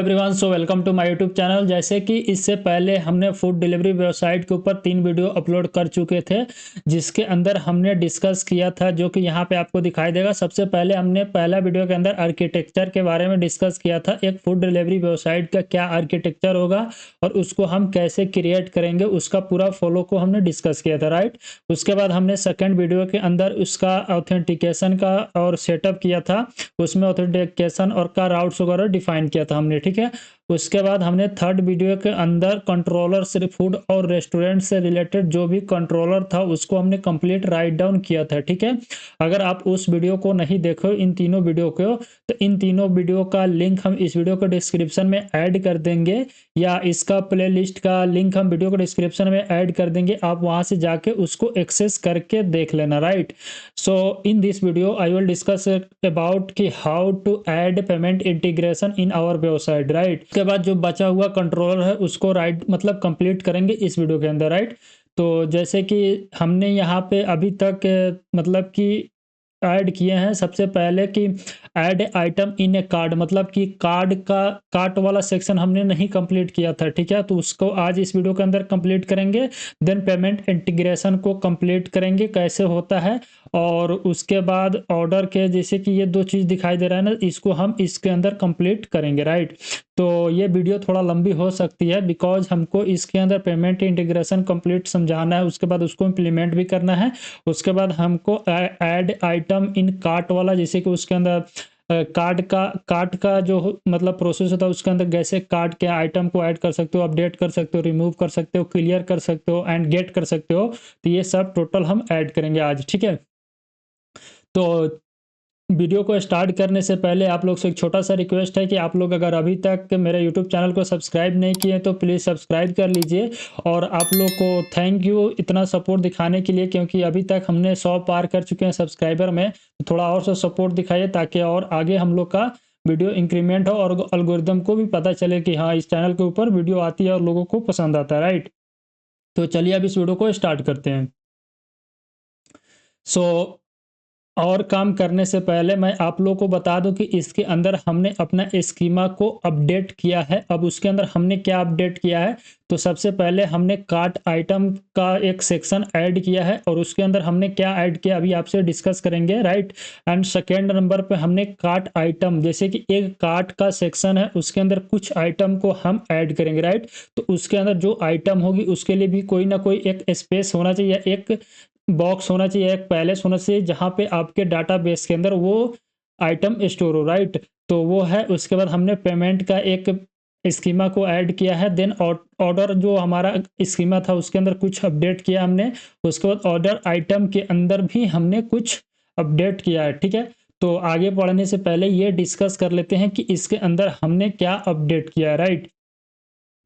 Everyone, so welcome to my YouTube channel. जैसे कि इससे पहले हमने फूड डिलीवरी वेबसाइट के ऊपर 3 वीडियो अपलोड कर चुके थे, जिसके अंदर हमने डिस्कस किया था, जो कि यहाँ पे आपको दिखाई देगा। सबसे पहले हमने पहला वीडियो के अंदर आर्किटेक्चर के बारे में डिस्कस किया था, एक फूड डिलीवरी वेबसाइट का क्या आर्किटेक्चर होगा और उसको हम कैसे क्रिएट करेंगे, उसका पूरा फ्लो को हमने डिस्कस किया था, राइट। उसके बाद हमने सेकेंड वीडियो के अंदर उसका ऑथेंटिकेशन का और सेटअप किया था, उसमें ऑथेंटिकेशन और का राउट्स वगैरह डिफाइन किया था हमने, ठीक है। उसके बाद हमने थर्ड वीडियो के अंदर कंट्रोलर से फूड और रेस्टोरेंट से रिलेटेड जो भी कंट्रोलर था उसको हमने कंप्लीट राइट डाउन किया था, ठीक है। अगर आप उस वीडियो को नहीं देखो, इन तीनों वीडियो को, तो इन तीनों वीडियो का लिंक हम इस वीडियो को डिस्क्रिप्शन में ऐड कर देंगे, या इसका प्लेलिस्ट का लिंक हम वीडियो को डिस्क्रिप्शन में ऐड कर देंगे। आप वहां से जाके उसको एक्सेस करके देख लेना, right. So in this video I will discuss about कि how to add payment integration in our website, right. उसके बाद जो बचा हुआ कंट्रोलर है उसको राइट मतलब कंप्लीट करेंगे इस वीडियो के अंदर, राइट। तो जैसे कि हमने यहाँ पे अभी तक मतलब कि ऐड किए हैं, सबसे पहले कि ऐड आइटम इन ए कार्ड, मतलब कि कार्ट वाला सेक्शन हमने नहीं कंप्लीट किया था, ठीक है। तो उसको आज इस वीडियो के अंदर कंप्लीट करेंगे। देन पेमेंट इंटीग्रेशन को कंप्लीट करेंगे कैसे होता है, और उसके बाद ऑर्डर के जैसे कि ये दो चीज़ दिखाई दे रहा है ना, इसको हम इसके अंदर कंप्लीट करेंगे, राइट। तो ये वीडियो थोड़ा लंबी हो सकती है, बिकॉज हमको इसके अंदर पेमेंट इंटीग्रेशन कंप्लीट समझाना है, उसके बाद उसको इम्प्लीमेंट भी करना है। उसके बाद हमको ऐड आइटम इन कार्ट वाला, जैसे कि उसके अंदर कार्ट का जो मतलब प्रोसेस होता है, उसके अंदर कैसे कार्ट के आइटम को ऐड कर सकते हो, अपडेट कर सकते हो, रिमूव कर सकते हो, क्लियर कर सकते हो एंड गेट कर सकते हो। तो ये सब टोटल हम ऐड करेंगे आज, ठीक है। तो वीडियो को स्टार्ट करने से पहले आप लोग से एक छोटा सा रिक्वेस्ट है कि आप लोग अगर अभी तक मेरे यूट्यूब चैनल को सब्सक्राइब नहीं किए तो प्लीज़ सब्सक्राइब कर लीजिए। और आप लोग को थैंक यू इतना सपोर्ट दिखाने के लिए, क्योंकि अभी तक हमने 100 पार कर चुके हैं सब्सक्राइबर में। तो थोड़ा और सा सपोर्ट दिखाइए ताकि और आगे हम लोग का वीडियो इंक्रीमेंट हो और एल्गोरिदम को भी पता चले कि हाँ, इस चैनल के ऊपर वीडियो आती है और लोगों को पसंद आता है, राइट। तो चलिए अब इस वीडियो को स्टार्ट करते हैं। सो और काम करने से पहले मैं आप लोगों को बता दूं कि इसके अंदर हमने अपना स्कीमा को अपडेट किया है। अब उसके अंदर हमने क्या अपडेट किया है, तो सबसे पहले हमने कार्ट आइटम का एक सेक्शन ऐड किया है, और उसके अंदर हमने क्या ऐड किया अभी आपसे डिस्कस करेंगे, राइट। एंड सेकेंड नंबर पे हमने कार्ट आइटम, जैसे कि एक कार्ट का सेक्शन है उसके अंदर कुछ आइटम को हम ऐड करेंगे, राइट। तो उसके अंदर जो आइटम होगी उसके लिए भी कोई ना कोई एक स्पेस होना चाहिए, एक बॉक्स होना चाहिए, एक पैलेस होना चाहिए, जहाँ पे आपके डाटाबेस के अंदर वो आइटम स्टोर हो, राइट। तो वो है। उसके बाद हमने पेमेंट का एक स्कीमा को ऐड किया है। देन ऑर्डर जो हमारा स्कीमा था उसके अंदर कुछ अपडेट किया हमने। उसके बाद ऑर्डर आइटम के अंदर भी हमने कुछ अपडेट किया है, ठीक है। तो आगे बढ़ने से पहले ये डिस्कस कर लेते हैं कि इसके अंदर हमने क्या अपडेट किया है, राइट।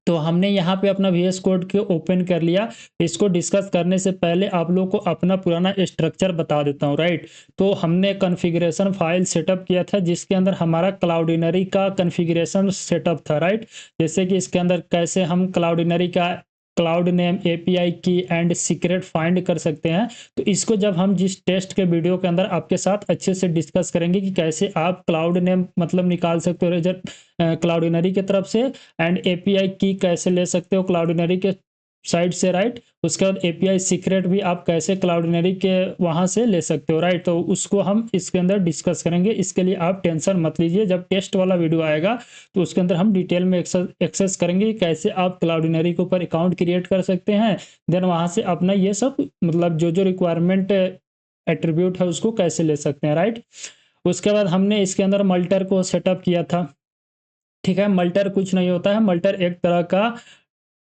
तो हमने यहाँ पे अपना VS कोड को ओपन कर लिया। इसको डिस्कस करने से पहले आप लोग को अपना पुराना स्ट्रक्चर बता देता हूँ, राइट। तो हमने कॉन्फ़िगरेशन फाइल सेटअप किया था, जिसके अंदर हमारा क्लाउडिनरी का कॉन्फ़िगरेशन सेटअप था, राइट। जैसे कि इसके अंदर कैसे हम क्लाउडिनरी का क्लाउड नेम, API की एंड सीक्रेट फाइंड कर सकते हैं। तो इसको जब हम जिस टेस्ट के वीडियो के अंदर आपके साथ अच्छे से डिस्कस करेंगे कि कैसे आप क्लाउड नेम मतलब निकाल सकते हो क्लाउडिनरी की तरफ से, एंड API की कैसे ले सकते हो क्लाउडिनरी के साइड से, राइट। उसके बाद API सीक्रेट भी आप कैसे क्लाउडिनरी के वहाँ से ले सकते हो, राइट। तो उसको हम इसके अंदर डिस्कस करेंगे। इसके लिए आप टेंशन मत लीजिए, जब टेस्ट वाला वीडियो आएगा तो उसके अंदर हम डिटेल में एक्सेस करेंगे कि कैसे आप क्लाउडिनरी के ऊपर अकाउंट क्रिएट कर सकते हैं। देन वहाँ से अपना ये सब मतलब जो जो रिक्वायरमेंट एट्रीब्यूट है उसको कैसे ले सकते हैं, राइट। उसके बाद हमने इसके अंदर मल्टर को सेटअप किया था, ठीक है। मल्टर कुछ नहीं होता है, मल्टर एक तरह का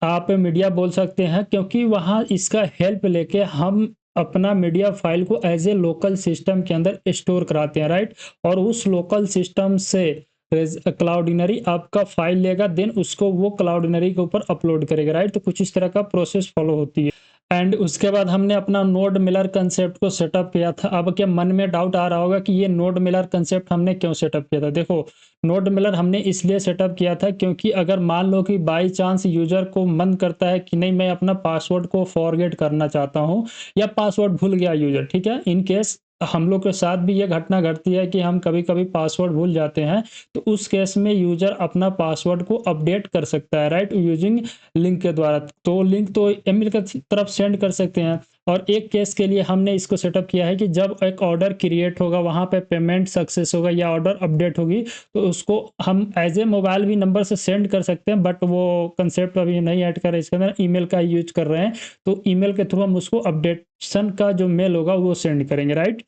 आप मीडिया बोल सकते हैं, क्योंकि वहाँ इसका हेल्प लेके हम अपना मीडिया फाइल को एज ए लोकल सिस्टम के अंदर स्टोर कराते हैं, राइट। और उस लोकल सिस्टम से क्लाउडिनरी आपका फाइल लेगा, देन उसको वो क्लाउडिनरी के ऊपर अपलोड करेगा, राइट। तो कुछ इस तरह का प्रोसेस फॉलो होती है। एंड उसके बाद हमने अपना नोड मिलर कंसेप्ट को सेटअप किया था। अब क्या मन में डाउट आ रहा होगा कि ये नोड मिलर कंसेप्ट हमने क्यों सेटअप किया था। देखो, नोड मिलर हमने इसलिए सेटअप किया था क्योंकि अगर मान लो कि बाय चांस यूजर को मन करता है कि नहीं, मैं अपना पासवर्ड को फॉरगेट करना चाहता हूँ, या पासवर्ड भूल गया यूजर, ठीक है, इन केस हम लोग के साथ भी ये घटना घटती है कि हम कभी-कभी पासवर्ड भूल जाते हैं, तो उस केस में यूज़र अपना पासवर्ड को अपडेट कर सकता है, राइट? यूजिंग लिंक के द्वारा। तो लिंक तो ईमेल के तरफ सेंड कर सकते हैं। और एक केस के लिए हमने इसको सेटअप किया है कि जब एक ऑर्डर क्रिएट होगा, वहाँ पे पेमेंट सक्सेस होगा या ऑर्डर अपडेट होगी, तो उसको हम एज़ ए मोबाइल भी नंबर से सेंड कर सकते हैं, बट वो कंसेप्ट अभी नहीं ऐड कर रहे हैं इसके अंदर, ईमेल का यूज़ कर रहे हैं। तो ईमेल के थ्रू हम उसको अपडेशन का जो मेल होगा वो सेंड करेंगे, राइट?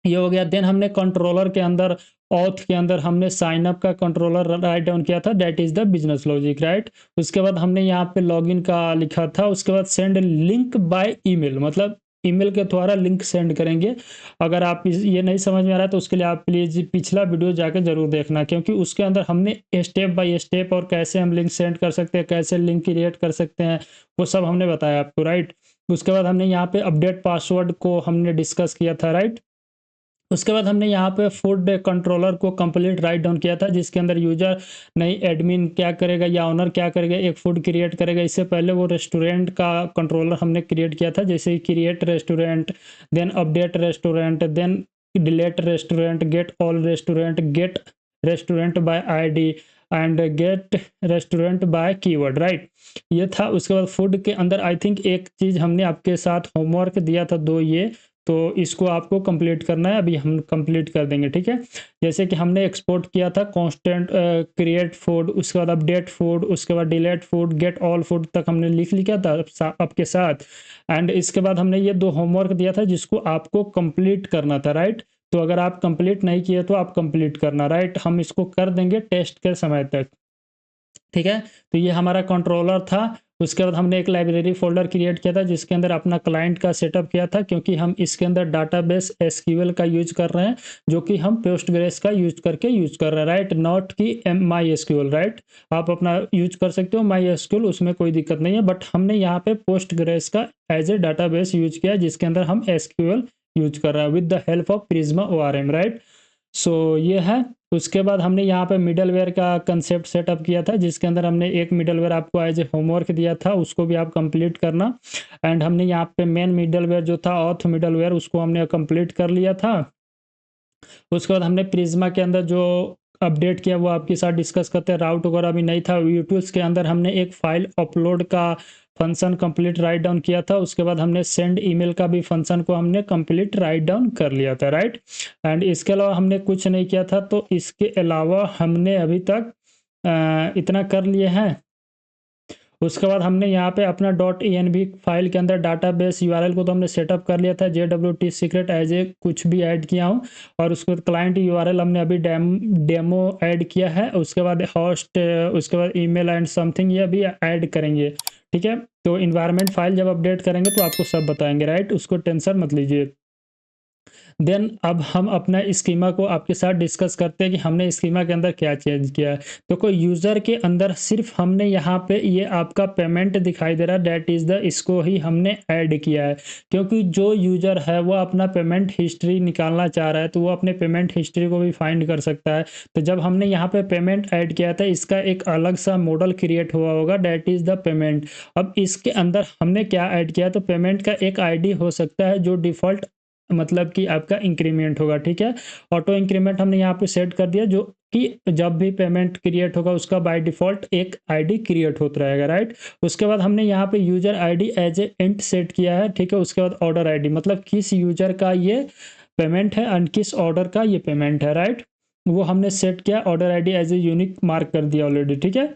ये हो गया। देन हमने कंट्रोलर के अंदर, ऑथ के अंदर हमने साइन अप का कंट्रोलर राइट डाउन किया था, that is the business logic, right? उसके बाद हमने यहाँ पे लॉगिन का लिखा था। उसके बाद सेंड लिंक बाय ईमेल, मतलब ईमेल के द्वारा लिंक सेंड करेंगे। अगर आप ये नहीं समझ में आ रहा है तो उसके लिए आप प्लीज पिछला वीडियो जाके जरूर देखना, क्योंकि उसके अंदर हमने स्टेप बाय स्टेप और कैसे हम लिंक सेंड कर सकते हैं, कैसे लिंक क्रिएट कर सकते हैं, वो सब हमने बताया आपको, राइट? उसके बाद हमने यहाँ पे अपडेट पासवर्ड को हमने डिस्कस किया था, राइट? उसके बाद हमने यहाँ पे फूड कंट्रोलर को कंप्लीट राइट डाउन किया था, जिसके अंदर यूजर नहीं, एडमिन क्या करेगा या ओनर क्या करेगा, एक फूड क्रिएट करेगा। इससे पहले वो रेस्टोरेंट का कंट्रोलर हमने क्रिएट किया था, जैसे create restaurant, then update restaurant, then delete restaurant, get all restaurant, get restaurant by ID and get restaurant by keyword, right? ये था। उसके बाद फूड के अंदर आई थिंक एक चीज़ हमने आपके साथ होमवर्क दिया था, दो ये, तो इसको आपको कंप्लीट करना है, अभी हम कंप्लीट कर देंगे, ठीक है? जैसे कि हमने एक्सपोर्ट किया था कांस्टेंट क्रिएट फूड, उसके बाद अपडेट फूड, उसके बाद delete food, get all food तक हमने लिख लिया था आपके साथ। एंड इसके बाद हमने ये दो होमवर्क दिया था जिसको आपको कंप्लीट करना था, राइट? तो अगर आप कंप्लीट नहीं किए तो आप कंप्लीट करना, राइट? हम इसको कर देंगे टेस्ट के समय तक, ठीक है? तो ये हमारा कंट्रोलर था। उसके बाद हमने एक लाइब्रेरी फ़ोल्डर क्रिएट किया था जिसके अंदर अपना क्लाइंट का सेटअप किया था, क्योंकि हम इसके अंदर डाटाबेस एसक्यूएल का यूज़ कर रहे हैं, जो कि हम पोस्टग्रेस का यूज़ करके यूज़ कर रहे हैं, राइट? नॉट कि माई एसक्यूएल, राइट? आप अपना यूज़ कर सकते हो माई एसक्यूएल, उसमें कोई दिक्कत नहीं है, बट हमने यहाँ पे पोस्टग्रेस का एज ए डाटाबेस यूज़ किया, जिसके अंदर हम एसक्यूएल यूज़ कर रहे हैं with the help of Prisma ORM, right? So ये है। उसके बाद हमने यहाँ पे मिडलवेयर का कंसेप्ट सेटअप किया था, जिसके अंदर हमने एक मिडलवेयर आपको एज ए होमवर्क दिया था, उसको भी आप कंप्लीट करना। एंड हमने यहाँ पे मेन मिडलवेयर जो था, ऑथ मिडलवेयर, उसको हमने कंप्लीट कर लिया था। उसके बाद हमने प्रिज्मा के अंदर जो अपडेट किया वो आपके साथ डिस्कस करते हैं। राउट वगैरह भी नहीं था। यूट्यूब्स के अंदर हमने एक फाइल अपलोड का फंक्शन कंप्लीट राइट डाउन किया था। उसके बाद हमने सेंड ईमेल का भी फंक्शन को हमने कंप्लीट राइट डाउन कर लिया था, राइट? एंड इसके अलावा हमने कुछ नहीं किया था। तो इसके अलावा हमने अभी तक इतना कर लिए हैं। उसके बाद हमने यहाँ पे अपना .env फाइल के अंदर डाटाबेस यूआरएल को तो हमने सेटअप कर लिया था, JWT सीक्रेट एज ए कुछ भी ऐड किया हूँ। और उसके बाद क्लाइंट यूआरएल हमने अभी डेमो ऐड किया है। उसके बाद होस्ट, उसके बाद ईमेल एंड समथिंग, ये अभी ऐड करेंगे, ठीक है? तो इन्वायरमेंट फाइल जब अपडेट करेंगे तो आपको सब बताएंगे, राइट? उसको टेंशन मत लीजिए। देन अब हम अपना स्कीमा को आपके साथ डिस्कस करते हैं कि हमने स्कीमा के अंदर क्या चेंज किया है। तो कोई यूज़र के अंदर सिर्फ हमने यहाँ पे ये आपका पेमेंट दिखाई दे रहा है, दैट इज़ द, इसको ही हमने ऐड किया है, क्योंकि जो यूज़र है वो अपना पेमेंट हिस्ट्री निकालना चाह रहा है, तो वो अपने पेमेंट हिस्ट्री को भी फाइंड कर सकता है। तो जब हमने यहाँ पे पेमेंट ऐड किया था, इसका एक अलग सा मॉडल क्रिएट हुआ होगा, दैट इज़ द पेमेंट। अब इसके अंदर हमने क्या ऐड किया, तो पेमेंट का एक आईडी हो सकता है जो डिफ़ॉल्ट, मतलब कि आपका इंक्रीमेंट होगा, ठीक है? ऑटो इंक्रीमेंट हमने यहाँ पे सेट कर दिया, जो कि जब भी पेमेंट क्रिएट होगा उसका बाय डिफ़ॉल्ट एक आईडी क्रिएट होता रहेगा, राइट? उसके बाद हमने यहाँ पे user ID as a int set किया है, ठीक है? उसके बाद ऑर्डर आईडी, मतलब किस यूज़र का ये पेमेंट है एंड किस ऑर्डर का ये पेमेंट है, राइट? वो हमने सेट किया, order ID as a unique mark कर दिया ऑलरेडी, ठीक है?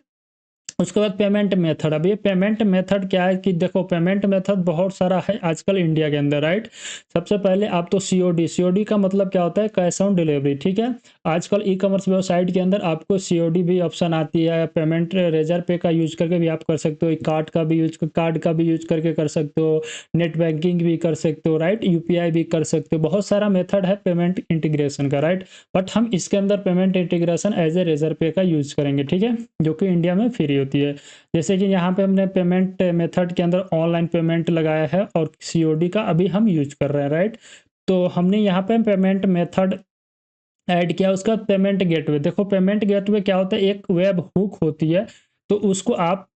उसके बाद पेमेंट मेथड। अब ये पेमेंट मेथड क्या है कि देखो, पेमेंट मेथड बहुत सारा है आजकल इंडिया के अंदर, राइट? सबसे पहले आप तो सीओडी का मतलब क्या होता है, कैश ऑन डिलीवरी, ठीक है? आजकल ई कॉमर्स वेबसाइट के अंदर आपको सीओडी भी ऑप्शन आती है। पेमेंट रेजर पे का यूज करके भी आप कर सकते हो, कार्ड का भी यूज करके कर सकते हो, नेट बैंकिंग भी कर सकते हो, राइट? यूपीआई भी कर सकते हो। बहुत सारा मेथड है पेमेंट इंटीग्रेशन का, राइट? बट हम इसके अंदर payment integration as a Razorpay का यूज करेंगे, ठीक है? जो कि इंडिया में फ्री होती है। जैसे कि यहाँ पे हमने पेमेंट मेथड के अंदर ऑनलाइन पेमेंट लगाया है और सीओडी का अभी हम यूज कर रहे हैं, राइट? तो हमने यहाँ पे पेमेंट मेथड ऐड किया। उसका पेमेंट गेटवे, देखो पेमेंट गेटवे क्या होता है, एक वेब हुक होती है, तो उसको आप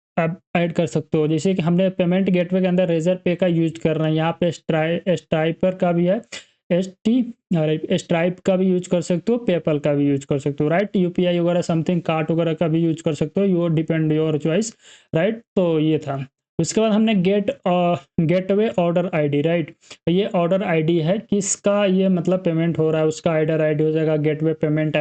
ऐड कर सकते हो। जैसे कि हमने पेमेंट गेटवे के अंदर रेजर पे का यूज कर रहे हैं, यहाँ पे स्ट्राइपर का भी है, स्ट्राइप का भी यूज कर सकते हो, पेपल का भी यूज कर सकते हो, राइट। यूपीआई वगैरह समथिंग कार्ट वगैरह का भी यूज कर सकते हो, your depend your choice, right. तो ये था। उसके बाद हमने गेटवे ऑर्डर आईडी, राइट। ये ऑर्डर आईडी है किसका, ये मतलब पेमेंट हो रहा है उसका ऑर्डर आईडी हो जाएगा। गेटवे पेमेंट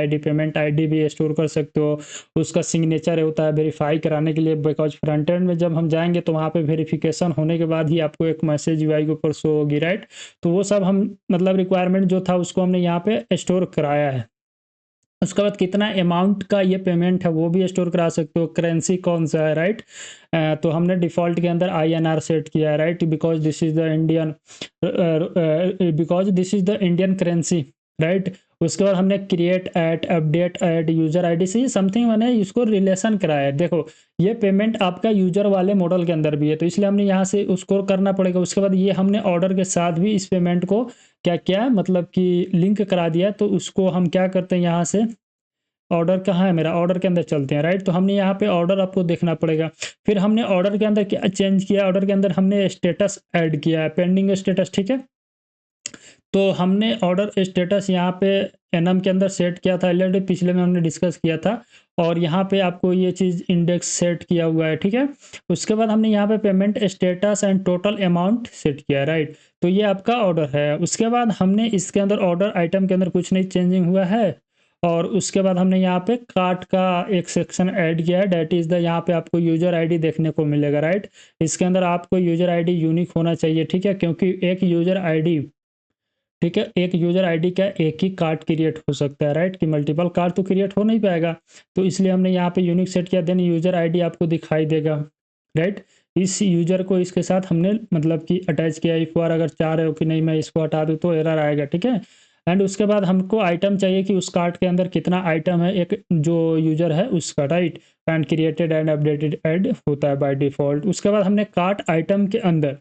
आईडी भी स्टोर कर सकते हो। उसका सिग्नेचर होता है वेरीफाई कराने के लिए, बिकॉज फ्रंट एंड में जब हम जाएंगे तो वहाँ पे वेरिफिकेशन होने के बाद ही आपको एक मैसेज यूआई के ऊपर शो होगी, राइट। तो वो सब हम मतलब रिक्वायरमेंट जो था उसको हमने यहाँ पे स्टोर कराया है। उसके बाद कितना अमाउंट का ये पेमेंट है वो भी स्टोर करा सकते हो, करेंसी कौन सा है, राइट। तो हमने डिफ़ॉल्ट के अंदर आईएनआर सेट किया है, right, because this is the Indian currency, right. उसके बाद हमने create add, update add, user ID से समथिंग मैंने इसको रिलेशन कराया है। देखो ये पेमेंट आपका यूजर वाले मॉडल के अंदर भी है, तो इसलिए हमने यहाँ से उसको करना पड़ेगा। उसके बाद ये हमने ऑर्डर के साथ भी इस पेमेंट को क्या क्या मतलब कि लिंक करा दिया, तो उसको हम क्या करते हैं यहाँ से, ऑर्डर कहाँ है मेरा, ऑर्डर के अंदर चलते हैं, राइट। तो हमने यहाँ पे ऑर्डर आपको देखना पड़ेगा। फिर हमने ऑर्डर के अंदर क्या चेंज किया, ऑर्डर के अंदर हमने स्टेटस ऐड किया है, पेंडिंग स्टेटस, ठीक है। तो हमने ऑर्डर स्टेटस यहाँ पे एनएम के अंदर सेट किया था, ऑलरेडी पिछले में हमने डिस्कस किया था। और यहाँ पे आपको ये चीज़ इंडेक्स सेट किया हुआ है, ठीक है। उसके बाद हमने यहाँ पे payment status and total amount set किया है, राइट। तो ये आपका ऑर्डर है। उसके बाद हमने इसके अंदर ऑर्डर आइटम के अंदर कुछ नहीं चेंजिंग हुआ है। और उसके बाद हमने यहाँ पे कार्ट का एक सेक्शन ऐड किया है, डैट इज़ द, यहाँ पे आपको यूजर आईडी देखने को मिलेगा, राइट। इसके अंदर आपको यूजर आईडी यूनिक होना चाहिए, ठीक है, क्योंकि एक यूजर आईडी, ठीक है, एक यूजर आईडी का एक ही कार्ड क्रिएट हो सकता है, राइट, कि मल्टीपल कार्ड तो क्रिएट हो नहीं पाएगा। तो इसलिए हमने यहाँ पे यूनिक सेट किया, देन यूजर आईडी आपको दिखाई देगा, राइट। इस यूजर को इसके साथ हमने मतलब कि अटैच किया। एक बार अगर चाह रहे हो कि नहीं मैं इसको हटा दूँ तो एरर आएगा, ठीक है। एंड उसके बाद हमको आइटम चाहिए कि उस कार्ड के अंदर कितना आइटम है, एक जो यूजर है उसका, right. And created and updated add होता है बाय डिफॉल्ट। उसके बाद हमने कार्ट आइटम के अंदर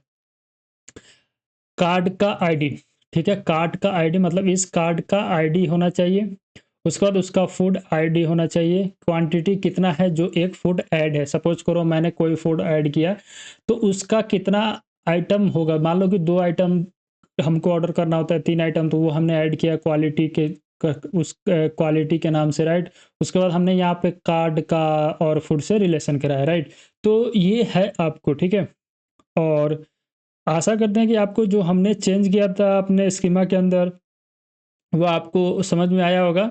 कार्ड का आईडी, ठीक है, कार्ड का आईडी मतलब इस कार्ड का आईडी होना चाहिए। उसके बाद उसका फूड आईडी होना चाहिए, क्वांटिटी कितना है जो एक फूड ऐड है। सपोज करो मैंने कोई फूड ऐड किया तो उसका कितना आइटम होगा, मान लो कि 2 आइटम हमको ऑर्डर करना होता है, 3 आइटम, तो वो हमने ऐड किया क्वालिटी के उस क्वालिटी के नाम से, राइट। उसके बाद हमने यहाँ पे कार्ड का और फूड से रिलेशन कराया, राइट। तो ये है आपको, ठीक है। और आशा करते हैं कि आपको जो हमने चेंज किया था अपने स्कीमा के अंदर वो आपको समझ में आया होगा।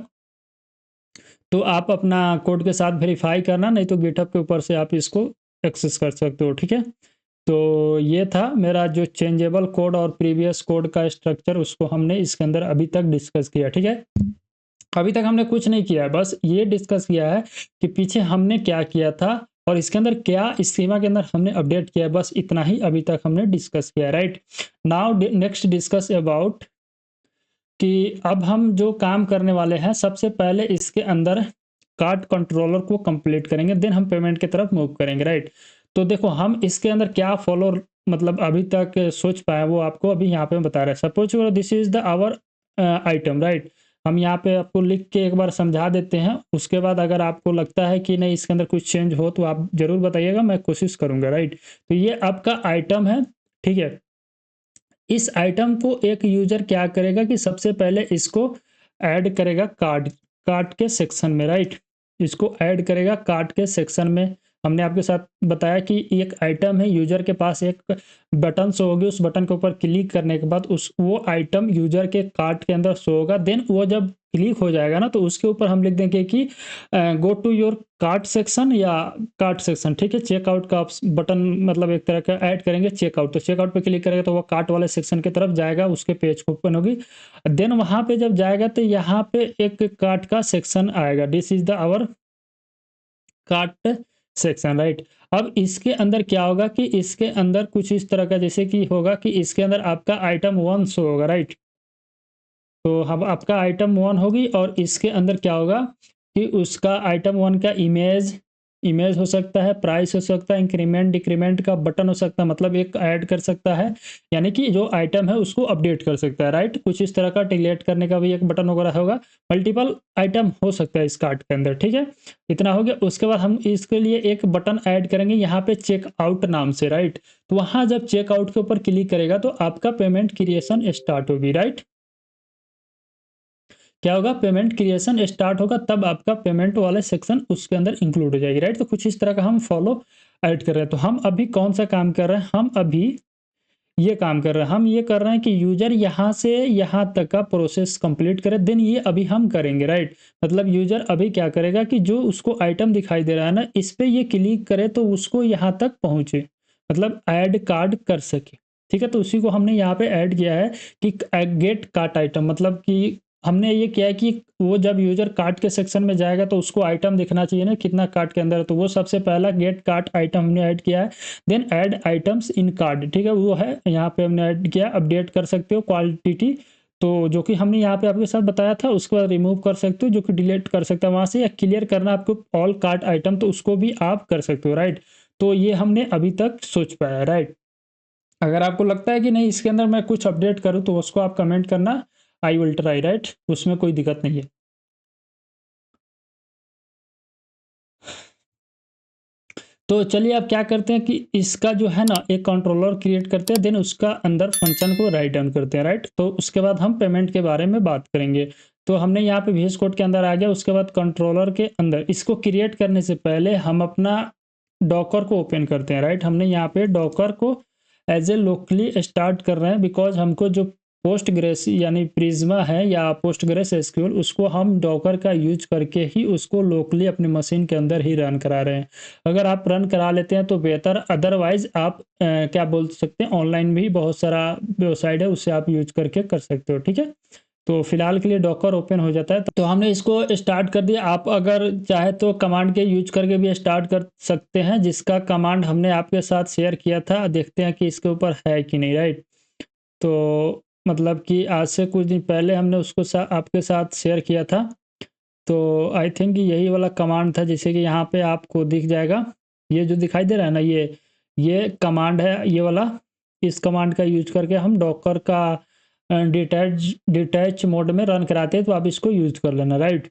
तो आप अपना कोड के साथ वेरीफाई करना, नहीं तो गिटहब के ऊपर से आप इसको एक्सेस कर सकते हो, ठीक है। तो ये था मेरा जो चेंजेबल कोड और प्रीवियस कोड का स्ट्रक्चर, उसको हमने इसके अंदर अभी तक डिस्कस किया, ठीक है। अभी तक हमने कुछ नहीं किया है, बस ये डिस्कस किया है कि पीछे हमने क्या किया था और इसके अंदर क्या स्कीमा के अंदर हमने अपडेट किया है, बस इतना ही अभी तक हमने डिस्कस किया है, right. Now next discuss about कि अब हम जो काम करने वाले हैं, सबसे पहले इसके अंदर कार्ड कंट्रोलर को कंप्लीट करेंगे, देन हम पेमेंट की तरफ मूव करेंगे, राइट। तो देखो हम इसके अंदर क्या फॉलो मतलब अभी तक सोच पाए वो आपको अभी यहाँ पे बता रहे हैं। Suppose this is the our item, right. हम यहाँ पे आपको लिख के एक बार समझा देते हैं। उसके बाद अगर आपको लगता है कि नहीं इसके अंदर कुछ चेंज हो तो आप जरूर बताइएगा, मैं कोशिश करूंगा, राइट। तो ये आपका आइटम है, ठीक है। इस आइटम को एक यूजर क्या करेगा कि सबसे पहले इसको ऐड करेगा कार्ट के सेक्शन में, राइट। इसको ऐड करेगा कार्ट के सेक्शन में। हमने आपके साथ बताया कि एक आइटम है, यूजर के पास एक बटन शो होगी, उस बटन के ऊपर क्लिक करने के बाद उस वो आइटम यूजर के कार्ट के अंदर शो होगा। देन वो जब क्लिक हो जाएगा ना तो उसके ऊपर हम लिख देंगे कि go to your cart section या कार्ट सेक्शन, ठीक है। चेकआउट का बटन मतलब एक तरह का ऐड करेंगे चेकआउट, तो चेकआउट पे क्लिक करेगा तो वो कार्ट वाले सेक्शन की तरफ जाएगा, उसके पेज को ओपन होगी। देन वहां पे जब जाएगा तो यहाँ पे एक कार्ट का सेक्शन आएगा, this is the our cart section, right. अब इसके अंदर क्या होगा कि इसके अंदर कुछ इस तरह का जैसे कि होगा कि इसके अंदर आपका आइटम 1 शो होगा, राइट। तो हम आपका आइटम 1 होगी और इसके अंदर क्या होगा कि उसका आइटम 1 का इमेज इमेज हो सकता है, प्राइस हो सकता है, इंक्रीमेंट डिक्रीमेंट का बटन हो सकता है, मतलब एक ऐड कर सकता है, यानी कि जो आइटम है उसको अपडेट कर सकता है, राइट। कुछ इस तरह का डिलीट करने का भी एक बटन वगैरह होगा। मल्टीपल आइटम हो सकता है इस कार्ट के अंदर, ठीक है। इतना हो गया। उसके बाद हम इसके लिए एक बटन ऐड करेंगे यहाँ पे चेकआउट नाम से, राइट। तो वहाँ जब चेकआउट के ऊपर क्लिक करेगा तो आपका पेमेंट क्रिएशन स्टार्ट होगी, राइट। क्या होगा, पेमेंट क्रिएशन स्टार्ट होगा तब आपका पेमेंट वाला सेक्शन उसके अंदर इंक्लूड हो जाएगी, राइट। तो कुछ इस तरह का हम फॉलो ऐड कर रहे हैं। तो हम अभी कौन सा काम कर रहे हैं, हम अभी ये काम कर रहे हैं, हम ये कर रहे हैं कि यूजर यहाँ से यहाँ तक का प्रोसेस कंप्लीट करे, देन ये अभी हम करेंगे, राइट। मतलब यूजर अभी क्या करेगा कि जो उसको आइटम दिखाई दे रहा है ना, इस पे ये क्लिक करे तो उसको यहाँ तक पहुँचे, मतलब ऐड कार्ड कर सके, ठीक है। तो उसी को हमने यहाँ पे ऐड किया है कि गेट कार्ट आइटम, मतलब कि हमने ये किया है कि वो जब यूजर कार्ट के सेक्शन में जाएगा तो उसको आइटम दिखना चाहिए ना, कितना कार्ट के अंदर है, तो वो सबसे पहला गेट कार्ट आइटम हमने ऐड किया है। Then add items in card, ठीक है, वो है यहाँ पे हमने ऐड किया, अपडेट कर सकते हो क्वांटिटी, तो जो कि हमने यहाँ पे आपके साथ बताया था, उसके बाद रिमूव कर सकते हो, जो कि डिलीट कर सकते हैं वहाँ से, या क्लियर करना आपको ऑल कार्ट आइटम, तो उसको भी आप कर सकते हो, राइट। तो ये हमने अभी तक सोच पाया, राइट। अगर आपको लगता है कि नहीं इसके अंदर मैं कुछ अपडेट करूँ तो उसको आप कमेंट करना, आई विल ट्राई, राइट, उसमें कोई दिक्कत नहीं है। तो चलिए अब क्या करते हैं कि इसका जो है ना एक कंट्रोलर क्रिएट करते हैं, देन उसका अंदर फंक्शन को राइट डाउन करते हैं, राइट। तो उसके बाद हम पेमेंट के बारे में बात करेंगे। तो हमने यहाँ पे VS कोड के अंदर आ गया, उसके बाद कंट्रोलर के अंदर इसको क्रिएट करने से पहले हम अपना डॉकर को ओपन करते हैं, राइट। हमने यहाँ पे डॉकर को एज ए लोकली स्टार्ट कर रहे हैं, बिकॉज हमको जो पोस्ट ग्रेस यानी प्रिज्मा है या पोस्ट ग्रेस एसक्यूएल, उसको हम डॉकर का यूज करके ही उसको लोकली अपनी मशीन के अंदर ही रन करा रहे हैं। अगर आप रन करा लेते हैं तो बेहतर, अदरवाइज आप क्या बोल सकते हैं, ऑनलाइन भी बहुत सारा वेबसाइट है, उससे आप यूज करके कर सकते हो, ठीक है। तो फिलहाल के लिए डॉकर ओपन हो जाता है, तो हमने इसको स्टार्ट कर दिया। आप अगर चाहे तो कमांड के यूज करके भी स्टार्ट कर सकते हैं, जिसका कमांड हमने आपके साथ शेयर किया था, देखते हैं कि इसके ऊपर है कि नहीं, राइट। तो मतलब कि आज से कुछ दिन पहले हमने उसको आपके साथ शेयर किया था। तो आई थिंक यही वाला कमांड था, जैसे कि यहाँ पे आपको दिख जाएगा, ये जो दिखाई दे रहा है ना, ये कमांड है, ये वाला। इस कमांड का यूज करके हम डॉकर का डिटैच मोड में रन कराते हैं, तो आप इसको यूज कर लेना, राइट।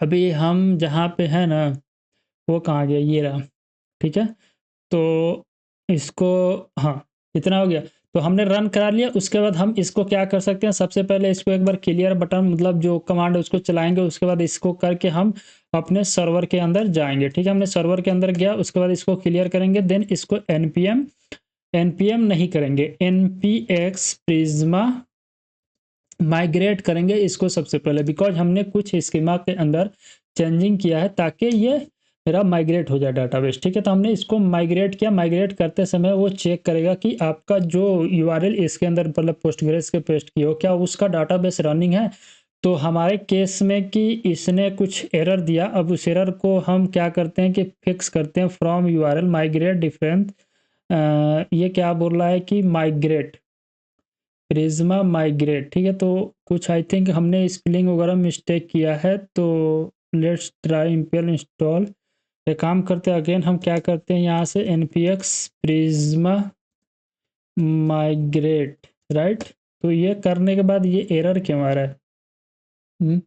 अभी हम जहाँ पे हैं ना, वो कहाँ गया, ये रहा, ठीक है। तो इसको, हाँ, इतना हो गया। तो हमने रन करा लिया, उसके बाद हम इसको क्या कर सकते हैं, सबसे पहले इसको एक बार क्लियर बटन, मतलब जो कमांड है उसको चलाएंगे, उसके बाद इसको करके हम अपने सर्वर के अंदर जाएंगे, ठीक है। हमने सर्वर के अंदर गया, उसके बाद इसको क्लियर करेंगे, देन इसको एनपीएम नहीं करेंगे, एनपीएक्स प्रिज्मा माइग्रेट करेंगे इसको सबसे पहले, बिकॉज हमने कुछ स्कीमा के अंदर चेंजिंग किया है ताकि ये मेरा माइग्रेट हो जाए डाटाबेस, ठीक है। तो हमने इसको माइग्रेट किया, माइग्रेट करते समय वो चेक करेगा कि आपका जो यूआरएल इसके अंदर मतलब पोस्टग्रेस के पेस्ट की हो, क्या उसका डाटाबेस रनिंग है। तो हमारे केस में कि इसने कुछ एरर दिया, अब उस एरर को हम क्या करते हैं कि फिक्स करते हैं, फ्रॉम यूआरएल माइग्रेट डिफरेंट, ये क्या बोल रहा है कि माइग्रेट प्रिज्मा माइग्रेट, ठीक है। तो कुछ आई थिंक हमने स्पेलिंग वगैरह मिस्टेक किया है, तो लेट्स ट्राई impl इंस्टॉल। एक काम करते हैं, अगेन हम क्या करते हैं, यहाँ से npx प्रिज्मा माइग्रेट, राइट। तो ये करने के बाद ये एरर क्यों आ रहा है।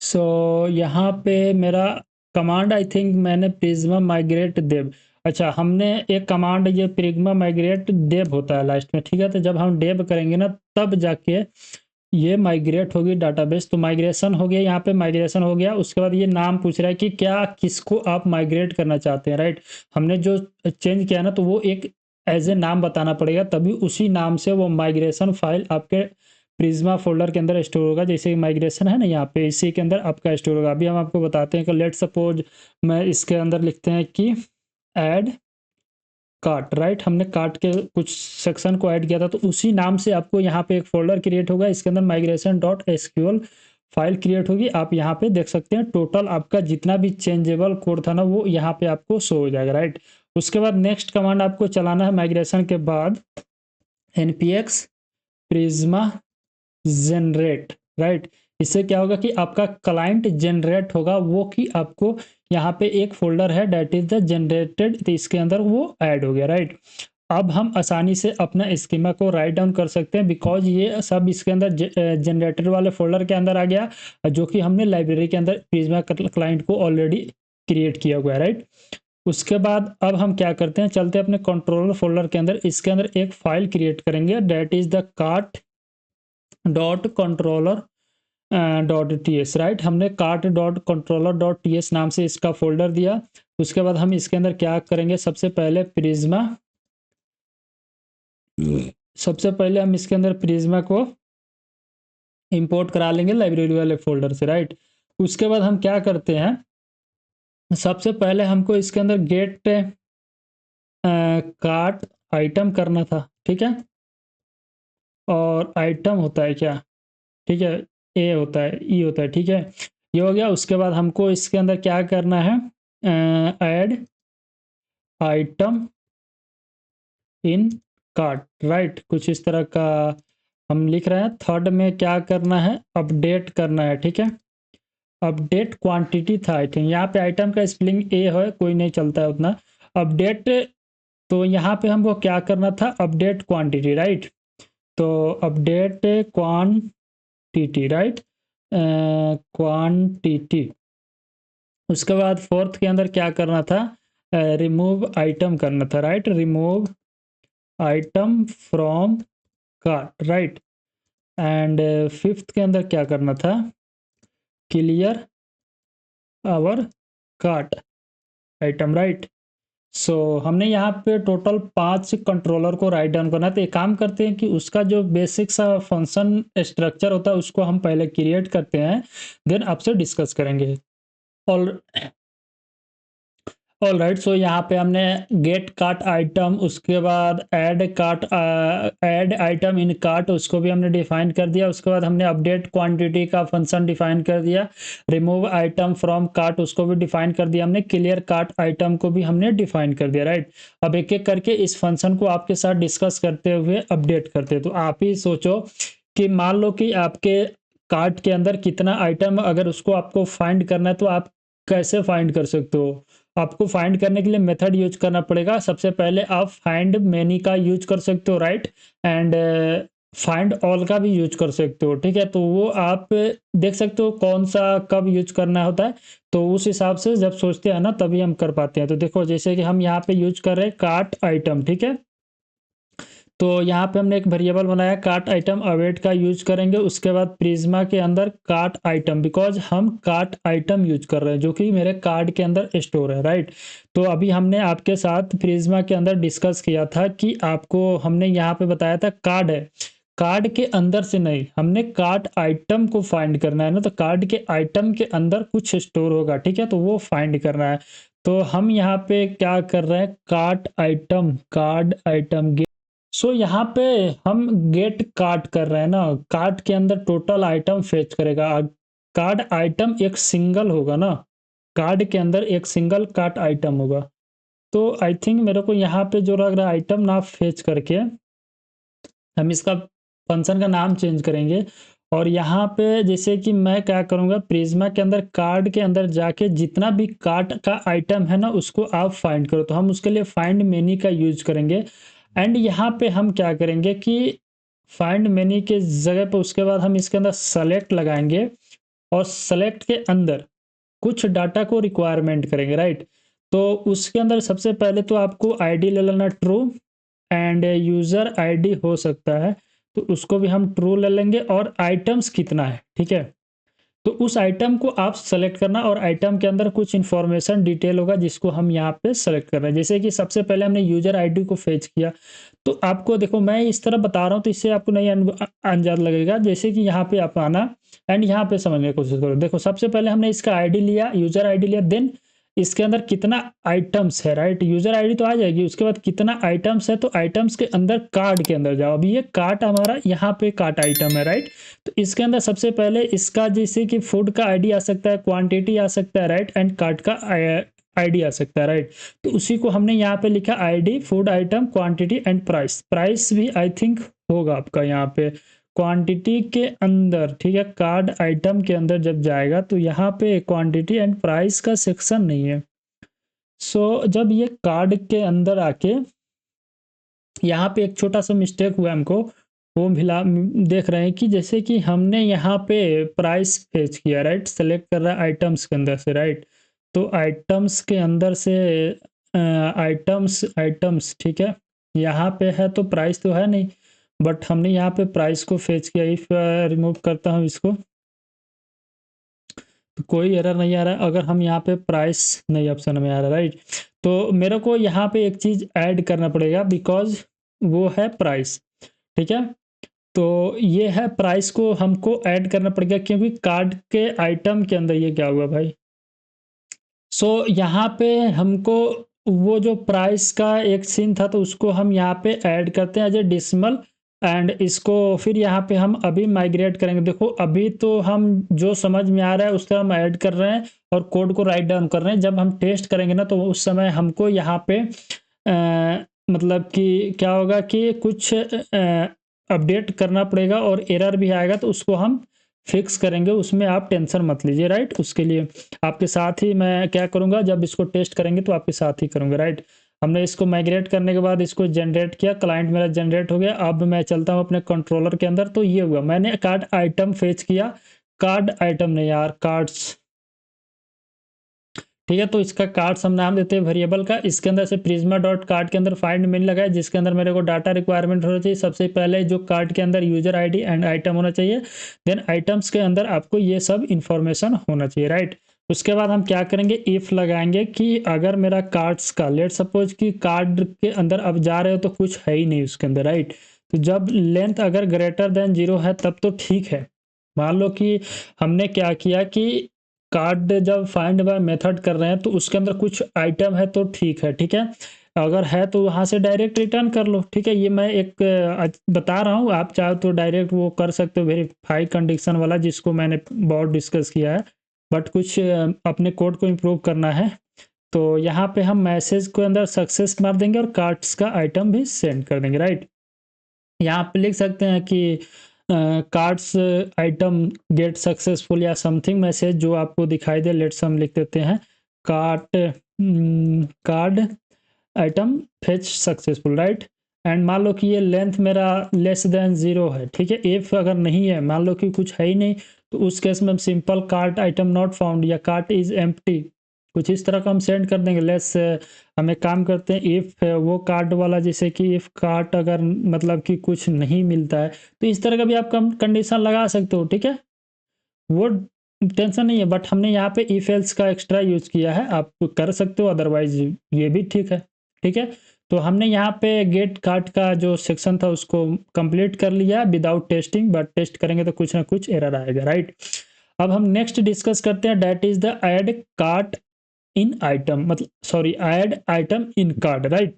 सो यहाँ पे मेरा कमांड, आई थिंक मैंने प्रिज्मा माइग्रेट देव, अच्छा हमने एक कमांड, ये प्रिज्मा माइग्रेट देव होता है लास्ट में, ठीक है। तो जब हम देव करेंगे ना, तब जाके ये माइग्रेट होगी डाटाबेस। तो माइग्रेशन हो गया, यहाँ पे माइग्रेशन हो गया, उसके बाद ये नाम पूछ रहा है कि क्या किसको आप माइग्रेट करना चाहते हैं, राइट। हमने जो चेंज किया ना, तो वो एक एज ए नाम बताना पड़ेगा, तभी उसी नाम से वो माइग्रेशन फाइल आपके प्रिज्मा फोल्डर के अंदर स्टोर होगा। जैसे माइग्रेशन है ना, यहाँ पे इसी के अंदर आपका स्टोर होगा। अभी हम आपको बताते हैं कि लेट सपोज मैं इसके अंदर लिखते हैं कि ऐड कार्ट, राइट। हमने कार्ट के कुछ सेक्शन को ऐड किया था, तो उसी नाम से आपको यहाँ पे एक फोल्डर क्रिएट होगा, इसके अंदर migration dot SQL file create होगी। आप यहाँ पे देख सकते हैं टोटल आपका जितना भी चेंजेबल कोड था ना, वो यहाँ पे आपको शो हो जाएगा, राइट। उसके बाद नेक्स्ट कमांड आपको चलाना है माइग्रेशन के बाद, npx प्रिज्मा जनरेट, राइट। इससे क्या होगा कि आपका क्लाइंट जनरेट होगा, वो कि आपको यहाँ पे एक फोल्डर है डेट इज द जनरेटेड, तो इसके अंदर वो ऐड हो गया, राइट। अब हम आसानी से अपना स्कीमा को राइट डाउन कर सकते हैं, बिकॉज ये सब इसके अंदर जनरेटेड वाले फोल्डर के अंदर आ गया, जो कि हमने लाइब्रेरी के अंदर प्रिज्मा क्लाइंट को ऑलरेडी क्रिएट किया हुआ है, राइट। उसके बाद अब हम क्या करते हैं, चलते हैं अपने कंट्रोलर फोल्डर के अंदर, इसके अंदर एक फाइल क्रिएट करेंगे that is the cart dot controller dot T S, right. हमने cart dot controller dot T S नाम से इसका फोल्डर दिया। उसके बाद हम इसके अंदर क्या करेंगे, सबसे पहले हम इसके अंदर प्रिज्मा को इंपोर्ट करा लेंगे लाइब्रेरी वाले फोल्डर से, राइट। उसके बाद हम क्या करते हैं, सबसे पहले हमको इसके अंदर गेट कार्ट आइटम करना था, ठीक है। और आइटम होता है क्या, ठीक है, ए होता है, ई होता है, ठीक है। ये हो गया। उसके बाद हमको इसके अंदर क्या करना है, ऐड आइटम इन कार्ट, राइट। कुछ इस तरह का हम लिख रहे हैं। थर्ड में क्या करना है, अपडेट करना है, ठीक है। अपडेट क्वांटिटी था आई थिंक, यहाँ पे आइटम का स्पेलिंग ए है, कोई नहीं चलता है उतना। अपडेट, तो यहाँ पे हमको क्या करना था, अपडेट क्वांटिटी, राइट। तो अपडेट क्वांटिटी, राइट, क्वांटिटी। उसके बाद फोर्थ के अंदर क्या करना था, रिमूव आइटम करना था, right. Remove item from cart, right. And fifth के अंदर क्या करना था, clear our cart item, right. So हमने यहाँ पे टोटल 5 कंट्रोलर को राइट डाउन करना है। तो एक काम करते हैं कि उसका जो बेसिक सा फंक्शन स्ट्रक्चर होता है उसको हम पहले क्रिएट करते हैं, देन आपसे डिस्कस करेंगे। और ऑल राइट, सो यहाँ पे हमने गेट कार्ट आइटम, उसके बाद ऐड आइटम इन कार्ट, उसको भी हमने डिफाइन कर दिया। उसके बाद हमने अपडेट क्वांटिटी का फंक्शन डिफाइन कर दिया। रिमूव आइटम फ्रॉम कार्ट, उसको भी डिफाइन कर दिया हमने। क्लियर कार्ट आइटम को भी हमने डिफाइन कर दिया, राइट। अब एक एक करके इस फंक्शन को आपके साथ डिस्कस करते हुए अपडेट करते। तो आप ही सोचो कि मान लो कि आपके कार्ट के अंदर कितना आइटम, अगर उसको आपको फाइंड करना है तो आप कैसे फाइंड कर सकते हो। आपको फाइंड करने के लिए मेथड यूज करना पड़ेगा। सबसे पहले आप फाइंड मेनी का यूज कर सकते हो, राइट। एंड फाइंड ऑल का भी यूज कर सकते हो, ठीक है। तो वो आप देख सकते हो कौन सा कब यूज करना होता है। तो उस हिसाब से जब सोचते हैं ना तभी हम कर पाते हैं। तो देखो जैसे कि हम यहाँ पे यूज कर रहे हैं कार्ट आइटम, ठीक है। तो यहाँ पे हमने एक वेरिएबल बनाया कार्ट आइटम, अवेट का यूज करेंगे। उसके बाद प्रिज्मा के अंदर कार्ट आइटम, बिकॉज हम कार्ट आइटम यूज कर रहे हैं जो कि मेरे कार्ड के अंदर स्टोर है, राइट। तो अभी हमने आपके साथ प्रिज्मा के अंदर डिस्कस किया था कि आपको हमने यहाँ पे बताया था कार्ड है, कार्ड के अंदर से नहीं, हमने कार्ट आइटम को फाइंड करना है ना। तो कार्ड के आइटम के अंदर कुछ स्टोर होगा, ठीक है, तो वो फाइंड करना है। तो हम यहाँ पे क्या कर रहे हैं, कार्ड आइटम सो यहाँ पे हम गेट कार्ट कर रहे हैं ना। कार्ट के अंदर टोटल आइटम फेच करेगा। कार्ड आइटम एक सिंगल होगा ना, कार्ड के अंदर एक सिंगल कार्ट आइटम होगा। तो आई थिंक मेरे को यहाँ पे जो लग रहा है आइटम ना फेच करके हम इसका फंक्शन का नाम चेंज करेंगे। और यहाँ पे जैसे कि मैं क्या करूँगा, प्रिज्मा के अंदर कार्ड के अंदर जाके जितना भी कार्ट का आइटम है ना उसको आप फाइंड करो। तो हम उसके लिए फाइंड मेनी का यूज करेंगे। एंड यहाँ पे हम क्या करेंगे कि फाइंड मेनी के जगह पे उसके बाद हम इसके अंदर सेलेक्ट लगाएंगे। और सेलेक्ट के अंदर कुछ डाटा को रिक्वायरमेंट करेंगे, राइट। तो उसके अंदर सबसे पहले तो आपको आईडी ले लेना ट्रू, एंड यूज़र आईडी हो सकता है तो उसको भी हम ट्रू ले लेंगे। और आइटम्स कितना है, ठीक है, तो उस आइटम को आप सेलेक्ट करना। और आइटम के अंदर कुछ इन्फॉर्मेशन डिटेल होगा जिसको हम यहाँ पे सेलेक्ट कर रहे हैं। जैसे कि सबसे पहले हमने यूजर आईडी को फेच किया। तो आपको देखो मैं इस तरह बता रहा हूँ तो इससे आपको नहीं अंदाज लगेगा। जैसे कि यहाँ पे आप आना एंड यहाँ पे समझने की कोशिश करो। देखो सबसे पहले हमने इसका आईडी लिया, यूजर आईडी लिया, देन इसके अंदर कितना आइटम्स है, राइट। यूजर आईडी तो आ जाएगी, उसके बाद कितना आइटम्स है, तो आइटम्स के अंदर कार्ड के अंदर जाओ। अभी ये कार्ट हमारा यहाँ पे कार्ट आइटम है, राइट। तो इसके अंदर सबसे पहले इसका जैसे कि फूड का आईडी आ सकता है, क्वांटिटी आ सकता है, राइट, एंड कार्ट का आईडी आ सकता है, राइट। तो उसी को हमने यहाँ पे लिखा ID, food item, quantity and price. Price भी आई थिंक होगा आपका यहाँ पे क्वांटिटी के अंदर, ठीक है। कार्ड आइटम के अंदर जब जाएगा तो यहाँ पे क्वांटिटी एंड प्राइस का सेक्शन नहीं है। सो जब ये कार्ड के अंदर आके यहाँ पे एक छोटा सा मिस्टेक हुआ हमको, वो भिला देख रहे हैं कि जैसे कि हमने यहाँ पे प्राइस फेच किया, राइट। सेलेक्ट कर रहा है आइटम्स के अंदर से, राइट। तो आइटम्स के अंदर से आइटम्स ठीक है, यहाँ पे है तो प्राइस तो है नहीं, बट हमने यहाँ पे प्राइस को फेच किया। इफ रिमूव करता हूँ इसको, तो कोई एरर नहीं आ रहा है। अगर हम यहाँ पे प्राइस नहीं ऑप्शन में आ रहा है, राइट, तो मेरे को यहाँ पे एक चीज़ ऐड करना पड़ेगा, बिकॉज वो है प्राइस, ठीक है। तो ये है प्राइस को हमको ऐड करना पड़ेगा, क्योंकि कार्ड के आइटम के अंदर ये क्या हुआ भाई। यहाँ पे हमको वो जो प्राइस का एक सीन था, तो उसको हम यहाँ पे ऐड करते हैं एज ए डिसिमल, एंड इसको फिर यहाँ पे हम अभी माइग्रेट करेंगे। देखो अभी तो हम जो समझ में आ रहा है उसका हम ऐड कर रहे हैं और कोड को राइट डाउन कर रहे हैं। जब हम टेस्ट करेंगे ना, तो उस समय हमको यहाँ पे मतलब कि क्या होगा कि कुछ अपडेट करना पड़ेगा और एरर भी आएगा, तो उसको हम फिक्स करेंगे, उसमें आप टेंशन मत लीजिए, राइट। उसके लिए आपके साथ ही मैं क्या करूँगा, जब इसको टेस्ट करेंगे तो आपके साथ ही करूँगा, राइट। हमने इसको माइग्रेट करने के बाद इसको जनरेट किया, क्लाइंट मेरा जनरेट हो गया। अब मैं चलता हूँ अपने कंट्रोलर के अंदर, तो ये हुआ मैंने कार्ड आइटम फेच किया, कार्ड आइटम नहीं यार, कार्ड्स, ठीक है। तो इसका कार्ड्स हम नाम देते हैं वेरिएबल का। इसके अंदर से प्रिज्मा डॉट कार्ड के अंदर फाइंड मेन लगाए, जिसके अंदर मेरे को डाटा रिक्वायरमेंट होना चाहिए। सबसे पहले जो कार्ड के अंदर यूजर आईडी एंड आइटम होना चाहिए, देन आइटम्स के अंदर आपको ये सब इंफॉर्मेशन होना चाहिए, राइट। उसके बाद हम क्या करेंगे, इफ लगाएंगे कि अगर मेरा कार्ड्स का लेट सपोज कि कार्ड के अंदर अब जा रहे हो तो कुछ है ही नहीं उसके अंदर, राइट। तो जब लेंथ अगर ग्रेटर देन 0 है तब तो ठीक है। मान लो कि हमने क्या किया कि कार्ड जब फाइंड बाय मेथड कर रहे हैं तो उसके अंदर कुछ आइटम है तो ठीक है, ठीक है। अगर है तो वहाँ से डायरेक्ट रिटर्न कर लो, ठीक है। ये मैं एक बता रहा हूँ, आप चाहो तो डायरेक्ट वो कर सकते हो वेरीफाई कंडीशन वाला, जिसको मैंने बहुत डिस्कस किया है, बट कुछ अपने कोड को इम्प्रूव करना है। तो यहाँ पे हम मैसेज के अंदर सक्सेस मार देंगे और कार्ड्स का आइटम भी सेंड कर देंगे, राइट। यहाँ पे लिख सकते हैं कि कार्ड्स आइटम गेट सक्सेसफुल या समथिंग मैसेज जो आपको दिखाई दे। लेट्स हम लिख देते हैं card card item fetch successful, right. And मान लो कि ये लेंथ मेरा लेस देन 0 है, ठीक है। इफ अगर नहीं है, मान लो कि कुछ है ही नहीं, तो उस केस में हम simple cart item not found या कार्ट इज एम्प्टी कुछ इस तरह का हम सेंड कर देंगे। लेस हम एक काम करते हैं, इफ वो कार्ड वाला, जैसे कि इफ कार्ट अगर मतलब कि कुछ नहीं मिलता है, तो इस तरह का भी आप कंडीशन लगा सकते हो, ठीक है। वो टेंशन नहीं है, बट हमने यहाँ पे इफ एल्स का एक्स्ट्रा यूज किया है, आप कर सकते हो, अदरवाइज ये भी ठीक है, ठीक है। तो हमने यहाँ पे गेट कार्ट का जो सेक्शन था उसको कंप्लीट कर लिया विदाउट टेस्टिंग, बट टेस्ट करेंगे तो कुछ ना कुछ एरर आएगा, राइट। अब हम नेक्स्ट डिस्कस करते हैं, that is the add cart in item, मतलब sorry add item in card, right.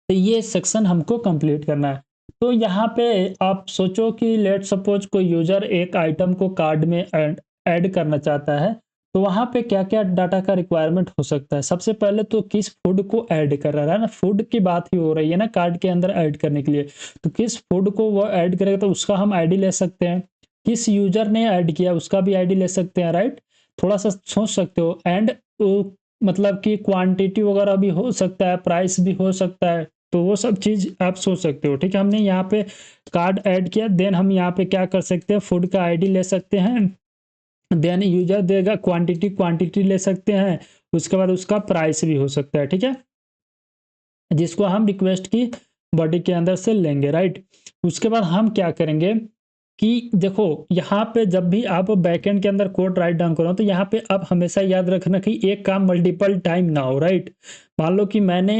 तो ये सेक्शन हमको कंप्लीट करना है। तो यहाँ पे आप सोचो कि लेट सपोज कोई यूजर एक आइटम को कार्ड में ऐड करना चाहता है, तो वहाँ पे क्या क्या डाटा का रिक्वायरमेंट हो सकता है। सबसे पहले तो किस फूड को ऐड कर रहा है ना, फूड की बात ही हो रही है ना कार्ड के अंदर ऐड करने के लिए। तो किस फूड को वो ऐड करेगा, तो उसका हम आईडी ले सकते हैं। किस यूजर ने ऐड किया उसका भी आईडी ले सकते हैं, राइट। थोड़ा सा सोच सकते हो। एंड मतलब कि क्वांटिटी वगैरह भी हो सकता है, प्राइस भी हो सकता है, तो वो सब चीज़ आप सोच सकते हो, ठीक है। हमने यहाँ पे कार्ड ऐड किया, देन हम यहाँ पे क्या कर सकते हैं, फूड का आईडी ले सकते हैं, देन यूजर देगा क्वांटिटी ले सकते हैं, उसके बाद उसका प्राइस भी हो सकता है, ठीक है, जिसको हम रिक्वेस्ट की बॉडी के अंदर से लेंगे, राइट। उसके बाद हम क्या करेंगे कि देखो यहाँ पे जब भी आप बैकएंड के अंदर कोड राइट डाउन करो, तो यहाँ पे आप हमेशा याद रखना कि एक काम मल्टीपल टाइम ना हो, राइट। मान लो कि मैंने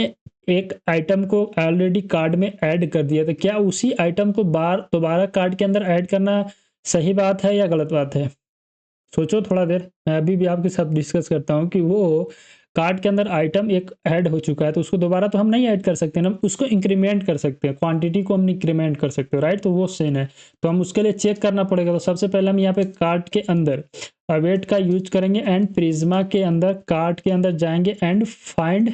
एक आइटम को ऑलरेडी कार्ड में ऐड कर दिया, तो क्या उसी आइटम को दोबारा कार्ड के अंदर ऐड करना सही बात है या गलत बात है। सोचो थोड़ा देर, मैं अभी भी आपके साथ डिस्कस करता हूँ कि वो कार्ड के अंदर आइटम एक ऐड हो चुका है, तो उसको दोबारा तो हम नहीं ऐड कर सकते ना, उसको इंक्रीमेंट कर सकते हैं, क्वांटिटी को हम इंक्रीमेंट कर सकते हो, राइट। तो वो सेम है, तो हम उसके लिए चेक करना पड़ेगा। तो सबसे पहले हम यहाँ पे कार्ड के अंदर अवेट का यूज करेंगे, एंड प्रिज्मा के अंदर कार्ड के अंदर जाएंगे एंड फाइंड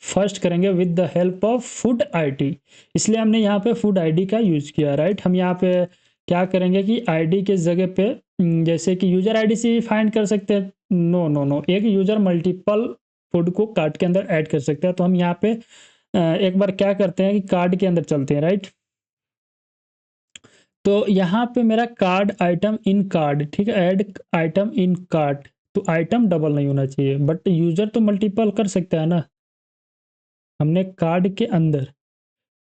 फर्स्ट करेंगे with the help of food ID. इसलिए हमने यहाँ पे फूड आईडी का यूज किया, राइट। हम यहाँ पे क्या करेंगे कि आईडी के जगह पे जैसे कि यूजर आईडी से भी फाइंड कर सकते हैं, नो नो नो, एक यूजर मल्टीपल फूड को कार्ड के अंदर ऐड कर सकते हैं। तो हम यहाँ पे एक बार क्या करते हैं कि कार्ड के अंदर चलते हैं, राइट। तो यहाँ पे मेरा कार्ड आइटम इन कार्ड, ठीक है, ऐड आइटम इन कार्ड, तो आइटम डबल नहीं होना चाहिए, बट यूजर तो मल्टीपल कर सकता है ना। हमने कार्ड के अंदर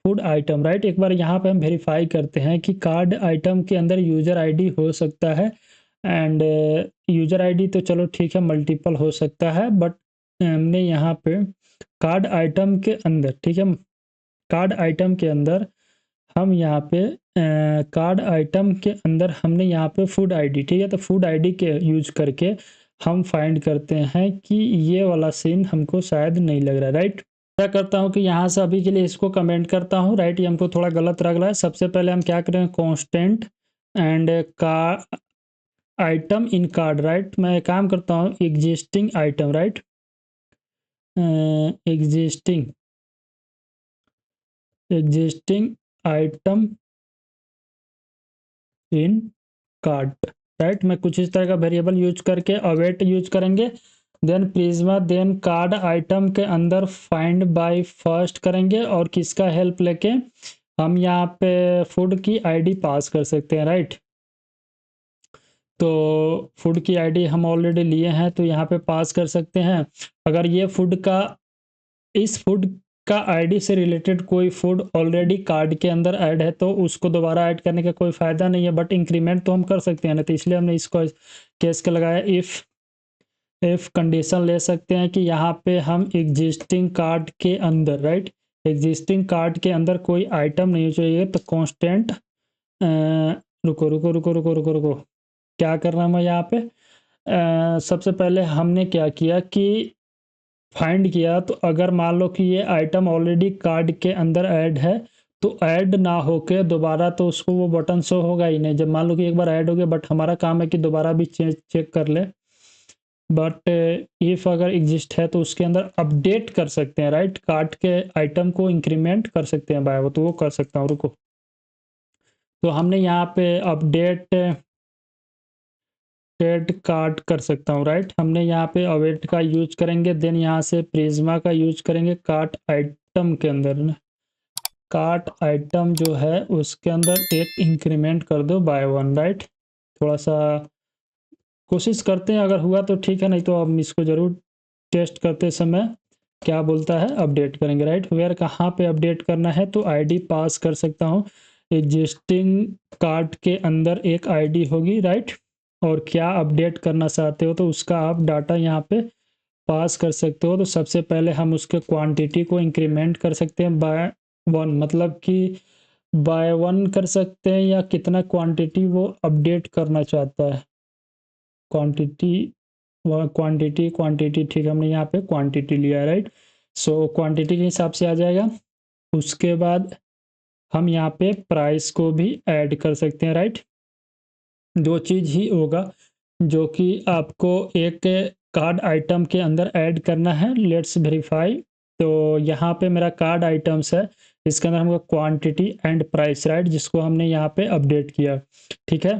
फूड आइटम, राइट। एक बार यहाँ पे हम वेरीफाई करते हैं कि कार्ड आइटम के अंदर यूजर आईडी हो सकता है एंड यूज़र आईडी तो चलो ठीक है मल्टीपल हो सकता है, बट हमने यहाँ पे कार्ड आइटम के अंदर, ठीक है, कार्ड आइटम के अंदर हम यहाँ पे कार्ड आइटम के अंदर हमने यहाँ पे फूड आईडी, ठीक है, तो फूड आईडी के यूज करके हम फाइंड करते हैं कि ये वाला सीन हमको शायद नहीं लग रहा है, राइट। क्या करता हूँ कि यहाँ से अभी के लिए इसको कमेंट करता हूँ, राइट, ये हमको थोड़ा गलत लग रहा है। सबसे पहले हम क्या करें, कांस्टेंट एंड का आइटम इन कार्ड, राइट। मैं एक काम करता हूँ, existing item, right, existing item in card, right. मैं कुछ इस तरह का वेरिएबल यूज करके अवेट यूज करेंगे, then Prisma, then card item के अंदर फाइंड बाय फर्स्ट करेंगे और किसका हेल्प लेके हम यहाँ पे फूड की आईडी पास कर सकते हैं, राइट। तो फूड की आईडी हम ऑलरेडी लिए हैं तो यहाँ पे पास कर सकते हैं। अगर ये फूड का, इस फूड का आईडी से रिलेटेड कोई फूड ऑलरेडी कार्ड के अंदर ऐड है तो उसको दोबारा ऐड करने का कोई फ़ायदा नहीं है, बट इंक्रीमेंट तो हम कर सकते हैं ना, तो इसलिए हमने इसको केस के लगाया। इफ़ कंडीशन ले सकते हैं कि यहाँ पे हम एग्जिस्टिंग कार्ड के अंदर, राइट, एग्जिस्टिंग कार्ड के अंदर कोई आइटम नहीं चाहिए, तो कांस्टेंट, रुको रुको रुको रुको रुको रुको, क्या करना है यहाँ पे, सबसे पहले हमने क्या किया कि फाइंड किया, तो अगर मान लो कि ये आइटम ऑलरेडी कार्ड के अंदर ऐड है तो ऐड ना होके दोबारा तो उसको वो बटन शो होगा ही नहीं। जब मान लो कि एक बार ऐड हो गया, बट हमारा काम है कि दोबारा भी चेक कर ले, बट इफ़ अगर एग्जिस्ट है तो उसके अंदर अपडेट कर सकते हैं, राइट, कार्ड के आइटम को इंक्रीमेंट कर सकते हैं बाय, वो तो वो कर सकता हूँ, रुको। तो हमने यहाँ पे अपडेट डेट कार्ड कर सकता हूँ, राइट। हमने यहाँ पे अवेट का यूज करेंगे, देन यहाँ से प्रिज्मा का यूज करेंगे कार्ट आइटम के अंदर ना, कार्ट आइटम जो है उसके अंदर एक इंक्रीमेंट कर दो बाय 1, राइट। थोड़ा सा कोशिश करते हैं, अगर हुआ तो ठीक है, नहीं तो हम इसको ज़रूर टेस्ट करते समय क्या बोलता है अपडेट करेंगे, राइट। वेयर कहाँ पे अपडेट करना है, तो आईडी पास कर सकता हूँ, एग्जिस्टिंग कार्ड के अंदर एक आईडी होगी, राइट, और क्या अपडेट करना चाहते हो तो उसका आप डाटा यहाँ पे पास कर सकते हो। तो सबसे पहले हम उसके क्वांटिटी को इंक्रीमेंट कर सकते हैं बाय 1, मतलब कि बाय 1 कर सकते हैं, या कितना क्वांटिटी वो अपडेट करना चाहता है, क्वांटिटी, क्वांटिटी क्वांटिटी, ठीक है, हमने यहाँ पे क्वांटिटी लिया है, राइट। सो क्वांटिटी के हिसाब से आ जाएगा। उसके बाद हम यहाँ पे प्राइस को भी ऐड कर सकते हैं, राइट। दो चीज़ ही होगा जो कि आपको एक कार्ड आइटम के अंदर ऐड करना है। लेट्स वेरीफाई, तो यहाँ पे मेरा कार्ड आइटम्स है, इसके अंदर हमको क्वांटिटी एंड प्राइस, राइट, जिसको हमने यहाँ पे अपडेट किया, ठीक है।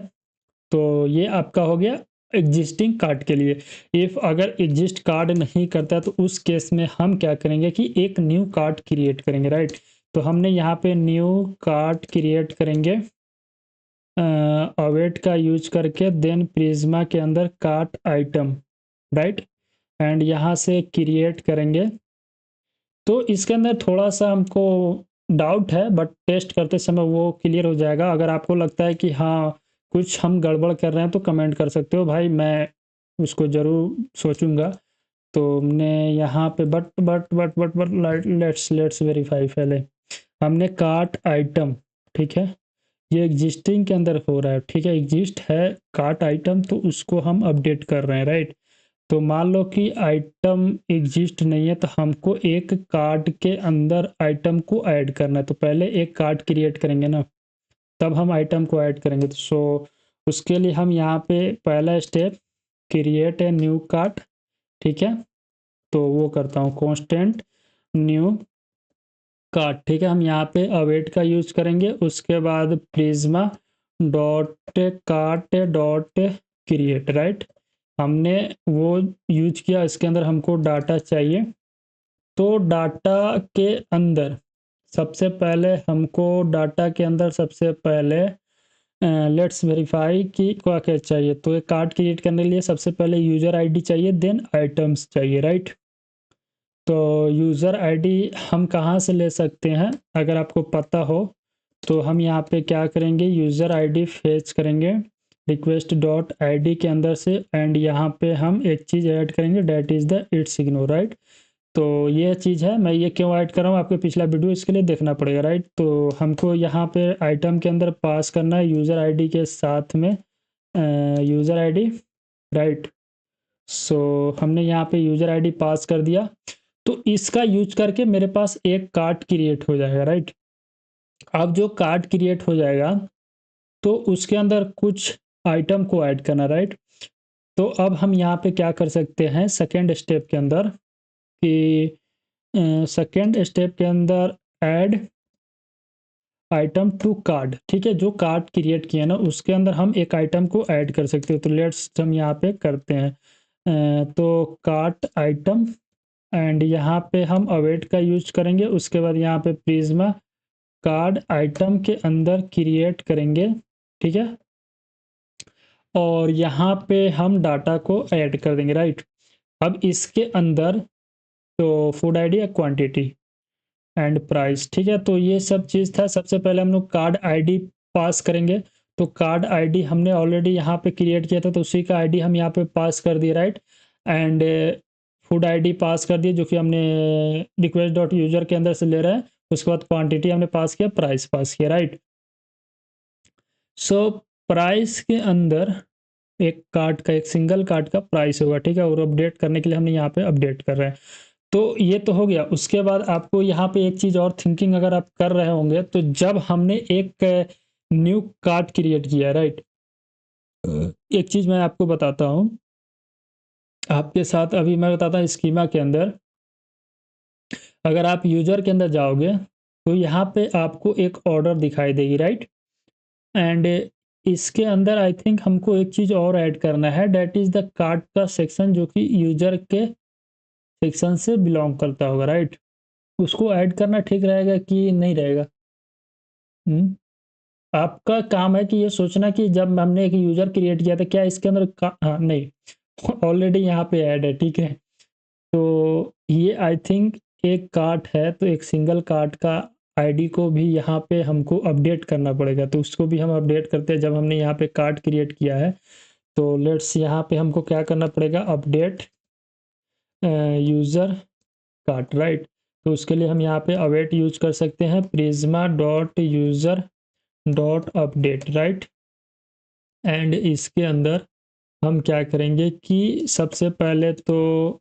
तो ये आपका हो गया एग्जिस्टिंग कार्ड के लिए। इफ़ अगर एग्जिस्ट कार्ड नहीं करता तो उस केस में हम क्या करेंगे कि एक न्यू कार्ड क्रिएट करेंगे, राइट। तो हमने यहाँ पे न्यू कार्ड क्रिएट करेंगे अवेट का यूज करके, देन प्रिज्मा के अंदर कार्ट आइटम, राइट, एंड यहाँ से क्रिएट करेंगे। तो इसके अंदर थोड़ा सा हमको डाउट है, बट टेस्ट करते समय वो क्लियर हो जाएगा। अगर आपको लगता है कि हाँ कुछ हम गड़बड़ कर रहे हैं तो कमेंट कर सकते हो भाई, मैं उसको ज़रूर सोचूंगा। तो हमने यहाँ पे बट लेट्स वेरीफाई पहले। हमने कार्ट आइटम, ठीक है, ये एग्जिस्टिंग के अंदर हो रहा है, ठीक है, एग्जिस्ट है कार्ट आइटम, तो उसको हम अपडेट कर रहे हैं, राइट। तो मान लो कि आइटम एग्जिस्ट नहीं है तो हमको एक कार्ड के अंदर आइटम को ऐड करना है, तो पहले एक कार्ड क्रिएट करेंगे ना, तब हम आइटम को ऐड करेंगे। तो सो उसके लिए हम यहाँ पे पहला step create a new card, ठीक है, तो वो करता हूँ कांस्टेंट न्यू कार्ड, ठीक है। हम यहाँ पे अवेट का यूज करेंगे, उसके बाद Prisma dot cart dot create, right, हमने वो यूज किया। इसके अंदर हमको डाटा चाहिए, तो डाटा के अंदर सबसे पहले हमको डाटा के अंदर सबसे पहले लेट्स वेरीफाई कि क्या क्या चाहिए। तो एक कार्ड क्रिएट करने के लिए सबसे पहले यूज़र आईडी चाहिए, देन आइटम्स चाहिए, राइट। तो यूज़र आईडी हम कहाँ से ले सकते हैं, अगर आपको पता हो तो हम यहाँ पे क्या करेंगे, यूज़र आईडी फेच करेंगे, रिक्वेस्ट डॉट आईडी के अंदर से, एंड यहाँ पे हम एक चीज़ ऐड करेंगे, that is the it's ignore, right. तो ये चीज़ है, मैं ये क्यों ऐड कर रहा हूँ, आपको पिछला वीडियो इसके लिए देखना पड़ेगा, राइट। तो हमको यहाँ पे आइटम के अंदर पास करना है यूज़र आईडी के साथ में यूज़र आईडी, राइट। सो हमने यहाँ पे यूज़र आईडी पास कर दिया, तो इसका यूज करके मेरे पास एक कार्ट क्रिएट हो जाएगा, राइट। अब जो कार्ट क्रिएट हो जाएगा तो उसके अंदर कुछ आइटम को ऐड करना, राइट। तो अब हम यहाँ पे क्या कर सकते हैं सेकेंड स्टेप के अंदर कि सेकेंड स्टेप के अंदर ऐड आइटम टू कार्ड, ठीक है। जो कार्ड क्रिएट किया ना उसके अंदर हम एक आइटम को ऐड कर सकते हैं, तो लेट्स हम यहाँ पे करते हैं। तो कार्ट आइटम, एंड यहाँ पे हम अवेट का यूज करेंगे, उसके बाद यहाँ पे प्रिज्मा कार्ड आइटम के अंदर क्रिएट करेंगे, ठीक है। और यहाँ पे हम डाटा को ऐड कर देंगे, राइट। अब इसके अंदर तो फूड आईडी या क्वांटिटी एंड प्राइस, ठीक है। तो ये सब चीज़ था। सबसे पहले हम लोग कार्ड आईडी पास करेंगे, तो कार्ड आईडी हमने ऑलरेडी यहाँ पे क्रिएट किया था, तो उसी का आईडी हम यहाँ पे पास कर दिए, राइट। एंड फूड आईडी पास कर दिए जो कि हमने रिक्वेस्ट डॉट यूजर के अंदर से ले रहे हैं। उसके बाद क्वांटिटी हमने पास किया, प्राइस पास किया, राइट। सो प्राइस के अंदर एक कार्ड का, एक सिंगल कार्ड का प्राइस होगा, ठीक है। और अपडेट करने के लिए हमने यहाँ पे अपडेट कर रहे हैं। तो ये तो हो गया। उसके बाद आपको यहाँ पे एक चीज़ और थिंकिंग अगर आप कर रहे होंगे, तो जब हमने एक न्यू कार्ड क्रिएट किया, राइट। एक चीज़ मैं आपको बताता हूँ, आपके साथ अभी मैं बताता हूँ स्कीमा के अंदर अगर आप यूजर के अंदर जाओगे तो यहाँ पे आपको एक ऑर्डर दिखाई देगी, राइट। एंड इसके अंदर आई थिंक हमको एक चीज़ और ऐड करना है, डैट इज़ द कार्ड का सेक्शन जो कि यूजर के सेक्शन से बिलोंग करता होगा, राइट। उसको ऐड करना ठीक रहेगा कि नहीं रहेगा? आपका काम है कि ये सोचना कि जब हमने एक यूज़र क्रिएट किया था क्या इसके अंदर हाँ, नहीं ऑलरेडी यहाँ पे ऐड है, ठीक है। तो ये आई थिंक एक कार्ट है, तो एक सिंगल कार्ट का आईडी को भी यहाँ पे हमको अपडेट करना पड़ेगा, तो उसको भी हम अपडेट करते हैं जब हमने यहाँ पे कार्ट क्रिएट किया है। तो लेट्स यहाँ पे हमको क्या करना पड़ेगा, अपडेट यूज़र कार्ट, राइट। तो उसके लिए हम यहाँ पे अवेट यूज कर सकते हैं, Prisma dot user dot update, right. And इसके अंदर हम क्या करेंगे कि सबसे पहले तो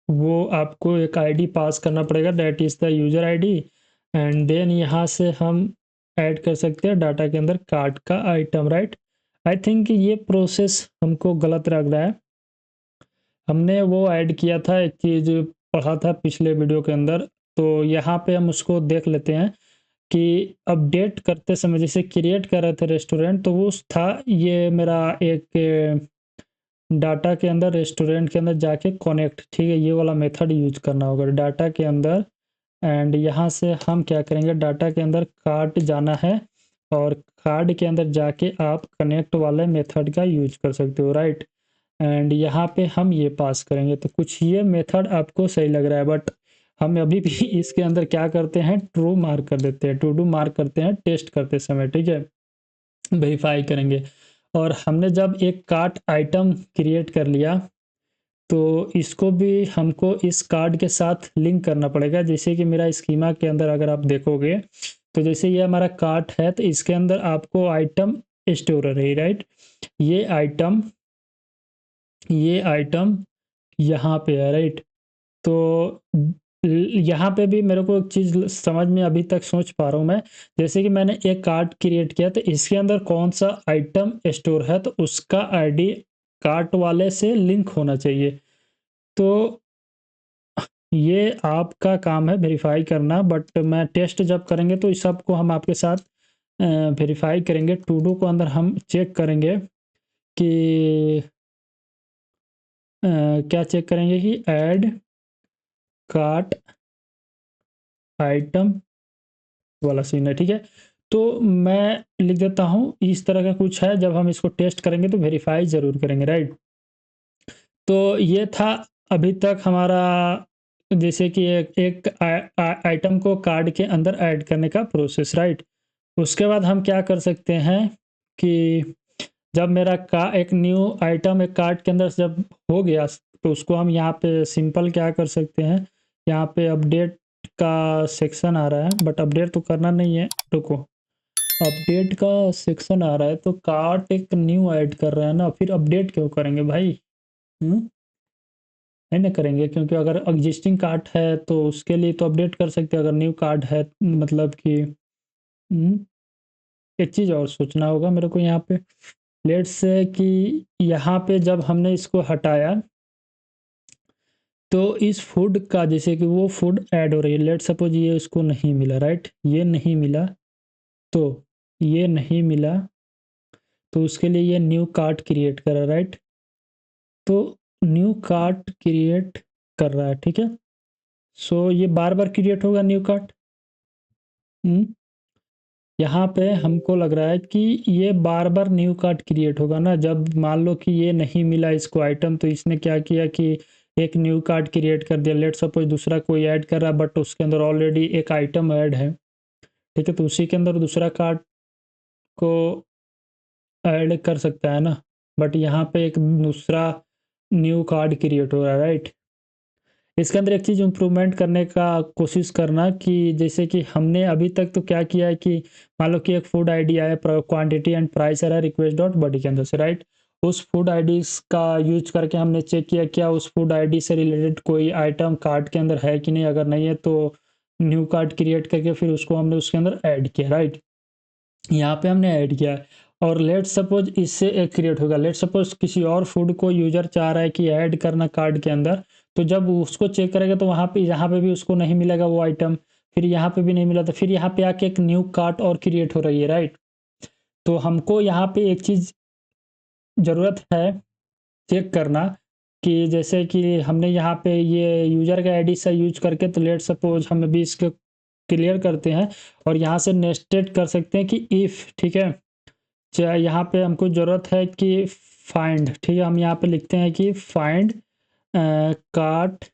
वो आपको एक आईडी पास करना पड़ेगा, that is the user ID. And then यहाँ से हम ऐड कर सकते हैं डाटा के अंदर कार्ट का आइटम, राइट। आई थिंक ये प्रोसेस हमको गलत लग रहा है। हमने वो ऐड किया था, एक चीज़ पढ़ा था पिछले वीडियो के अंदर, तो यहाँ पे हम उसको देख लेते हैं कि अपडेट करते समय जैसे क्रिएट कर रहे थे रेस्टोरेंट, तो वो था ये मेरा एक डाटा के अंदर रेस्टोरेंट के अंदर जाके कनेक्ट, ठीक है। ये वाला मेथड यूज करना होगा डाटा के अंदर। एंड यहाँ से हम क्या करेंगे, डाटा के अंदर कार्ड जाना है और कार्ड के अंदर जाके आप कनेक्ट वाले मेथड का यूज कर सकते हो, राइट। एंड यहाँ पे हम ये पास करेंगे, तो कुछ ये मेथड आपको सही लग रहा है, बट हम अभी भी इसके अंदर क्या करते हैं, ट्रू मार्क कर देते हैं, टू डू मार्क करते हैं टेस्ट करते समय, ठीक है। वेरीफाई करेंगे। और हमने जब एक कार्ट आइटम क्रिएट कर लिया तो इसको भी हमको इस कार्ड के साथ लिंक करना पड़ेगा। जैसे कि मेरा स्कीमा के अंदर अगर आप देखोगे तो जैसे ये हमारा कार्ट है, तो इसके अंदर आपको आइटम स्टोर रही, राइट। ये आइटम यहाँ पे है, राइट। तो यहाँ पे भी मेरे को एक चीज़ समझ में अभी तक सोच पा रहा हूँ मैं, जैसे कि मैंने एक कार्ट क्रिएट किया तो इसके अंदर कौन सा आइटम स्टोर है, तो उसका आईडी कार्ट वाले से लिंक होना चाहिए। तो ये आपका काम है वेरीफाई करना, बट मैं टेस्ट जब करेंगे तो इस सब को हम आपके साथ वेरीफाई करेंगे। टू डू को अंदर हम चेक करेंगे कि क्या चेक करेंगे कि ऐड कार्ट आइटम वाला सीन है, ठीक है। तो मैं लिख देता हूँ इस तरह का कुछ है, जब हम इसको टेस्ट करेंगे तो वेरीफाई ज़रूर करेंगे, राइट। तो ये था अभी तक हमारा, जैसे कि एक आइटम को कार्ड के अंदर ऐड करने का प्रोसेस, राइट। उसके बाद हम क्या कर सकते हैं कि जब मेरा का एक न्यू आइटम एक कार्ट के अंदर जब हो गया तो उसको हम यहाँ पे सिंपल क्या कर सकते हैं, यहाँ पे अपडेट का सेक्शन आ रहा है, बट अपडेट तो करना नहीं है, रुको। अपडेट का सेक्शन आ रहा है तो कार्ट एक न्यू ऐड कर रहा है ना, फिर अपडेट क्यों करेंगे भाई? नहीं ना करेंगे, क्योंकि अगर एग्जिस्टिंग कार्ट है तो उसके लिए तो अपडेट कर सकते हैं। अगर न्यू कार्ट है मतलब कि एक चीज़ और सोचना होगा मेरे को यहाँ पे। लेट्स से कि यहाँ पे जब हमने इसको हटाया तो इस फूड का जैसे कि वो फूड ऐड हो रही है, लेट सपोज ये उसको नहीं मिला, राइट, ये नहीं मिला, तो ये नहीं मिला तो उसके लिए ये न्यू कार्ट क्रिएट करा, राइट। तो न्यू कार्ट क्रिएट कर रहा है, ठीक है। सो ये बार बार क्रिएट होगा न्यू कार्ट। यहाँ पे हमको लग रहा है कि ये बार बार न्यू कार्ट क्रिएट होगा ना। जब मान लो कि ये नहीं मिला इसको आइटम, तो इसने क्या किया कि एक न्यू कार्ट क्रिएट कर दिया। लेट सपोज दूसरा कोई ऐड कर रहा है बट उसके अंदर ऑलरेडी एक आइटम ऐड है, ठीक है, तो उसी के अंदर दूसरा कार्ट को ऐड कर सकता है ना। बट यहाँ पे एक दूसरा न्यू कार्ड क्रिएट हो रहा है, राइट। इसके अंदर एक चीज़ इम्प्रूवमेंट करने का कोशिश करना कि जैसे कि हमने अभी तक तो क्या किया है कि मान लो कि एक फूड आईडी आया, क्वांटिटी एंड प्राइस आ रहा है रिक्वेस्ट डॉट बॉडी के अंदर से, राइट। उस फूड आईडीज का यूज करके हमने चेक किया क्या उस फूड आईडी से रिलेटेड कोई आइटम कार्ट के अंदर है कि नहीं। अगर नहीं है तो न्यू कार्ट क्रिएट करके फिर उसको हमने उसके अंदर ऐड किया, राइट। यहाँ पे हमने ऐड किया है। और लेट सपोज इससे एक क्रिएट होगा। लेट सपोज किसी और फूड को यूजर चाह रहा है कि ऐड करना कार्ड के अंदर, तो जब उसको चेक करेगा तो वहाँ पे यहाँ पे भी उसको नहीं मिलेगा वो आइटम, फिर यहाँ पे भी नहीं मिला, तो फिर यहाँ पे आके एक न्यू कार्ट और क्रिएट हो रही है, राइट। तो हमको यहाँ पे एक चीज़ ज़रूरत है चेक करना कि जैसे कि हमने यहाँ पे ये यूज़र का आईडी से यूज करके, तो लेट सपोज हम अभी इसको क्लियर करते हैं और यहाँ से नेस्टेड कर सकते हैं कि इफ़, ठीक है। चाहे यहाँ पे हमको ज़रूरत है कि फाइंड, ठीक है, हम यहाँ पे लिखते हैं कि find cart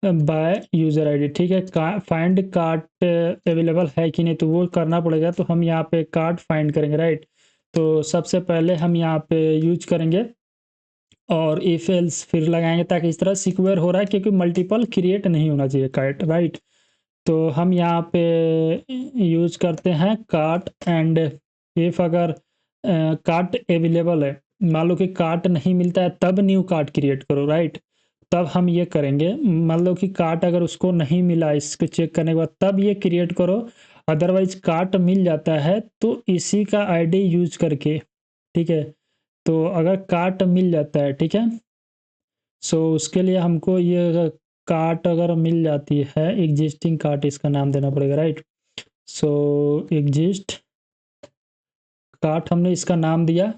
by user ID, ठीक है। फाइंड कार्ट अवेलेबल है कि नहीं, तो वो करना पड़ेगा। तो हम यहाँ पे कार्ट फाइंड करेंगे, राइट। तो सबसे पहले हम यहाँ पे यूज करेंगे और इफ एल्स फिर लगाएंगे, ताकि इस तरह सिक्योर हो रहा है, क्योंकि मल्टीपल क्रिएट नहीं होना चाहिए कार्ट, राइट। तो हम यहाँ पे यूज करते हैं कार्ट एंड इफ अगर कार्ट अवेलेबल है, मान लो कि कार्ट नहीं मिलता है तब न्यू कार्ट क्रिएट करो, राइट। तब हम ये करेंगे, मान लो कि कार्ट अगर उसको नहीं मिला इसको चेक करने के बाद, तब ये क्रिएट करो। अदरवाइज कार्ट मिल जाता है तो इसी का आईडी यूज करके, ठीक है। तो अगर कार्ट मिल जाता है, ठीक है, सो उसके लिए हमको ये कार्ट अगर मिल जाती है, एग्जिस्टिंग कार्ट इसका नाम देना पड़ेगा, राइट। सो एग्जिस्ट कार्ट हमने इसका नाम दिया,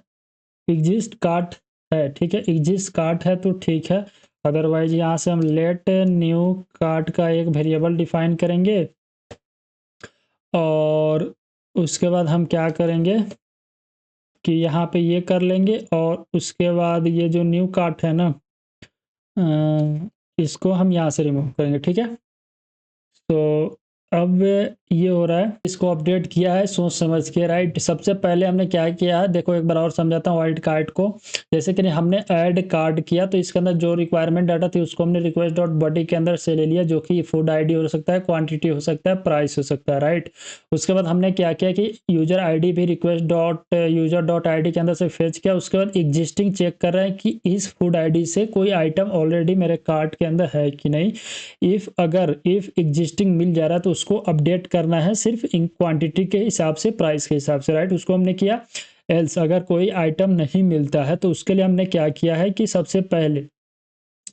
एग्जिस्ट कार्ट है, ठीक है, एग्जिस्ट कार्ट है तो ठीक है। अदरवाइज यहाँ से हम लेट न्यू कार्ट का एक वेरिएबल डिफाइन करेंगे और उसके बाद हम क्या करेंगे कि यहाँ पे ये कर लेंगे और उसके बाद ये जो न्यू कार्ट है ना, इसको हम यहाँ से रिमूव करेंगे, ठीक है। तो अब ये हो रहा है, इसको अपडेट किया है सोच समझ के, राइट। सबसे पहले हमने क्या किया है, देखो एक बार और समझाता हूँ वाइल्ड कार्ड को। जैसे कि हमने ऐड कार्ड किया तो इसके अंदर जो रिक्वायरमेंट डाटा थी उसको हमने रिक्वेस्ट डॉट बॉडी के अंदर से ले लिया, जो कि फूड आईडी हो सकता है, क्वांटिटी हो सकता है, प्राइस हो सकता है, राइट। उसके बाद हमने क्या किया कि यूजर आईडी भी request dot user dot I के अंदर से फेच किया। उसके बाद एग्जिस्टिंग चेक कर रहे हैं कि इस फूड आई से कोई आइटम ऑलरेडी मेरे कार्ट के अंदर है कि नहीं। इफ एग्जिस्टिंग मिल जा रहा है तो उसको अपडेट करना है सिर्फ इन क्वांटिटी के हिसाब से, प्राइस के हिसाब से, राइट। उसको हमने किया। एल्स अगर कोई आइटम नहीं मिलता है तो उसके लिए हमने क्या किया है कि सबसे पहले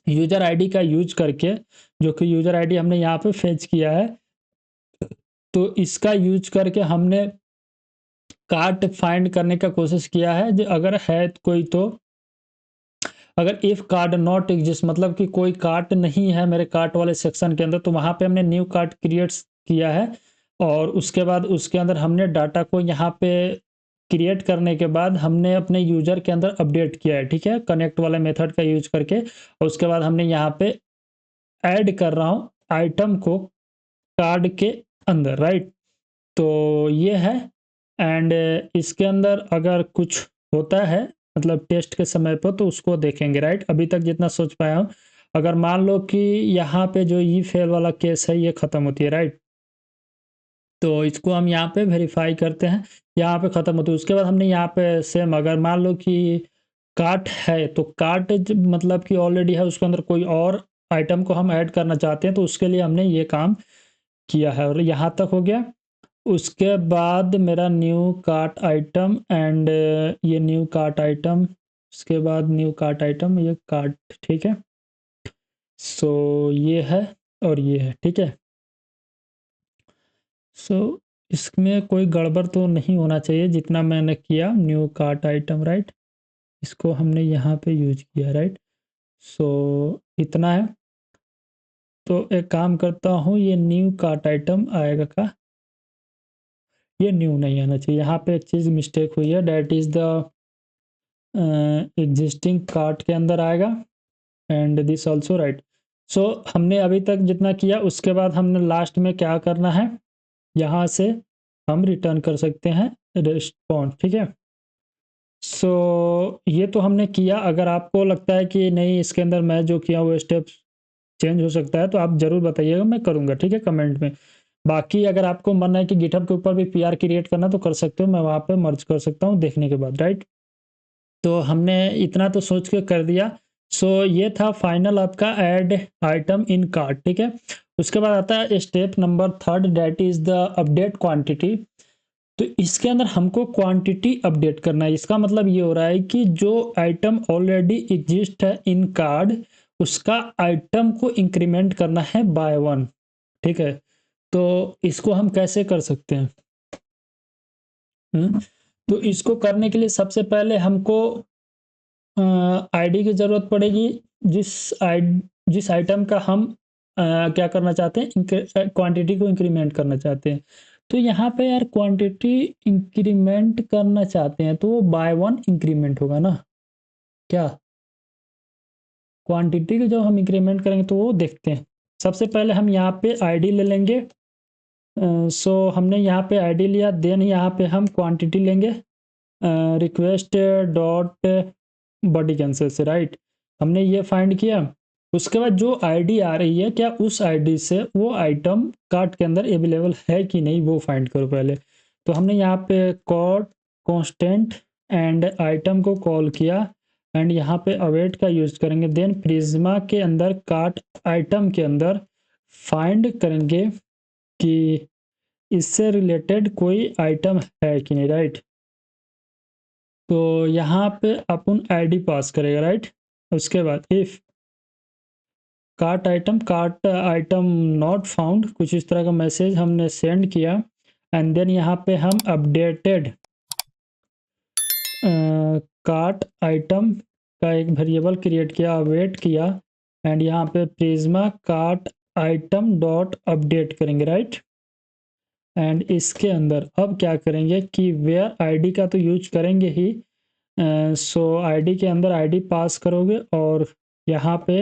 यूजर आईडी का यूज करके, जो कि यूजर आईडी हमने यहाँ पे फेच किया है, तो इसका यूज करके हमने कार्ट फाइंड करने का कोशिश किया है। जो अगर है कोई तो अगर इफ कार्ड नॉट एग्जिस्ट, मतलब कि कोई कार्ट नहीं है मेरे कार्ट वाले सेक्शन के अंदर, तो वहाँ पे हमने न्यू कार्ट क्रिएट किया है। और उसके बाद उसके अंदर हमने डाटा को यहाँ पे क्रिएट करने के बाद हमने अपने यूजर के अंदर अपडेट किया है, ठीक है, कनेक्ट वाले मेथड का यूज करके। और उसके बाद हमने यहाँ पे ऐड कर रहा हूँ आइटम को कार्ड के अंदर, राइट। तो ये है एंड इसके अंदर अगर कुछ होता है मतलब टेस्ट के समय पर तो उसको देखेंगे, राइट। अभी तक जितना सोच पाया हूँ, अगर मान लो कि यहाँ पे जो ई फेल वाला केस है ये ख़त्म होती है, राइट, तो इसको हम यहाँ पे वेरीफाई करते हैं, यहाँ पे ख़त्म होती है। उसके बाद हमने यहाँ पे सेम अगर मान लो कि कार्ट है तो कार्ट मतलब कि ऑलरेडी है, उसके अंदर कोई और आइटम को हम ऐड करना चाहते हैं तो उसके लिए हमने ये काम किया है और यहाँ तक हो गया। उसके बाद मेरा न्यू कार्ट आइटम एंड ये न्यू कार्ट आइटम, उसके बाद न्यू कार्ट आइटम, ये कार्ट, ठीक है। सो ये है और ये है, ठीक है। सो इसमें कोई गड़बड़ तो नहीं होना चाहिए जितना मैंने किया न्यू कार्ट आइटम, राइट। इसको हमने यहाँ पे यूज किया, राइट। सो इतना है। तो एक काम करता हूँ, ये न्यू कार्ट आइटम आएगा क्या? ये न्यू नहीं आना चाहिए, यहाँ पे एक चीज़ मिस्टेक हुई है, that is the existing cart के अंदर आएगा and this also, right. So हमने अभी तक जितना किया उसके बाद हमने लास्ट में क्या करना है, यहाँ से हम रिटर्न कर सकते हैं रिस्पॉन्स, ठीक है। सो ये तो हमने किया। अगर आपको लगता है कि नहीं इसके अंदर मैं जो किया वो स्टेप चेंज हो सकता है तो आप ज़रूर बताइएगा, मैं करूँगा, ठीक है, कमेंट में। बाकी अगर आपको मन है कि गिटहब के ऊपर भी पीआर क्रिएट करना तो कर सकते हो, मैं वहाँ पे मर्ज कर सकता हूँ देखने के बाद, राइट। तो हमने इतना तो सोच के कर दिया। सो ये था फाइनल आपका ऐड आइटम इन कार्ट, ठीक है। उसके बाद आता है step number third, that is the update quantity. तो इसके अंदर हमको क्वांटिटी अपडेट करना है। इसका मतलब ये हो रहा है कि जो आइटम ऑलरेडी एग्जिस्ट है इन कार्ड उसका आइटम को इंक्रीमेंट करना है बाय 1, ठीक है। तो इसको हम कैसे कर सकते हैं? तो इसको करने के लिए सबसे पहले हमको आईडी की ज़रूरत पड़ेगी, जिस आइटम का हम क्या करना चाहते हैं, क्वांटिटी को इंक्रीमेंट करना चाहते हैं। तो यहाँ पे यार क्वांटिटी इंक्रीमेंट करना चाहते हैं तो वो बाय 1 इंक्रीमेंट होगा ना क्या? क्वांटिटी को जब हम इंक्रीमेंट करेंगे तो वो देखते हैं। सबसे पहले हम यहाँ पे आईडी ले लेंगे। सो हमने यहाँ पे आईडी लिया, देन यहाँ पे हम क्वांटिटी लेंगे रिक्वेस्ट डॉट बॉडी कैंसिल से, राइट। हमने ये फाइंड किया। उसके बाद जो आईडी आ रही है क्या उस आईडी से वो आइटम कार्ट के अंदर अवेलेबल है कि नहीं वो फाइंड करो पहले। तो हमने यहाँ पे कॉट कांस्टेंट एंड आइटम को कॉल किया एंड यहाँ पे अवेट का यूज करेंगे, देन प्रिज्मा के अंदर कार्ट आइटम के अंदर फाइंड करेंगे कि इससे रिलेटेड कोई आइटम है कि नहीं, राइट। तो यहाँ पे अपन आईडी पास करेगा, राइट। उसके बाद if cart item not found, कुछ इस तरह का मैसेज हमने सेंड किया एंड देन यहाँ पे हम अपडेटेड कार्ट आइटम का एक वेरिएबल क्रिएट किया, वेट किया एंड यहाँ पे Prisma cart item dot update करेंगे, राइट। एंड इसके अंदर अब क्या करेंगे कि वेयर आईडी का तो यूज करेंगे ही। सो आईडी के अंदर आईडी पास करोगे और यहाँ पे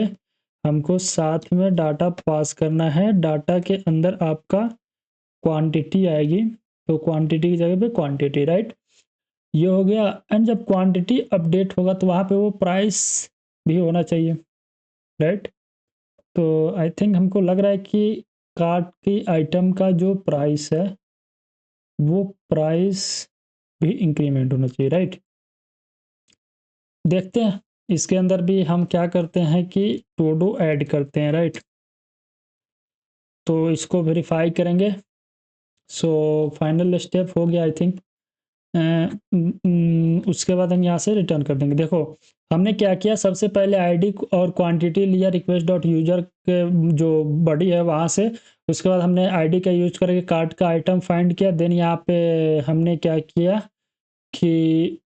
हमको साथ में डाटा पास करना है। डाटा के अंदर आपका क्वांटिटी आएगी तो क्वांटिटी की जगह पे क्वांटिटी, राइट। ये हो गया। एंड जब क्वांटिटी अपडेट होगा तो वहाँ पे वो प्राइस भी होना चाहिए, राइट। तो आई थिंक हमको लग रहा है कि कार्ट की आइटम का जो प्राइस है वो प्राइस भी इंक्रीमेंट होना चाहिए, राइट। देखते हैं इसके अंदर भी हम क्या करते हैं कि टोडो ऐड करते हैं, राइट। तो इसको वेरीफाई करेंगे। सो फाइनल स्टेप हो गया आई थिंक। उसके बाद हम यहाँ से रिटर्न कर देंगे। देखो हमने क्या किया, सबसे पहले आईडी और क्वांटिटी लिया रिक्वेस्ट डॉट यूजर के जो बॉडी है वहाँ से। उसके बाद हमने आईडी का यूज करके कार्ट का आइटम फाइंड किया। देन यहाँ पे हमने क्या किया कि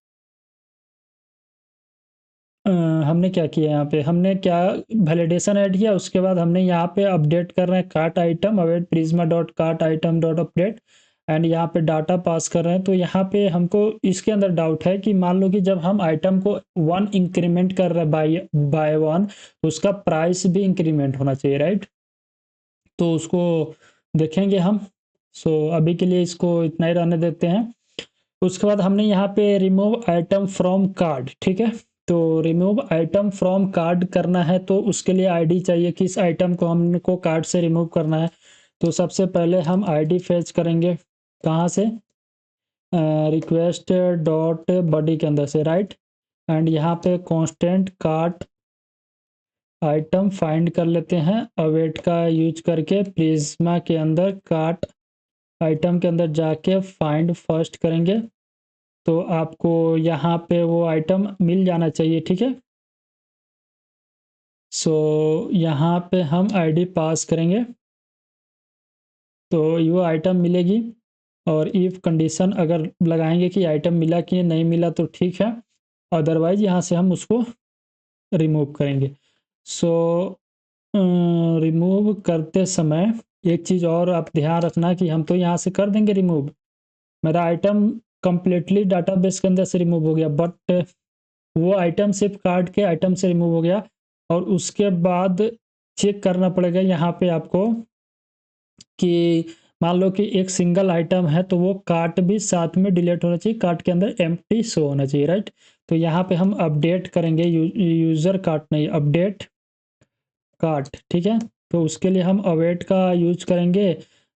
हमने क्या किया, यहाँ पे हमने क्या वैलिडेशन ऐड किया। उसके बाद हमने यहाँ पे अपडेट कर रहे हैं cart item await Prisma dot cart item dot update and यहाँ पे डाटा पास कर रहे हैं। तो यहाँ पे हमको इसके अंदर डाउट है कि मान लो कि जब हम आइटम को 1 इंक्रीमेंट कर रहे हैं बाय 1 तो उसका प्राइस भी इंक्रीमेंट होना चाहिए, राइट। तो उसको देखेंगे हम। सो अभी के लिए इसको इतना ही रहने देते हैं। उसके बाद हमने यहाँ पे रिमूव आइटम फ्रॉम कार्ड, ठीक है। तो रिमूव आइटम फ्रॉम कार्ड करना है तो उसके लिए आईडी चाहिए कि इस आइटम को हमको कार्ड से रिमूव करना है। तो सबसे पहले हम आईडी फेच करेंगे, कहाँ से, रिक्वेस्ट डॉट बॉडी के अंदर से, राइट। एंड यहाँ पे कांस्टेंट कार्ट आइटम फाइंड कर लेते हैं, अवेट का यूज करके प्रिज्मा के अंदर कार्ट आइटम के अंदर जाके फाइंड फर्स्ट करेंगे तो आपको यहाँ पे वो आइटम मिल जाना चाहिए, ठीक है। सो यहाँ पे हम आईडी पास करेंगे तो वो आइटम मिलेगी, और इफ़ कंडीशन अगर लगाएंगे कि आइटम मिला कि नहीं मिला तो ठीक है, अदरवाइज यहाँ से हम उसको रिमूव करेंगे। सो रिमूव करते समय एक चीज़ और आप ध्यान रखना कि हम तो यहाँ से कर देंगे रिमूव, मेरा आइटम कंप्लीटली डाटाबेस के अंदर से रिमूव हो गया, बट वो आइटम सिर्फ कार्ड के आइटम से रिमूव हो गया। और उसके बाद चेक करना पड़ेगा यहाँ पे आपको कि मान लो कि एक सिंगल आइटम है तो वो कार्ट भी साथ में डिलीट होना चाहिए, कार्ट के अंदर एम्प्टी शो होना चाहिए, राइट। तो यहाँ पे हम अपडेट करेंगे, यूज़र कार्ट नहीं, अपडेट कार्ट, ठीक है। तो उसके लिए हम अवेट का यूज करेंगे,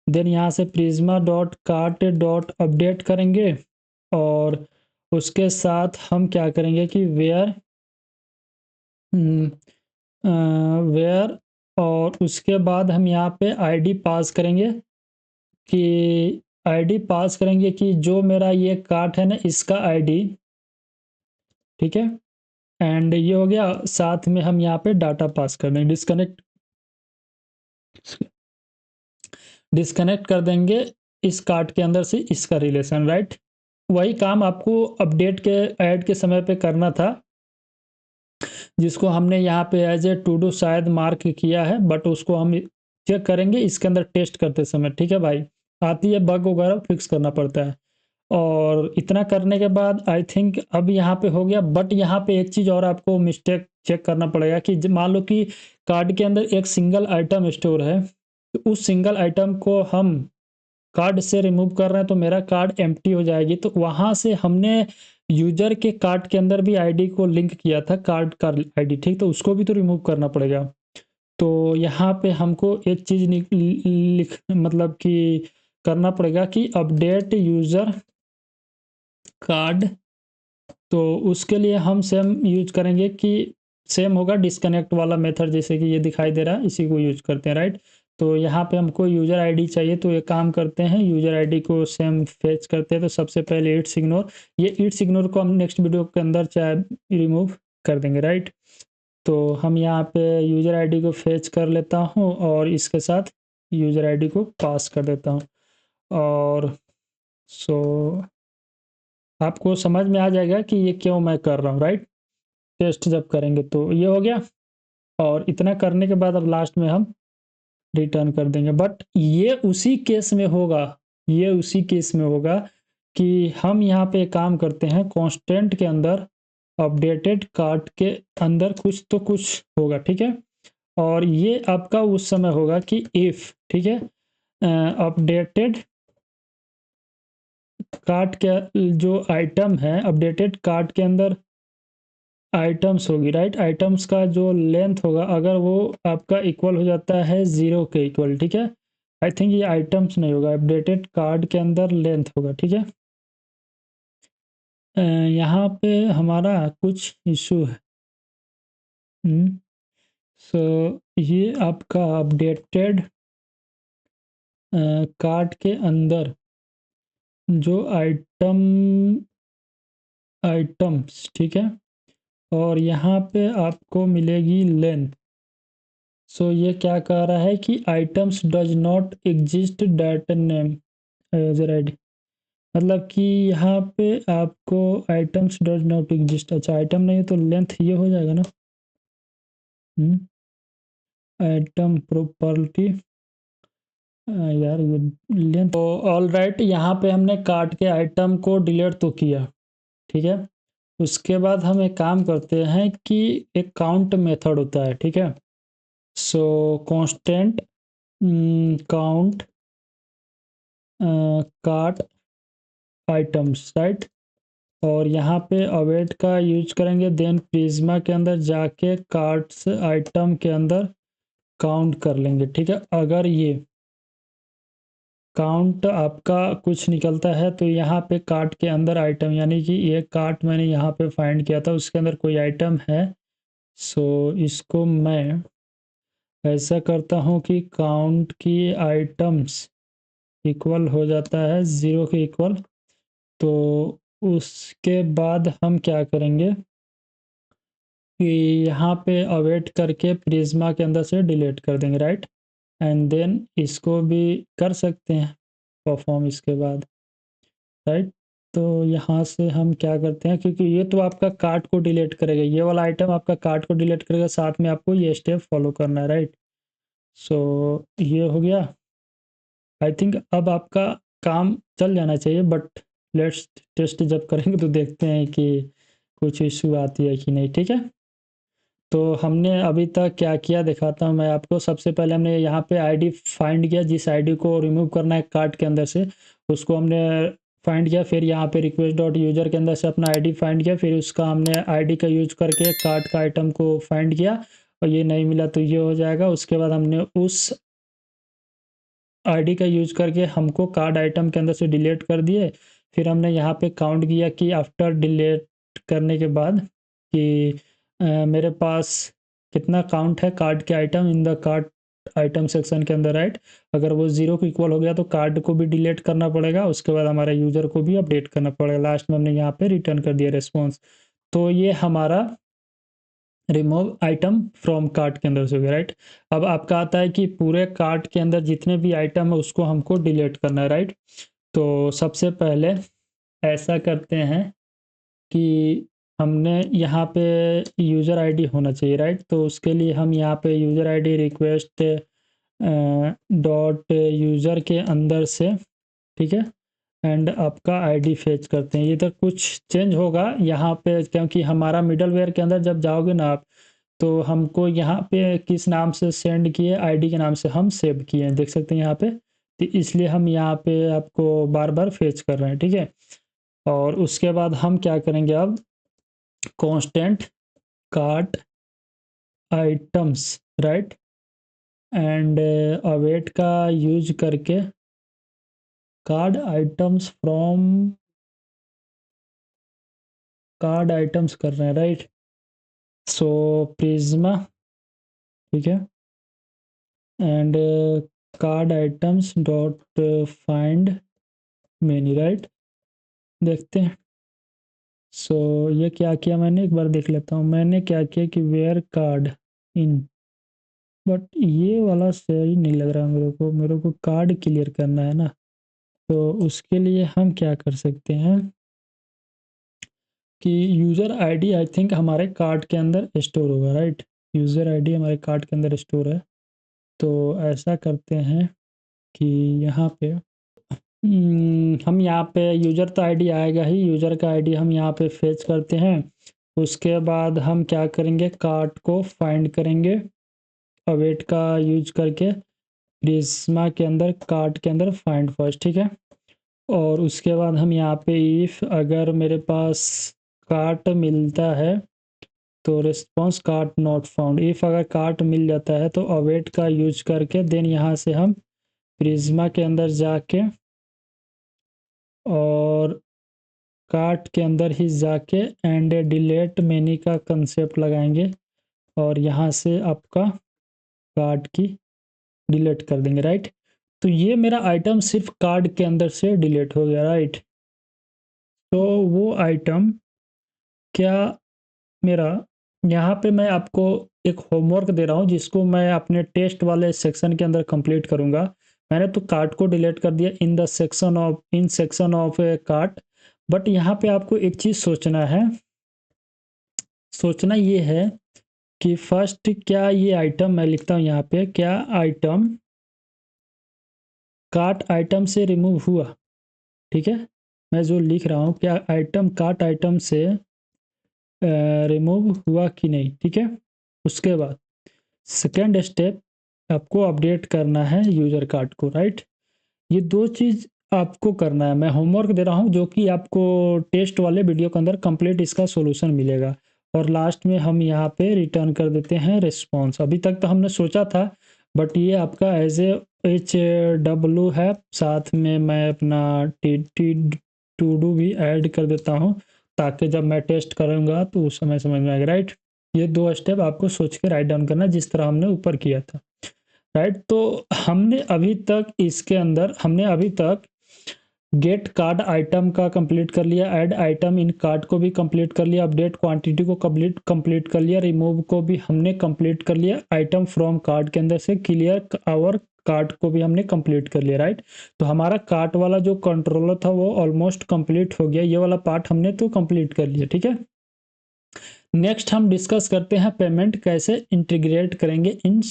देन यहाँ से Prisma dot cart dot update करेंगे, और उसके साथ हम क्या करेंगे कि वेयर वेयर, और उसके बाद हम यहाँ पे आईडी पास करेंगे कि आईडी पास करेंगे कि जो मेरा ये कार्ट है ना इसका आईडी, ठीक है। एंड ये हो गया, साथ में हम यहाँ पे डाटा पास कर देंगे, डिस्कनेक्ट कर देंगे इस कार्ट के अंदर से इसका रिलेशन, राइट। वही काम आपको अपडेट के ऐड के समय पे करना था, जिसको हमने यहाँ पे एज ए टू डू शायद मार्क किया है, बट उसको हम चेक करेंगे इसके अंदर टेस्ट करते समय, ठीक है भाई। आती है बग वगैरह फिक्स करना पड़ता है। और इतना करने के बाद आई थिंक अब यहाँ पे हो गया, बट यहाँ पे एक चीज़ और आपको मिस्टेक चेक करना पड़ेगा कि मान लो कि कार्ड के अंदर एक सिंगल आइटम स्टोर है, तो उस सिंगल आइटम को हम कार्ड से रिमूव कर रहे हैं तो मेरा कार्ड एम्प्टी हो जाएगी, तो वहाँ से हमने यूजर के कार्ड के अंदर भी आईडी को लिंक किया था, कार्ड का आईडी, ठीक, तो उसको भी तो रिमूव करना पड़ेगा। तो यहाँ पे हमको एक चीज़ लिख मतलब कि करना पड़ेगा कि अपडेट यूज़र कार्ड, तो उसके लिए हम सेम यूज करेंगे कि सेम होगा डिस्कनेक्ट वाला मेथड, जैसे कि ये दिखाई दे रहा है इसी को यूज करते हैं, राइट। तो यहाँ पे हमको यूज़र आईडी चाहिए, तो ये काम करते हैं, यूज़र आईडी को सेम फेच करते हैं। तो सबसे पहले इट्स इग्नोर, ये इट्स इग्नोर को हम नेक्स्ट वीडियो के अंदर चाहे रिमूव कर देंगे, राइट। तो हम यहाँ पे यूज़र आईडी को फेच कर लेता हूँ और इसके साथ यूज़र आईडी को पास कर देता हूँ, और सो आपको समझ में आ जाएगा कि ये क्यों मैं कर रहा हूँ, राइट। टेस्ट जब करेंगे तो ये हो गया, और इतना करने के बाद अब लास्ट में हम रिटर्न कर देंगे। बट ये उसी केस में होगा, ये उसी केस में होगा कि हम यहाँ पे काम करते हैं कांस्टेंट के अंदर अपडेटेड कार्ट के अंदर कुछ तो कुछ होगा, ठीक है। और ये आपका उस समय होगा कि इफ़, ठीक है, अपडेटेड कार्ट के जो आइटम है अपडेटेड कार्ट के अंदर आइटम्स होगी, राइट। आइटम्स का जो लेंथ होगा अगर वो आपका इक्वल हो जाता है 0 के इक्वल, ठीक है। आई थिंक ये आइटम्स नहीं होगा, अपडेटेड कार्ड के अंदर लेंथ होगा, ठीक है। यहाँ पे हमारा कुछ इशू है। सो ये आपका अपडेटेड कार्ड के अंदर जो आइटम्स, ठीक है, और यहाँ पे आपको मिलेगी लेंथ। सो ये क्या कह रहा है कि items does not exist data name user ID, मतलब कि यहाँ पे आपको आइटम्स डज नॉट एग्जिस्ट, अच्छा आइटम नहीं है तो लेंथ ये हो जाएगा ना, आइटम प्रॉपर्टी, यार ये लेंथ। तो ऑल राइट, यहाँ पे हमने कार्ट के आइटम को डिलीट तो किया, ठीक है। उसके बाद हम एक काम करते हैं कि एक काउंट मेथड होता है, ठीक है। सो constant count cart items, right. और यहाँ पे अवेट का यूज करेंगे, देन प्रिज्मा के अंदर जाके कार्ट्स आइटम के अंदर काउंट कर लेंगे, ठीक है। अगर ये काउंट आपका कुछ निकलता है तो यहाँ पे कार्ट के अंदर आइटम, यानी कि ये कार्ट मैंने यहाँ पे फाइंड किया था, उसके अंदर कोई आइटम है। सो इसको मैं ऐसा करता हूँ कि काउंट की आइटम्स इक्वल हो जाता है 0 के इक्वल। तो उसके बाद हम क्या करेंगे कि यहाँ पे अवेट करके प्रिज्मा के अंदर से डिलीट कर देंगे, राइट। एंड देन इसको भी कर सकते हैं परफॉर्म इसके बाद, राइट। तो यहाँ से हम क्या करते हैं, क्योंकि ये तो आपका कार्ट को डिलीट करेगा, ये वाला आइटम आपका कार्ट को डिलीट करेगा, साथ में आपको ये स्टेप फॉलो करना है, राइट। सो ये हो गया। आई थिंक अब आपका काम चल जाना चाहिए, बट लेट्स टेस्ट जब करेंगे तो देखते हैं कि कुछ इशू आती है कि नहीं, ठीक है। तो हमने अभी तक क्या किया दिखाता हूँ मैं आपको। सबसे पहले हमने यहाँ पे आईडी फाइंड किया, जिस आईडी को रिमूव करना है कार्ट के अंदर से उसको हमने फाइंड किया। फिर यहाँ पे रिक्वेस्ट डॉट यूजर के अंदर से अपना आईडी फाइंड किया, फिर उसका हमने आईडी का यूज करके कार्ट का आइटम को फाइंड किया, और ये नहीं मिला तो ये हो जाएगा। उसके बाद हमने उस आईडी का यूज करके हमको कार्ड आइटम के अंदर से डिलीट कर दिए। फिर हमने यहाँ पे काउंट किया कि आफ्टर डिलीट करने के बाद कि मेरे पास कितना काउंट है कार्ड के item in the card item section के अंदर, राइट। अगर वो 0 को इक्वल हो गया तो कार्ड को भी डिलीट करना पड़ेगा, उसके बाद हमारा यूजर को भी अपडेट करना पड़ेगा। लास्ट में हमने यहाँ पे रिटर्न कर दिया रिस्पॉन्स। तो ये हमारा रिमूव आइटम फ्रॉम कार्ट के अंदर से हो गया, राइट। अब आपका आता है कि पूरे कार्ट के अंदर जितने भी आइटम है उसको हमको डिलीट करना है, राइट। तो सबसे पहले ऐसा करते हैं कि हमने यहाँ पे यूज़र आईडी होना चाहिए, राइट। तो उसके लिए हम यहाँ पे user ID request dot user के अंदर से, ठीक है, एंड आपका आईडी फेच करते हैं। इधर कुछ चेंज होगा यहाँ पे, क्योंकि हमारा मिडलवेयर के अंदर जब जाओगे ना आप, तो हमको यहाँ पे किस नाम से सेंड किए, आईडी के नाम से हम सेव किए हैं, देख सकते हैं यहाँ पे। तो इसलिए हम यहाँ पे आपको बार बार फेच कर रहे हैं, ठीक है। और उसके बाद हम क्या करेंगे अब, constant cart items, right, and await का यूज करके card items from card items कर रहे हैं, राइट। सो प्रिज्मा, ठीक है, and card items dot find many, right. देखते हैं। सो ये क्या किया मैंने, एक बार देख लेता हूँ। मैंने क्या किया कि वेयर कार्ड इन, बट ये वाला सही नहीं लग रहा मेरे को कार्ड क्लियर करना है ना। तो उसके लिए हम क्या कर सकते हैं कि यूज़र आईडी आई थिंक हमारे कार्ड के अंदर स्टोर होगा, राइट। यूज़र आईडी हमारे कार्ड के अंदर स्टोर है। तो ऐसा करते हैं कि यहाँ पे हम यहाँ पे यूज़र तो आईडी आएगा ही, यूज़र का आईडी हम यहाँ पे फेच करते हैं। उसके बाद हम क्या करेंगे, कार्ट को फाइंड करेंगे अवेट का यूज करके प्रिज्मा के अंदर, कार्ट के अंदर फाइंड फर्स्ट, ठीक है। और उसके बाद हम यहाँ पे इफ़ अगर मेरे पास कार्ट मिलता है तो response cart not found, if अगर कार्ट मिल जाता है तो अवेट का यूज करके देन यहाँ से हम प्रिज्मा के अंदर जाके और कार्ट के अंदर ही जाके एंड डिलीट मेनी का कंसेप्ट लगाएंगे, और यहाँ से आपका कार्ट की डिलीट कर देंगे, राइट। तो ये मेरा आइटम सिर्फ कार्ड के अंदर से डिलीट हो गया, राइट। तो वो आइटम क्या मेरा, यहाँ पे मैं आपको एक होमवर्क दे रहा हूँ जिसको मैं अपने टेस्ट वाले सेक्शन के अंदर कंप्लीट करूँगा। मैंने तो कार्ट को डिलीट कर दिया in section of A cart, but यहाँ पे आपको एक चीज़ सोचना है। सोचना ये है कि फर्स्ट क्या ये आइटम, मैं लिखता हूँ यहाँ पे, क्या आइटम कार्ट आइटम से रिमूव हुआ, ठीक है। मैं जो लिख रहा हूँ, क्या आइटम कार्ट आइटम से रिमूव हुआ कि नहीं, ठीक है। उसके बाद सेकेंड स्टेप आपको अपडेट करना है यूज़र कार्ड को, राइट। ये दो चीज़ आपको करना है, मैं होमवर्क दे रहा हूँ जो कि आपको टेस्ट वाले वीडियो के अंदर कंप्लीट इसका सॉल्यूशन मिलेगा। और लास्ट में हम यहाँ पे रिटर्न कर देते हैं रिस्पॉन्स। अभी तक तो हमने सोचा था, बट ये आपका एज ए HW है, साथ में मैं अपना टी टू डू भी ऐड कर देता हूँ, ताकि जब मैं टेस्ट करूँगा तो उस समय समझ में आएगा, राइट। ये 2 स्टेप आपको सोच के राइट डाउन करना, जिस तरह हमने ऊपर किया था, राइट। तो हमने अभी तक गेट कार्ड आइटम का कंप्लीट कर लिया, ऐड आइटम इन कार्ड को भी कंप्लीट कर लिया, अपडेट क्वांटिटी को कंप्लीट कर लिया, रिमूव को भी हमने कंप्लीट कर लिया, आइटम फ्रॉम कार्ड के अंदर से क्लियर आवर कार्ड को भी हमने कंप्लीट कर लिया, राइट। तो हमारा कार्ट वाला जो कंट्रोलर था वो ऑलमोस्ट कंप्लीट हो गया, ये वाला पार्ट हमने तो कंप्लीट कर लिया, ठीक है। नेक्स्ट हम डिस्कस करते हैं पेमेंट कैसे इंटीग्रेट करेंगे इन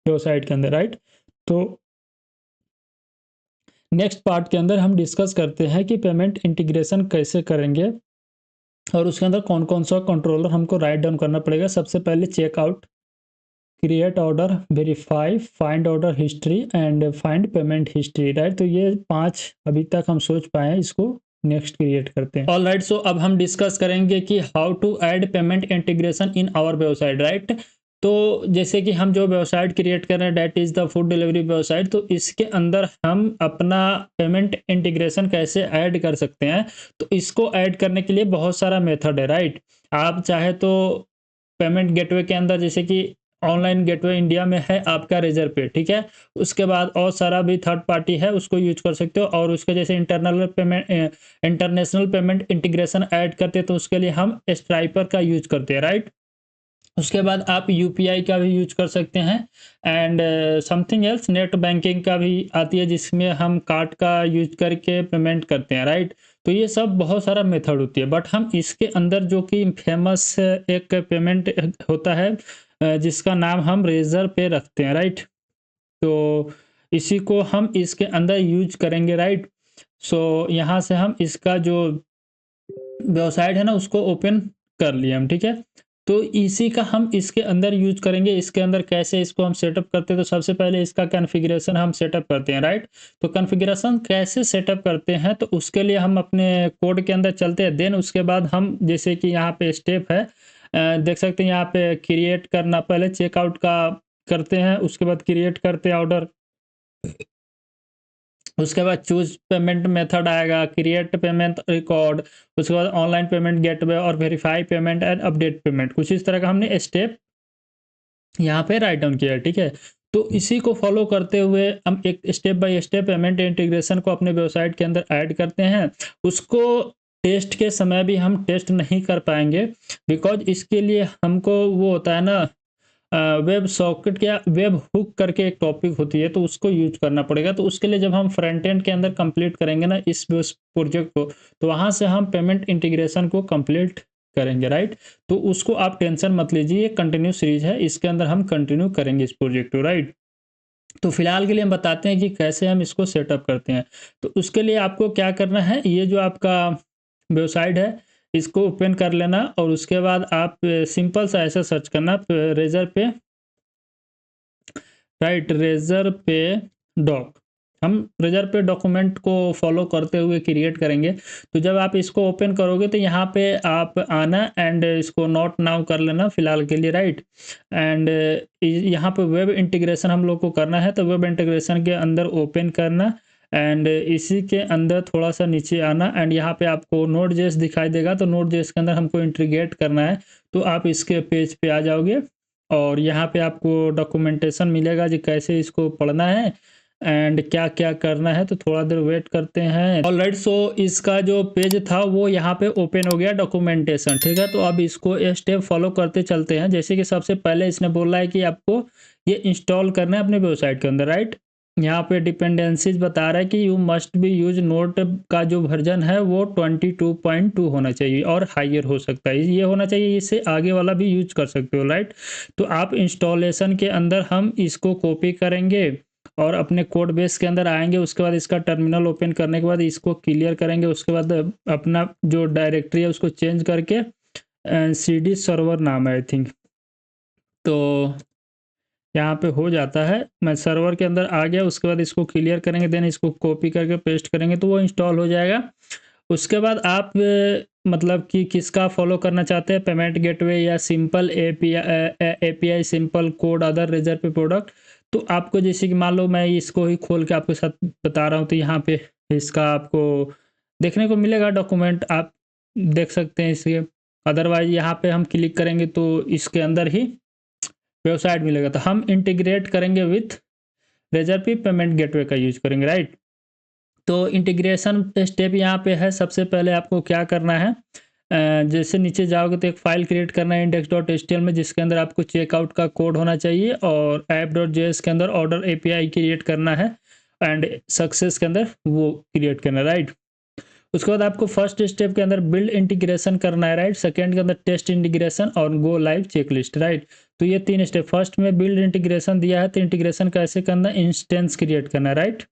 वेबसाइट के अंदर, राइट। तो नेक्स्ट पार्ट के अंदर हम डिस्कस करते हैं कि पेमेंट इंटीग्रेशन कैसे करेंगे और उसके अंदर कौन कौन सा कंट्रोलर हमको राइट डाउन करना पड़ेगा। सबसे पहले checkout, create order, verify, find order history and find payment history, right. तो ये 5 अभी तक हम सोच पाए हैं, इसको नेक्स्ट क्रिएट करते हैं। ऑल राइट, सो अब हम डिस्कस करेंगे कि how to add payment integration in our website, right. तो जैसे कि हम जो वेबसाइट क्रिएट कर रहे हैं that is the food delivery website, तो इसके अंदर हम अपना पेमेंट इंटीग्रेशन कैसे ऐड कर सकते हैं। तो इसको ऐड करने के लिए बहुत सारा मेथड है, राइट। आप चाहे तो पेमेंट गेटवे के अंदर, जैसे कि ऑनलाइन गेटवे इंडिया में है आपका रेजर पे, ठीक है। उसके बाद और सारा भी थर्ड पार्टी है, उसको यूज कर सकते हो। और उसके जैसे इंटरनेशनल पेमेंट इंटीग्रेशन ऐड करते हैं तो उसके लिए हम स्ट्राइपर का यूज करते हैं, राइट। उसके बाद आप यूपीआई का भी यूज कर सकते हैं and something else, net banking का भी आती है जिसमें हम कार्ड का यूज करके पेमेंट करते हैं, राइट। तो ये सब बहुत सारा मेथड होती है, बट हम इसके अंदर जो कि फेमस एक पेमेंट होता है जिसका नाम हम रेजर पे रखते हैं, राइट। तो इसी को हम इसके अंदर यूज करेंगे, राइट। सो यहाँ से हम इसका जो वेबसाइट है ना उसको ओपन कर लिए हम, ठीक है। तो इसी का हम इसके अंदर यूज करेंगे। इसके अंदर कैसे इसको हम सेटअप करते हैं, तो सबसे पहले इसका कॉन्फ़िगरेशन हम सेटअप करते हैं, राइट। तो कॉन्फ़िगरेशन कैसे सेटअप करते हैं, तो उसके लिए हम अपने कोड के अंदर चलते हैं। देन उसके बाद हम जैसे कि यहाँ पे स्टेप है, देख सकते हैं यहाँ पे क्रिएट करना, पहले चेकआउट का करते हैं, उसके बाद क्रिएट करते हैं ऑर्डर, उसके बाद चूज पेमेंट मेथड आएगा, क्रिएट पेमेंट रिकॉर्ड, उसके बाद ऑनलाइन पेमेंट गेटवे और verify payment and update payment. कुछ इस तरह का हमने स्टेप यहाँ पे राइट डाउन किया है, ठीक है। तो इसी को फॉलो करते हुए हम एक step by step payment integration को अपने वेबसाइट के अंदर ऐड करते हैं। उसको टेस्ट के समय भी हम टेस्ट नहीं कर पाएंगे, बिकॉज इसके लिए हमको वो होता है ना, वेब सॉकेट या वेब हुक करके एक टॉपिक होती है, तो उसको यूज करना पड़ेगा। तो उसके लिए जब हम फ्रंट एंड के अंदर कंप्लीट करेंगे ना इस प्रोजेक्ट को, तो वहाँ से हम पेमेंट इंटीग्रेशन को कंप्लीट करेंगे, राइट। तो उसको आप टेंशन मत लीजिए, ये कंटिन्यू सीरीज है, इसके अंदर हम कंटिन्यू करेंगे इस प्रोजेक्ट को, राइट। तो फिलहाल के लिए हम बताते हैं कि कैसे हम इसको सेटअप करते हैं। तो उसके लिए आपको क्या करना है, ये जो आपका वेबसाइट है इसको ओपन कर लेना और उसके बाद आप सिंपल सा ऐसा सर्च करना रेजर पे, राइट, रेजर पे डॉक। हम रेजर पे डॉक्यूमेंट को फॉलो करते हुए क्रिएट करेंगे। तो जब आप इसको ओपन करोगे तो यहाँ पे आप आना एंड इसको नोट नाउ कर लेना फिलहाल के लिए, राइट। एंड यहाँ पे वेब इंटीग्रेशन हम लोग को करना है, तो वेब इंटीग्रेशन के अंदर ओपन करना एंड इसी के अंदर थोड़ा सा नीचे आना एंड यहाँ पे आपको नोड जेएस दिखाई देगा। तो नोड जेएस के अंदर हमको इंटीग्रेट करना है, तो आप इसके पेज पे आ जाओगे और यहाँ पे आपको डॉक्यूमेंटेशन मिलेगा जी कैसे इसको पढ़ना है एंड क्या क्या करना है। तो थोड़ा देर वेट करते हैं। ऑलराइट, सो इसका जो पेज था वो यहाँ पे ओपन हो गया डॉक्यूमेंटेशन, ठीक है। तो अब इसको स्टेप फॉलो करते चलते हैं। जैसे कि सबसे पहले इसने बोला है कि आपको ये इंस्टॉल करना है अपने वेबसाइट के अंदर, राइट। यहाँ पे डिपेंडेंसीज बता रहा है कि you must be use note का जो वर्जन है वो 22.2 होना चाहिए और हाइयर हो सकता है, ये होना चाहिए, इससे आगे वाला भी यूज कर सकते हो, राइट। तो आप इंस्टॉलेशन के अंदर हम इसको कॉपी करेंगे और अपने कोड बेस के अंदर आएंगे। उसके बाद इसका टर्मिनल ओपन करने के बाद इसको क्लियर करेंगे। उसके बाद अपना जो डायरेक्टरी है उसको चेंज करके CD सर्वर नाम है आई थिंक, तो यहाँ पे हो जाता है। मैं सर्वर के अंदर आ गया, उसके बाद इसको क्लियर करेंगे, देन इसको कॉपी करके पेस्ट करेंगे तो वो इंस्टॉल हो जाएगा। उसके बाद आप मतलब कि किसका फॉलो करना चाहते हैं, पेमेंट गेटवे या simple API, simple code, other Razorpay product. तो आपको जैसे कि मान लो मैं इसको ही खोल के आपके साथ बता रहा हूँ, तो यहाँ पे इसका आपको देखने को मिलेगा डॉक्यूमेंट, आप देख सकते हैं इसके। अदरवाइज यहाँ पे हम क्लिक करेंगे तो इसके अंदर ही वेबसाइट मिलेगा। तो हम इंटीग्रेट करेंगे विथ रेजरपी पेमेंट गेटवे का यूज करेंगे, राइट। तो इंटीग्रेशन स्टेप यहाँ पे है। सबसे पहले आपको क्या करना है, जैसे नीचे जाओगे तो एक फाइल क्रिएट करना है index.html में, जिसके अंदर आपको चेकआउट का कोड होना चाहिए, और app.js के अंदर ऑर्डर एपीआई क्रिएट करना है, एंड सक्सेस के अंदर वो क्रिएट करना है, राइट। उसके बाद आपको फर्स्ट स्टेप के अंदर बिल्ड इंटीग्रेशन करना है, राइट। सेकंड के अंदर टेस्ट इंटीग्रेशन और गो लाइव चेकलिस्ट, राइट। तो ये 3 स्टेप। फर्स्ट में बिल्ड इंटीग्रेशन दिया है, तो इंटीग्रेशन कैसे करना है, इंस्टेंस क्रिएट करना है, राइट।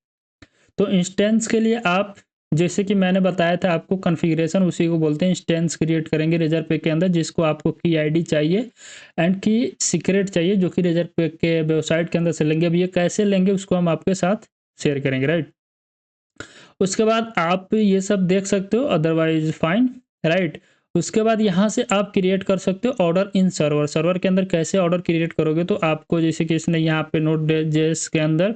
तो इंस्टेंस के लिए आप, जैसे कि मैंने बताया था आपको, कॉन्फ़िगरेशन उसी को बोलते हैं। इंस्टेंस क्रिएट करेंगे रेजरपे के अंदर, जिसको आपको की आईडी चाहिए एंड की सीक्रेट चाहिए, जो कि रेजरपे के वेबसाइट के अंदर से लेंगे। अब ये कैसे लेंगे उसको हम आपके साथ शेयर करेंगे, राइट। उसके बाद आप ये सब देख सकते हो, अदरवाइज फाइन, राइट। उसके बाद यहाँ से आप क्रिएट कर सकते हो ऑर्डर इन सर्वर। सर्वर के अंदर कैसे ऑर्डर क्रिएट करोगे, तो आपको जैसे कि इसने यहाँ पे नोड.js के अंदर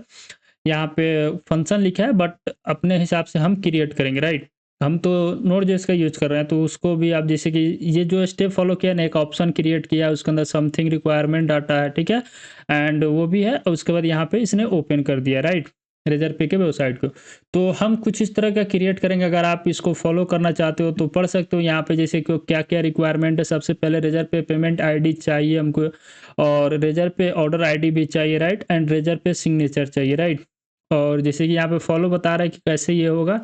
यहाँ पे फंक्शन लिखा है, बट अपने हिसाब से हम क्रिएट करेंगे, राइट। हम तो नोड.js का यूज कर रहे हैं, तो उसको भी आप जैसे कि ये जो स्टेप फॉलो किया ना, एक ऑप्शन क्रिएट किया, उसके अंदर समथिंग रिक्वायरमेंट डाटा है, ठीक है, एंड वो भी है। और उसके बाद यहाँ पे इसने ओपन कर दिया, राइट, रेजरपे के वेबसाइट को। तो हम कुछ इस तरह का क्रिएट करेंगे। अगर आप इसको फॉलो करना चाहते हो तो पढ़ सकते हो यहाँ पे, जैसे कि क्या क्या रिक्वायरमेंट है। सबसे पहले रेजरपे पेमेंट आईडी चाहिए हमको, और रेजरपे ऑर्डर आईडी भी चाहिए, राइट, एंड रेजरपे सिग्नेचर चाहिए, राइट। और जैसे कि यहाँ पे फॉलो बता रहा है कि कैसे ये होगा।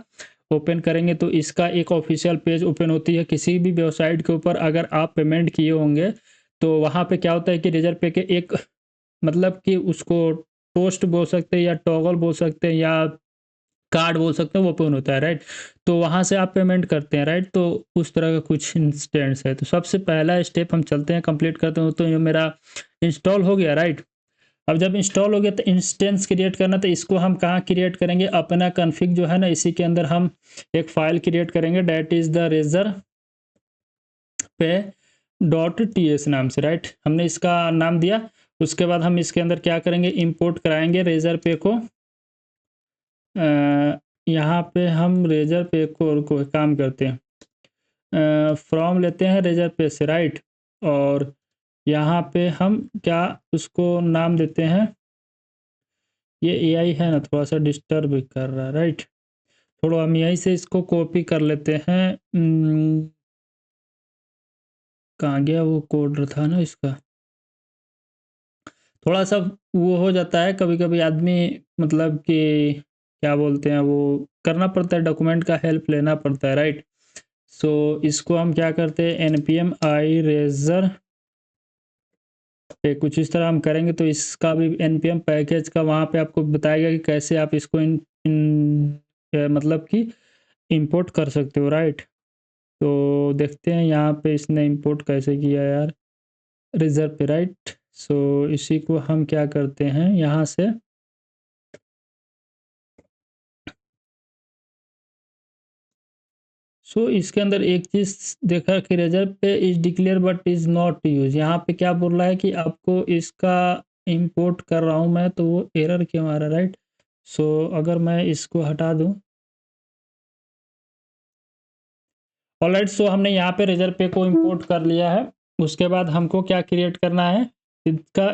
ओपन करेंगे तो इसका एक ऑफिशियल पेज ओपन होती है। किसी भी वेबसाइट के ऊपर अगर आप पेमेंट किए होंगे, तो वहाँ पे क्या होता है कि रेजरपे के एक, मतलब कि उसको टोस्ट बोल सकते हैं, या टॉगल बोल सकते हैं, या कार्ड बोल सकते हैं, वो ओपन होता है, राइट। तो वहाँ से आप पेमेंट करते हैं, राइट। तो उस तरह का कुछ इंस्टेंस है। तो सबसे पहला स्टेप हम चलते हैं, कंप्लीट करते हैं। तो ये मेरा इंस्टॉल हो गया, राइट। अब जब इंस्टॉल हो गया तो इंस्टेंस क्रिएट करना, तो इसको हम कहाँ क्रिएट करेंगे, अपना कॉन्फ़िग जो है ना, इसी के अंदर हम एक फाइल क्रिएट करेंगे, दैट इज़ द रेजर पे .ts नाम से, राइट। हमने इसका नाम दिया। उसके बाद हम इसके अंदर क्या करेंगे, इंपोर्ट कराएंगे रेजर पे को। यहाँ पे हम रेजर पे को काम करते हैं, फ्रॉम लेते हैं रेजर पे से, राइट। और यहाँ पे हम क्या उसको नाम देते हैं, ये एआई है ना, थोड़ा सा डिस्टर्ब कर रहा है, राइट। थोड़ा हम यहीं से इसको कॉपी कर लेते हैं। कहाँ गया वो कोड था ना इसका, थोड़ा सा वो हो जाता है कभी कभी आदमी, मतलब कि क्या बोलते हैं, वो करना पड़ता है, डॉक्यूमेंट का हेल्प लेना पड़ता है, राइट। सो इसको हम क्या करते हैं, npm i रेजर पे कुछ इस तरह हम करेंगे। तो इसका भी npm पैकेज का वहाँ पे आपको बताएगा कि कैसे आप इसको मतलब कि इंपोर्ट कर सकते हो, राइट। तो देखते हैं यहाँ पे इसने इंपोर्ट कैसे किया यार, रिजर्व पे, राइट। सो इसी को हम क्या करते हैं यहाँ से, इसके अंदर एक चीज़ देखा कि रिजर्व पे is declare but is not use. यहाँ पे क्या बोल रहा है कि आपको इसका इंपोर्ट कर रहा हूँ मैं, तो वो एरर क्यों आ रहा है, राइट। अगर मैं इसको हटा दूँ, ऑलराइट। हमने यहाँ पे रेजर पे को इंपोर्ट कर लिया है। उसके बाद हमको क्या क्रिएट करना है, इसका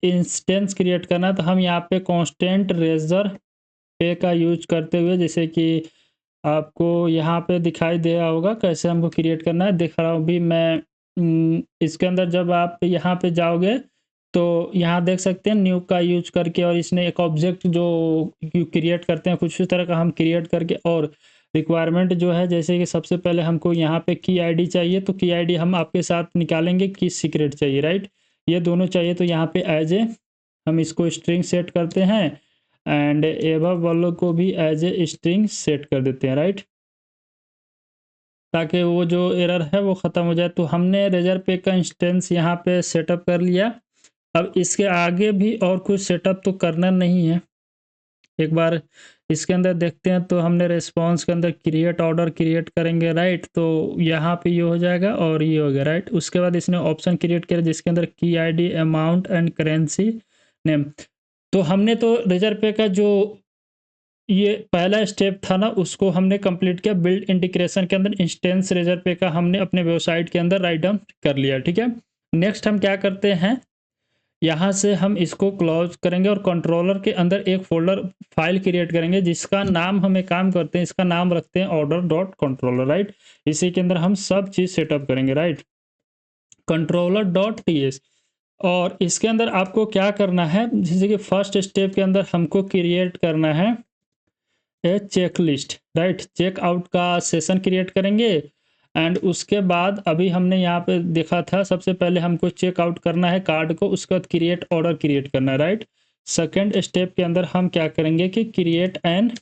इंस्टेंस क्रिएट करना है। तो हम यहाँ पे कांस्टेंट रेजर पे का यूज करते हुए, जैसे कि आपको यहाँ पे दिखाई दे रहा होगा कैसे हमको क्रिएट करना है, दिख रहा हूँ भी मैं। इसके अंदर जब आप यहाँ पे जाओगे तो यहाँ देख सकते हैं न्यू का यूज करके, और इसने एक ऑब्जेक्ट जो क्रिएट करते हैं कुछ इस तरह का हम क्रिएट करके, और रिक्वायरमेंट जो है, जैसे कि सबसे पहले हमको यहाँ पे की आईडी चाहिए, तो की आईडी हम आपके साथ निकालेंगे, की सीक्रेट चाहिए, राइट। ये दोनों चाहिए। तो यहाँ पे एज ए हम इसको स्ट्रिंग सेट करते हैं, एंड एबव वालों को भी एज ए स्ट्रिंग सेट कर देते हैं, राइट, ताकि वो जो एरर है वो ख़त्म हो जाए। तो हमने रेजर पे का इंस्टेंस यहाँ पे सेटअप कर लिया। अब इसके आगे भी और कुछ सेटअप तो करना नहीं है। एक बार इसके अंदर देखते हैं, तो हमने रिस्पॉन्स के अंदर क्रिएट ऑर्डर क्रिएट करेंगे, राइट। तो यहाँ पे ये हो जाएगा और ये हो गया, राइट। उसके बाद इसने ऑप्शन क्रिएट किया जिसके अंदर की ID, amount and currency name. तो हमने तो रेजर पे का जो ये पहला स्टेप था ना, उसको हमने कंप्लीट किया। बिल्ड इंटीग्रेशन के अंदर इंस्टेंस रेजर पे का हमने अपने वेबसाइट के अंदर राइट डाउन कर लिया, ठीक है। नेक्स्ट हम क्या करते हैं, यहाँ से हम इसको क्लोज करेंगे और कंट्रोलर के अंदर एक फोल्डर फाइल क्रिएट करेंगे जिसका नाम हम एक काम करते हैं, इसका नाम रखते हैं ऑर्डर डॉट कंट्रोलर, राइट। इसी के अंदर हम सब चीज़ सेटअप करेंगे, राइट। Controller dot TS. और इसके अंदर आपको क्या करना है, जैसे कि फर्स्ट स्टेप के अंदर हमको क्रिएट करना है ए चेक लिस्ट, राइट। चेकआउट का सेशन क्रिएट करेंगे। एंड उसके बाद अभी हमने यहाँ पे देखा था, सबसे पहले हमको चेकआउट करना है कार्ड को, उसके बाद क्रिएट ऑर्डर क्रिएट करना है, राइट। सेकेंड स्टेप के अंदर हम क्या करेंगे कि क्रिएट एन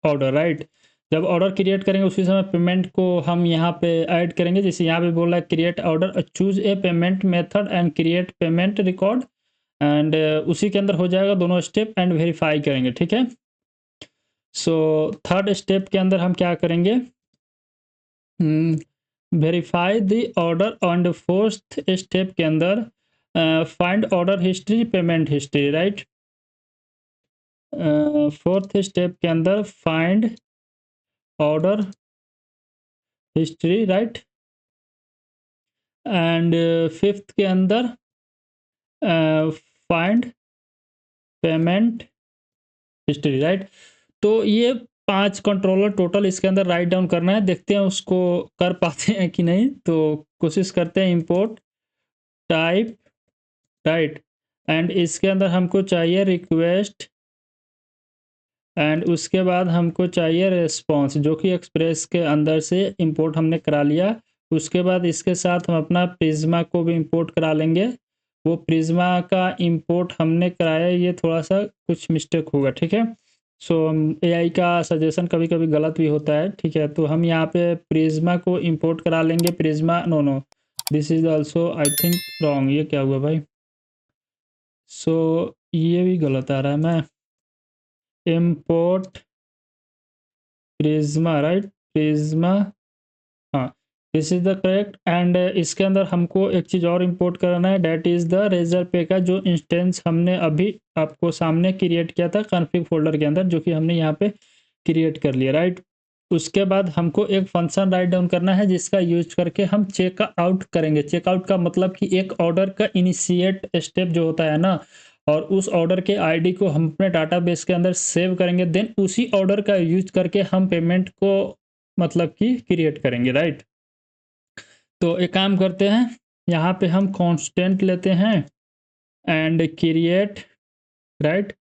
ऑर्डर, राइट। जब ऑर्डर क्रिएट करेंगे उसी समय पेमेंट को हम यहाँ पे ऐड करेंगे, जैसे यहाँ पे बोल रहा है create order, choose a payment method and create payment record. And उसी के अंदर हो जाएगा दोनों स्टेप, एंड वेरीफाई करेंगे, ठीक है। सो थर्ड स्टेप के अंदर हम क्या करेंगे, verify the order. And fourth step के अंदर find order history, payment history, right. Fourth step के अंदर find order history, right. And fifth के अंदर फाइंड पेमेंट हिस्ट्री, राइट। तो ये 5 कंट्रोलर टोटल इसके अंदर राइट डाउन करना है। देखते हैं उसको कर पाते हैं कि नहीं, तो कोशिश करते हैं। Import type, right. एंड इसके अंदर हमको चाहिए रिक्वेस्ट, एंड उसके बाद हमको चाहिए रिस्पॉन्स, जो कि एक्सप्रेस के अंदर से इंपोर्ट हमने करा लिया। उसके बाद इसके साथ हम अपना प्रिज्मा को भी इंपोर्ट करा लेंगे। वो प्रिज्मा का इंपोर्ट हमने कराया, ये थोड़ा सा कुछ मिस्टेक होगा, ठीक है। सो एआई का सजेशन कभी कभी गलत भी होता है, ठीक है। तो हम यहाँ पे प्रिज्मा को इंपोर्ट करा लेंगे। Prisma, no no, this is also I think wrong. ये क्या हुआ भाई, सो ये भी गलत आ रहा है। मैं इम्पोर्ट प्रिज्मा, राइट, प्रिज्मा, हाँ, this is the correct. And इसके अंदर हमको एक चीज़ और इंपोर्ट करना है, डैट इज़ द रेजर पे का जो इंस्टेंस हमने अभी आपको सामने क्रिएट किया था कॉन्फ़िग फोल्डर के अंदर, जो कि हमने यहाँ पे क्रिएट कर लिया, राइट। उसके बाद हमको एक फंक्शन राइट डाउन करना है जिसका यूज करके हम चेकआउट करेंगे। चेकआउट का मतलब कि एक ऑर्डर का इनिशिएट स्टेप जो होता है ना, और उस ऑर्डर के आईडी को हम अपने डाटाबेस के अंदर सेव करेंगे, देन उसी ऑर्डर का यूज करके हम पेमेंट को मतलब कि क्रिएट करेंगे, राइट। तो एक काम करते हैं, यहाँ पे हम कांस्टेंट लेते हैं and create, right,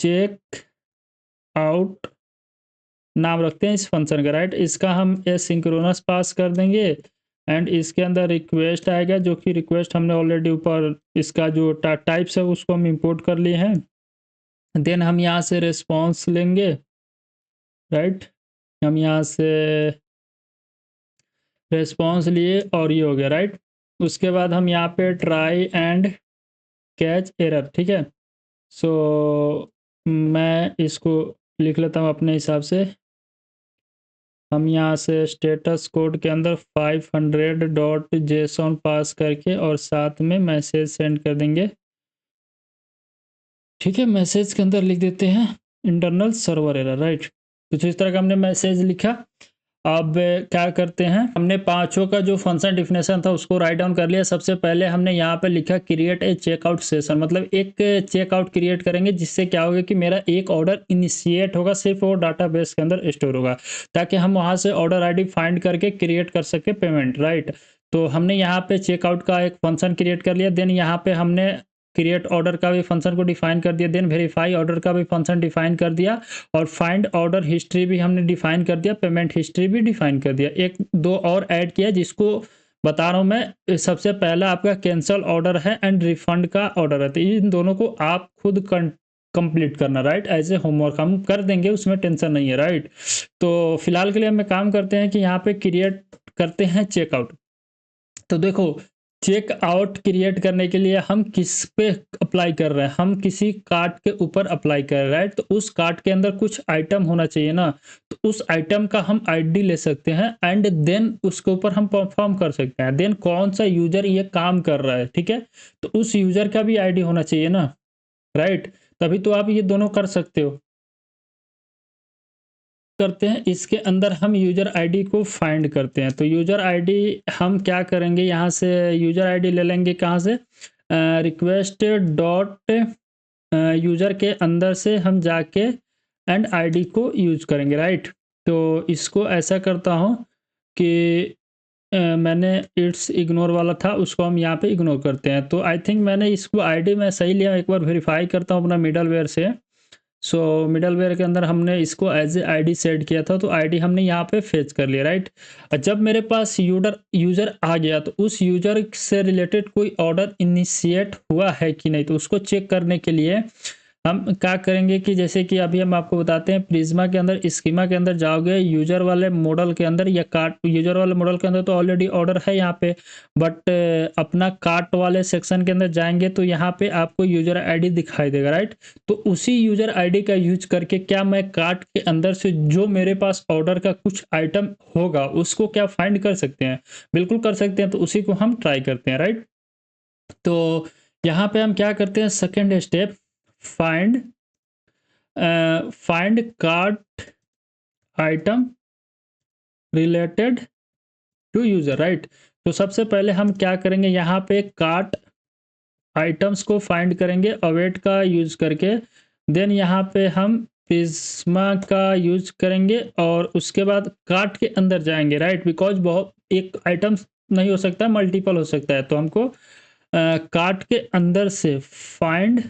check out नाम रखते हैं इस फंक्शन का, राइट। इसका हम एसिंक्रोनस पास कर देंगे। एंड इसके अंदर रिक्वेस्ट आएगा, जो कि रिक्वेस्ट हमने ऑलरेडी ऊपर इसका जो टाइप्स है उसको हम इंपोर्ट कर लिए हैं। देन हम यहाँ से रिस्पॉन्स लेंगे, राइट। हम यहाँ से रिस्पॉन्स लिए और ये हो गया, राइट। उसके बाद हम यहाँ पे ट्राई एंड कैच एरर, ठीक है। सो मैं इसको लिख लेता हूँ अपने हिसाब से। हम यहाँ से स्टेटस कोड के अंदर 500.json पास करके और साथ में मैसेज सेंड कर देंगे, ठीक है। मैसेज के अंदर लिख देते हैं इंटरनल सर्वर एरर, राइट। कुछ इस तरह का हमने मैसेज लिखा। अब क्या करते हैं, हमने पांचों का जो फंक्शन डिफिनेशन था उसको राइट डाउन कर लिया। सबसे पहले हमने यहाँ पे लिखा क्रिएट ए चेकआउट सेशन, मतलब एक चेकआउट क्रिएट करेंगे जिससे क्या होगा कि मेरा एक ऑर्डर इनिशिएट होगा, सिर्फ वो डाटाबेस के अंदर स्टोर होगा, ताकि हम वहाँ से ऑर्डर आईडी फाइंड करके क्रिएट कर सके पेमेंट, राइट। तो हमने यहाँ पे चेकआउट का एक फंक्शन क्रिएट कर लिया। देन यहाँ पे हमने क्रिएट ऑर्डर का भी फंक्शन को डिफाइन कर दिया। देन वेरीफाई ऑर्डर का भी फंक्शन डिफाइन कर दिया। और फाइंड ऑर्डर हिस्ट्री भी हमने डिफाइन कर दिया, पेमेंट हिस्ट्री भी डिफाइन कर दिया। एक दो और ऐड किया जिसको बता रहा हूँ मैं। सबसे पहला आपका कैंसल ऑर्डर है एंड रिफंड का ऑर्डर है, तो इन दोनों को आप खुद कंप्लीट करना, राइट। एज ए होमवर्क हम कर देंगे, उसमें टेंशन नहीं है, राइट। तो फिलहाल के लिए हम काम करते हैं कि यहाँ पे क्रिएट करते हैं चेकआउट। तो देखो चेकआउट क्रिएट करने के लिए हम किस पे अप्लाई कर रहे हैं, हम किसी कार्ट के ऊपर अप्लाई कर रहे हैं, राइट। तो उस कार्ट के अंदर कुछ आइटम होना चाहिए ना, तो उस आइटम का हम आईडी ले सकते हैं एंड देन उसके ऊपर हम परफॉर्म कर सकते हैं। देन कौन सा यूजर ये काम कर रहा है, ठीक है, तो उस यूजर का भी आईडी होना चाहिए ना, राइट। तभी तो आप ये दोनों कर सकते हो। करते हैं इसके अंदर हम यूज़र आईडी को फाइंड करते हैं। तो यूज़र आईडी हम क्या करेंगे, यहाँ से यूज़र आईडी ले लेंगे कहाँ से, रिक्वेस्ट डॉट यूज़र के अंदर से हम जाके एंड आईडी को यूज़ करेंगे, राइट। तो इसको ऐसा करता हूँ कि मैंने इट्स इग्नोर वाला था उसको हम यहाँ पे इग्नोर करते हैं। तो आई थिंक मैंने इसको आईडी मैं सही लिया, एक बार वेरीफाई करता हूँ अपना मिडलवेयर से। सो मिडलवेयर के अंदर हमने इसको एज ए आईडी सेट किया था, तो आईडी हमने यहाँ पे फेच कर लिया, राइट। और जब मेरे पास यूजर आ गया तो उस यूजर से रिलेटेड कोई ऑर्डर इनिशिएट हुआ है कि नहीं, तो उसको चेक करने के लिए हम क्या करेंगे कि जैसे कि अभी हम आपको बताते हैं, प्रिज्मा के अंदर स्कीमा के अंदर जाओगे, यूजर वाले मॉडल के अंदर या कार्ट, यूजर वाले मॉडल के अंदर तो ऑलरेडी ऑर्डर है यहाँ पे, बट अपना कार्ट वाले सेक्शन के अंदर जाएंगे तो यहाँ पे आपको यूजर आईडी दिखाई देगा, राइट। तो उसी यूजर आईडी का यूज करके क्या मैं कार्ट के अंदर से जो मेरे पास ऑर्डर का कुछ आइटम होगा उसको क्या फाइंड कर सकते हैं, बिल्कुल कर सकते हैं। तो उसी को हम ट्राई करते हैं, राइट। तो यहाँ पे हम क्या करते हैं, second step, find find cart item related to user, right. तो सबसे पहले हम क्या करेंगे, यहाँ पे कार्ट आइटम्स को फाइंड करेंगे अवेट का यूज करके। देन यहाँ पे हम प्रिज्मा का यूज करेंगे और उसके बाद कार्ट के अंदर जाएंगे, राइट। बिकॉज बहुत एक आइटम नहीं हो सकता, मल्टीपल हो सकता है, तो हमको कार्ट के अंदर से फाइंड,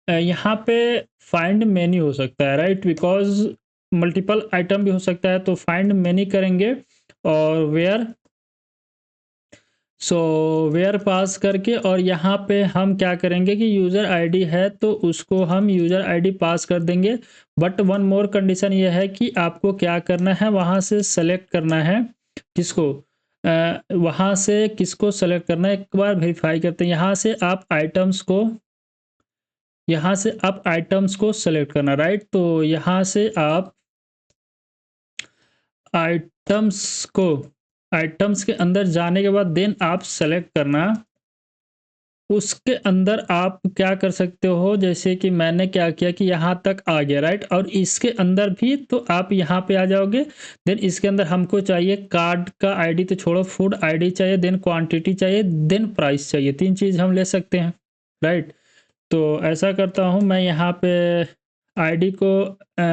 यहाँ पे फाइंड मेनी हो सकता है, राइट, बिकॉज मल्टीपल आइटम भी हो सकता है, तो फाइंड मेनी करेंगे और वेयर, सो वेयर पास करके, और यहाँ पे हम क्या करेंगे कि यूज़र आईडी है तो उसको हम यूज़र आईडी पास कर देंगे। बट वन मोर कंडीशन ये है कि आपको क्या करना है, वहाँ से सेलेक्ट करना है किसको, वहाँ से किसको सेलेक्ट करना है, एक बार वेरीफाई करते हैं। यहाँ से आप आइटम्स को, यहाँ से आप आइटम्स को सेलेक्ट करना, राइट। तो यहाँ से आप आइटम्स को, आइटम्स के अंदर जाने के बाद देन आप सेलेक्ट करना, उसके अंदर आप क्या कर सकते हो, जैसे कि मैंने क्या किया कि यहाँ तक आ गया, राइट। और इसके अंदर भी तो आप यहाँ पे आ जाओगे। देन इसके अंदर हमको चाहिए कार्ड का आईडी, तो छोड़ो, फूड आईडी चाहिए, देन क्वांटिटी चाहिए, देन प्राइस चाहिए, तीन चीज़ हम ले सकते हैं, राइट। तो ऐसा करता हूँ मैं यहाँ पे आईडी को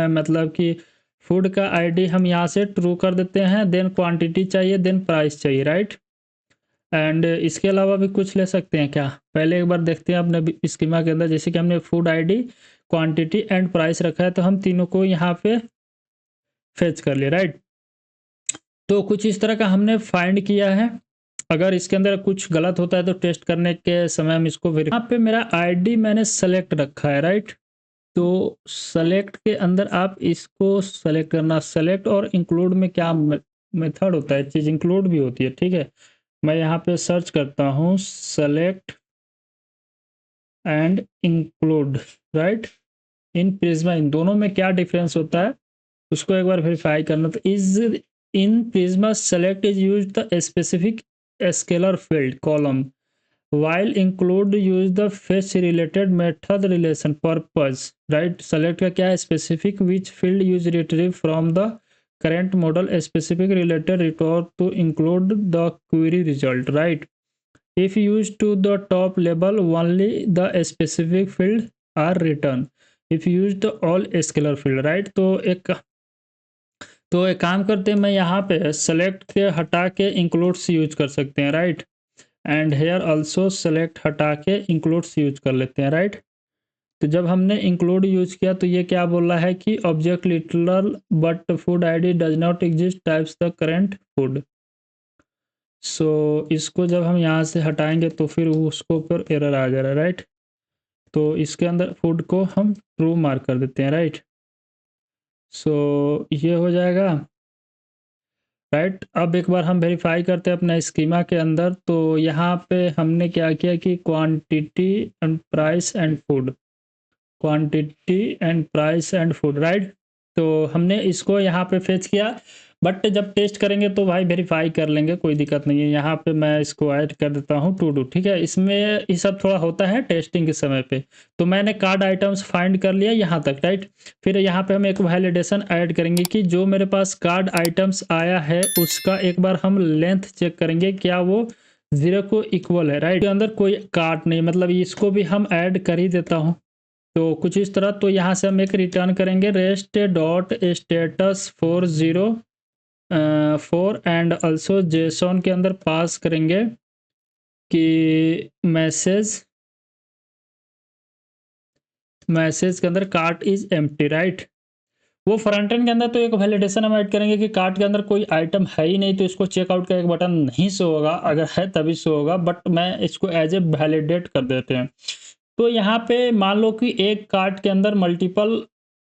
मतलब कि फूड का आईडी हम यहाँ से ट्रू कर देते हैं, देन क्वांटिटी चाहिए, देन प्राइस चाहिए, राइट। एंड इसके अलावा भी कुछ ले सकते हैं क्या, पहले एक बार देखते हैं अपने स्कीमा के अंदर। जैसे कि हमने food ID, quantity and price रखा है, तो हम तीनों को यहाँ पे फेच कर लिए, राइट। तो कुछ इस तरह का हमने फाइंड किया है। अगर इसके अंदर कुछ गलत होता है तो टेस्ट करने के समय हम इसको यहाँ पे मेरा आईडी मैंने सेलेक्ट रखा है, राइट। तो सेलेक्ट के अंदर आप इसको सेलेक्ट करना, सेलेक्ट और इंक्लूड में क्या मेथड होता है, चीज़ इंक्लूड भी होती है, ठीक है। मैं यहाँ पे सर्च करता हूँ select and include, right, in Prisma, in दोनों में क्या डिफरेंस होता है उसको एक बार वेरीफाई करना। तो is in Prisma select is use the specific scalar field column, while include use the fetch related method relation purpose, right। select का क्या है, specific which field use retrieve from the current model specific related return to include the query result, right। if used to the top level only the specific field are returned, if used the all scalar field, right। तो एक काम करते हैं, मैं यहाँ पे select के हटा के includes यूज कर सकते हैं, right. And here also select हटा के इंक्लूड्स यूज कर लेते हैं, राइट। तो जब हमने इंक्लूड यूज किया तो ये क्या बोल रहा है कि object literal but food ID does not exist types the current food. So इसको जब हम यहाँ से हटाएंगे तो फिर उसको ऊपर एरर आ जा रहा है, राइट। तो इसके अंदर फूड को हम ट्रू मार्क कर देते हैं, राइट। सो ये हो जाएगा। राइट। अब एक बार हम वेरीफाई करते हैं अपना स्कीमा के अंदर, तो यहाँ पे हमने क्या किया कि quantity and price and food, quantity and price and food, right. तो हमने इसको यहाँ पे फेच किया, बट जब टेस्ट करेंगे तो भाई वेरीफाई कर लेंगे, कोई दिक्कत नहीं है। यहाँ पे मैं इसको ऐड कर देता हूँ टू डू, ठीक है। इसमें ये सब थोड़ा होता है टेस्टिंग के समय पे। तो मैंने कार्ड आइटम्स फाइंड कर लिया यहाँ तक, राइट। फिर यहाँ पे हम एक वैलिडेशन ऐड करेंगे कि जो मेरे पास कार्ड आइटम्स आया है उसका एक बार हम लेंथ चेक करेंगे, क्या वो 0 को इक्वल है, राइट। के अंदर कोई कार्ड नहीं, मतलब इसको भी हम ऐड कर ही देता हूँ। तो कुछ इस तरह, तो यहाँ से हम एक रिटर्न करेंगे rest dot status 404 and also JSON के अंदर पास करेंगे कि मैसेज के अंदर कार्ट इज एम्प्टी, राइट। वो फ्रंट एंड के अंदर तो एक वैलिडेशन हम ऐड करेंगे कि कार्ट के अंदर कोई आइटम है ही नहीं, तो इसको चेकआउट का एक बटन नहीं शो होगा, अगर है तभी शो होगा, बट मैं इसको एज ए वैलिडेट कर देते हैं। तो यहाँ पे मान लो कि एक कार्ट के अंदर मल्टीपल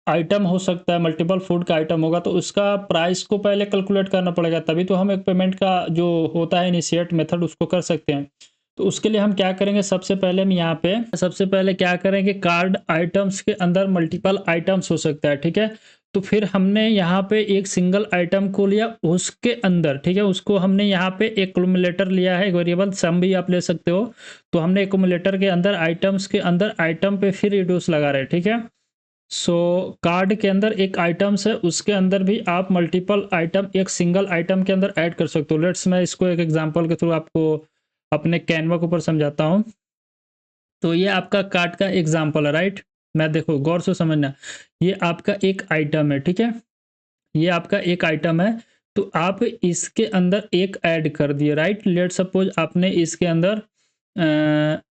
आइटम हो सकता है, मल्टीपल फूड का आइटम होगा, तो उसका प्राइस को पहले कैलकुलेट करना पड़ेगा, तभी तो हम एक पेमेंट का जो होता है इनिशिएट मेथड उसको कर सकते हैं। तो उसके लिए हम क्या करेंगे, सबसे पहले हम यहाँ पे सबसे पहले क्या करेंगे, कार्ड आइटम्स के अंदर मल्टीपल आइटम्स हो सकता है, ठीक है। तो फिर हमने यहाँ पे एक सिंगल आइटम को लिया, उसके अंदर, ठीक है, उसको हमने यहाँ पे एक एक्युमुलेटर लिया है, एक वेरिएबल सम भी आप ले सकते हो। तो हमने एक्युमुलेटर के अंदर आइटम्स के अंदर आइटम पे फिर रिड्यूस लगा रहे हैं, ठीक है। सो कार्ड के अंदर एक आइटम्स है, उसके अंदर भी आप मल्टीपल आइटम एक सिंगल आइटम के अंदर ऐड कर सकते हो। लेट्स मैं इसको एक एग्जांपल के थ्रू आपको अपने कैनवा के ऊपर समझाता हूँ। तो ये आपका कार्ड का एग्जांपल है, राइट। मैं देखो गौर से समझना, ये आपका एक आइटम है, ठीक है, ये आपका एक आइटम है। तो आप इसके अंदर एक ऐड कर दिए, राइट। लेट सपोज आपने इसके अंदर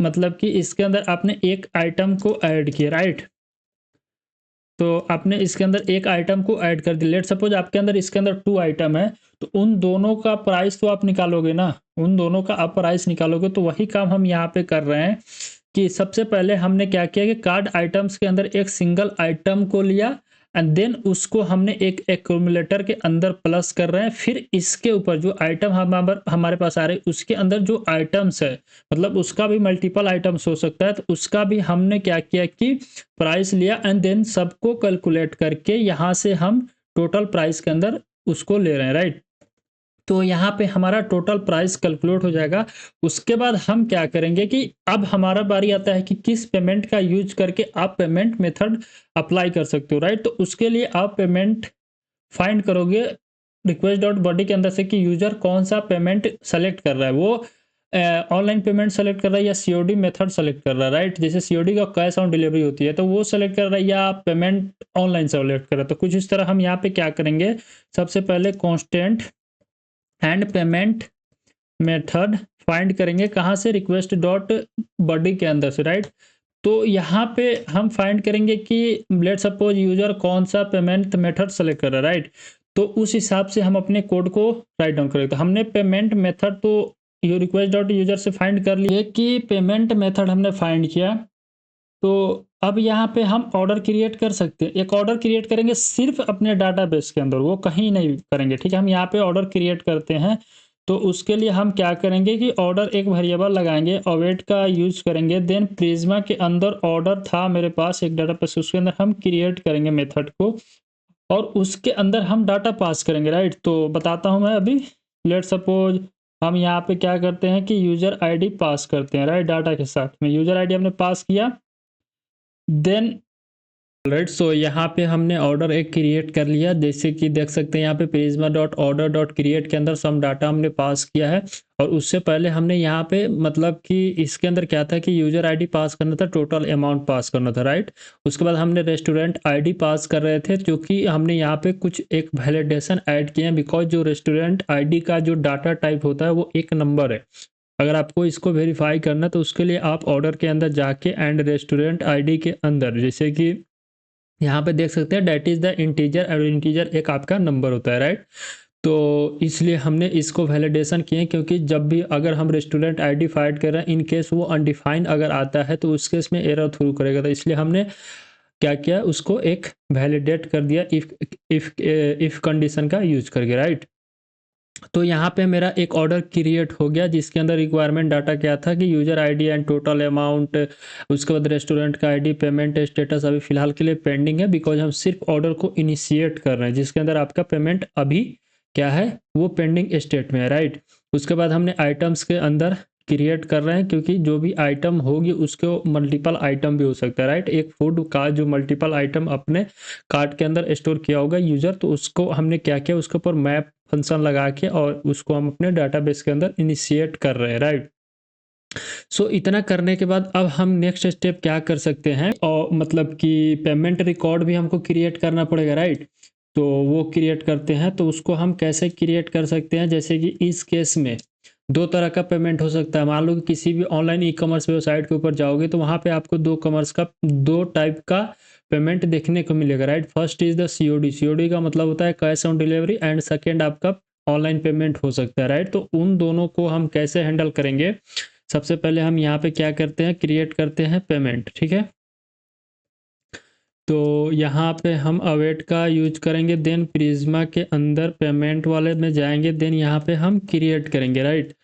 मतलब कि इसके अंदर आपने एक आइटम को ऐड किया, राइट। तो आपने इसके अंदर एक आइटम को ऐड कर दिया। लेट सपोज आपके अंदर इसके अंदर 2 आइटम है, तो उन दोनों का प्राइस तो आप निकालोगे ना, उन दोनों का आप प्राइस निकालोगे। तो वही काम हम यहाँ पे कर रहे हैं कि सबसे पहले हमने क्या किया कि कार्ड आइटम्स के अंदर एक सिंगल आइटम को लिया एंड देन उसको हमने एक एक्यूमुलेटर के अंदर प्लस कर रहे हैं। फिर इसके ऊपर जो आइटम हमारे पास आ रहे हैं उसके अंदर जो आइटम्स है, मतलब उसका भी मल्टीपल आइटम्स हो सकता है, तो उसका भी हमने क्या किया कि प्राइस लिया एंड देन सबको कैलकुलेट करके यहाँ से हम टोटल प्राइस के अंदर उसको ले रहे हैं, राइट। तो यहाँ पे हमारा टोटल प्राइस कैलकुलेट हो जाएगा। उसके बाद हम क्या करेंगे कि अब हमारा बारी आता है कि किस पेमेंट का यूज करके आप पेमेंट मेथड अप्लाई कर सकते हो, राइट। तो उसके लिए आप पेमेंट फाइंड करोगे रिक्वेस्ट डॉट बॉडी के अंदर से कि यूजर कौन सा पेमेंट सेलेक्ट कर रहा है, वो ऑनलाइन पेमेंट सेलेक्ट कर रहा है या सीओडी मेथड सेलेक्ट कर रहा है, राइट। जैसे सीओडी का कैश ऑन डिलीवरी होती है तो वो सेलेक्ट कर रहा है या पेमेंट ऑनलाइन सेलेक्ट कर रहा है। तो कुछ इस तरह हम यहाँ पे क्या करेंगे, सबसे पहले constant and payment method find करेंगे, कहाँ से, रिक्वेस्ट डॉट बॉडी के अंदर से, राइट। तो यहाँ पे हम फाइंड करेंगे कि लेट सपोज यूजर कौन सा पेमेंट मेथड सेलेक्ट कर रहा है, राइट। तो उस हिसाब से हम अपने कोड को राइट डाउन करेंगे। तो हमने पेमेंट मेथड तो यू रिक्वेस्ट डॉट यूजर से फाइंड कर लिए कि पेमेंट मेथड हमने फाइंड किया। तो अब यहाँ पे हम ऑर्डर क्रिएट कर सकते हैं, एक ऑर्डर क्रिएट करेंगे सिर्फ अपने डाटाबेस के अंदर, वो कहीं नहीं करेंगे, ठीक है। हम यहाँ पे ऑर्डर क्रिएट करते हैं, तो उसके लिए हम क्या करेंगे कि ऑर्डर एक वेरिएबल लगाएंगे, अवेट का यूज करेंगे, देन प्रिज्मा के अंदर ऑर्डर था मेरे पास एक डाटाबेस, उसके अंदर हम क्रिएट करेंगे मेथड को और उसके अंदर हम डाटा पास करेंगे, राइट। तो बताता हूँ मैं अभी। लेट सपोज हम यहाँ पे क्या करते हैं कि यूजर आईडी पास करते हैं, राइट, डाटा के साथ में यूजर आईडी हमने पास किया। देन राइट, सो यहाँ पे हमने ऑर्डर एक क्रिएट कर लिया, जैसे कि देख सकते हैं यहाँ पे Prisma dot order dot create के अंदर सम डाटा हमने पास किया है। और उससे पहले हमने यहाँ पे मतलब कि इसके अंदर क्या था कि यूजर आईडी पास करना था, टोटल अमाउंट पास करना था, राइट। उसके बाद हमने रेस्टोरेंट आईडी पास कर रहे थे, क्योंकि हमने यहाँ पे कुछ एक वैलिडेशन ऐड किए हैं, बिकॉज जो रेस्टोरेंट आईडी का जो डाटा टाइप होता है वो एक नंबर है। अगर आपको इसको वेरीफाई करना तो उसके लिए आप ऑर्डर के अंदर जाके एंड रेस्टोरेंट आईडी के अंदर, जैसे कि यहाँ पे देख सकते हैं डेट इज द इंटीजर, और इंटीजर एक आपका नंबर होता है, राइट। तो इसलिए हमने इसको वैलिडेशन किए, क्योंकि जब भी अगर हम रेस्टोरेंट आईडी फाइंड कर रहे हैं, इन केस वो अनडिफाइंड अगर आता है तो उस केस में एरर थ्रू करेगा। तो इसलिए हमने क्या किया, उसको एक वैलिडेट कर दिया इफ कंडीशन का यूज करके, राइट। तो यहाँ पे मेरा एक ऑर्डर क्रिएट हो गया जिसके अंदर रिक्वायरमेंट डाटा क्या था कि user ID and total amount, उसके बाद रेस्टोरेंट का आईडी, पेमेंट स्टेटस अभी फ़िलहाल के लिए पेंडिंग है बिकॉज़ हम सिर्फ ऑर्डर को इनिशिएट कर रहे हैं, जिसके अंदर आपका पेमेंट अभी क्या है वो पेंडिंग स्टेट में है, राइट। उसके बाद हमने आइटम्स के अंदर क्रिएट कर रहे हैं क्योंकि जो भी आइटम होगी उसके मल्टीपल आइटम भी हो सकता है, राइट। एक फूड का जो मल्टीपल आइटम अपने कार्ट के अंदर स्टोर किया होगा यूज़र, तो उसको हमने क्या किया उसके ऊपर मैप फंक्शन लगा के और उसको हम अपने डाटाबेस के अंदर इनिशिएट कर रहे हैं, राइट। सो इतना करने के बाद अब हम नेक्स्ट स्टेप क्या कर सकते हैं, और मतलब कि पेमेंट रिकॉर्ड भी हमको क्रिएट करना पड़ेगा, राइट। तो वो क्रिएट करते हैं, तो उसको हम कैसे क्रिएट कर सकते हैं, जैसे कि इस केस में दो तरह का पेमेंट हो सकता है। मान लो कि किसी भी ऑनलाइन ई कॉमर्स वेबसाइट के ऊपर जाओगे तो वहाँ पे आपको दो टाइप का पेमेंट देखने को मिलेगा, right. First is the COD. COD का मतलब होता है cash on delivery, and second आपका ऑनलाइन पेमेंट हो सकता है, राइट। तो उन दोनों को हम कैसे हैंडल करेंगे, सबसे पहले हम यहाँ पे क्या करते हैं, क्रिएट करते हैं पेमेंट, ठीक है। तो यहाँ पे हम अवेट का यूज करेंगे, देन प्रिज्मा के अंदर पेमेंट वाले में जाएंगे, देन यहाँ पे हम क्रिएट करेंगे, राइट।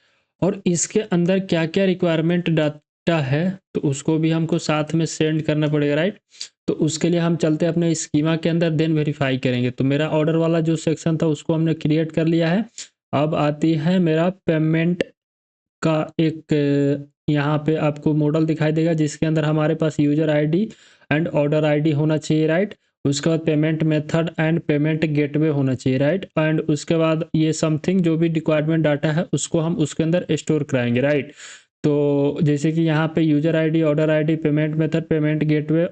और इसके अंदर क्या क्या रिक्वायरमेंट डाटा है तो उसको भी हमको साथ में सेंड करना पड़ेगा, राइट। तो उसके लिए हम चलते हैं अपने स्कीमा के अंदर, देन वेरीफाई करेंगे। तो मेरा ऑर्डर वाला जो सेक्शन था उसको हमने क्रिएट कर लिया है। अब आती है मेरा पेमेंट का एक यहाँ पे आपको मॉडल दिखाई देगा जिसके अंदर हमारे पास user ID and order ID होना चाहिए, राइट। उसके बाद payment method and payment gateway होना चाहिए, राइट। एंड उसके बाद ये समथिंग जो भी रिक्वायरमेंट डाटा है उसको हम उसके अंदर स्टोर कराएंगे, राइट। तो जैसे कि यहाँ पे user ID, order ID, payment method, payment gateway,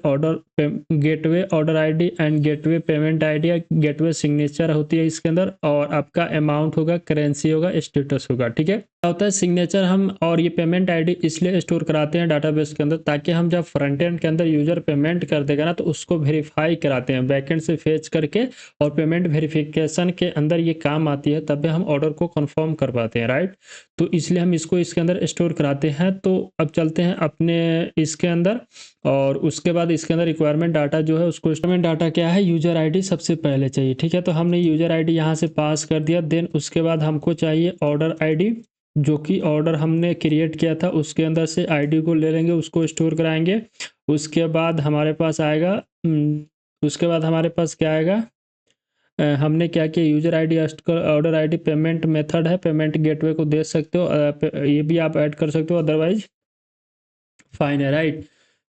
gateway order ID and gateway payment ID, gateway signature होती है इसके अंदर, और आपका अमाउंट होगा, करेंसी होगा, स्टेटस होगा, ठीक है। क्या होता है सिग्नेचर हम और ये पेमेंट आईडी इसलिए स्टोर कराते हैं डाटाबेस के अंदर ताकि हम जब फ्रंट एंड के अंदर यूजर पेमेंट कर देगा ना तो उसको वेरीफाई कराते हैं बैकएंड से फेच करके, और पेमेंट वेरिफिकेशन के अंदर ये काम आती है, तब हम ऑर्डर को कंफर्म कर पाते हैं, राइट। तो इसलिए हम इसको इसके अंदर स्टोर कराते हैं। तो अब चलते हैं अपने इसके अंदर, और उसके बाद इसके अंदर रिक्वायरमेंट डाटा जो है उसको, रिक्वायरमेंट डाटा क्या है, यूजर आईडी सबसे पहले चाहिए, ठीक है। तो हमने यूजर आईडी यहाँ से पास कर दिया, देन उसके बाद हमको चाहिए ऑर्डर आईडी, जो कि ऑर्डर हमने क्रिएट किया था उसके अंदर से आईडी को ले लेंगे, उसको स्टोर कराएंगे। उसके बाद हमारे पास आएगा उसके बाद हमारे पास क्या आएगा, हमने क्या किया, user ID, order ID, payment method है, पेमेंट गेटवे को दे सकते हो, ये भी आप ऐड कर सकते हो, अदरवाइज फाइन है, राइट।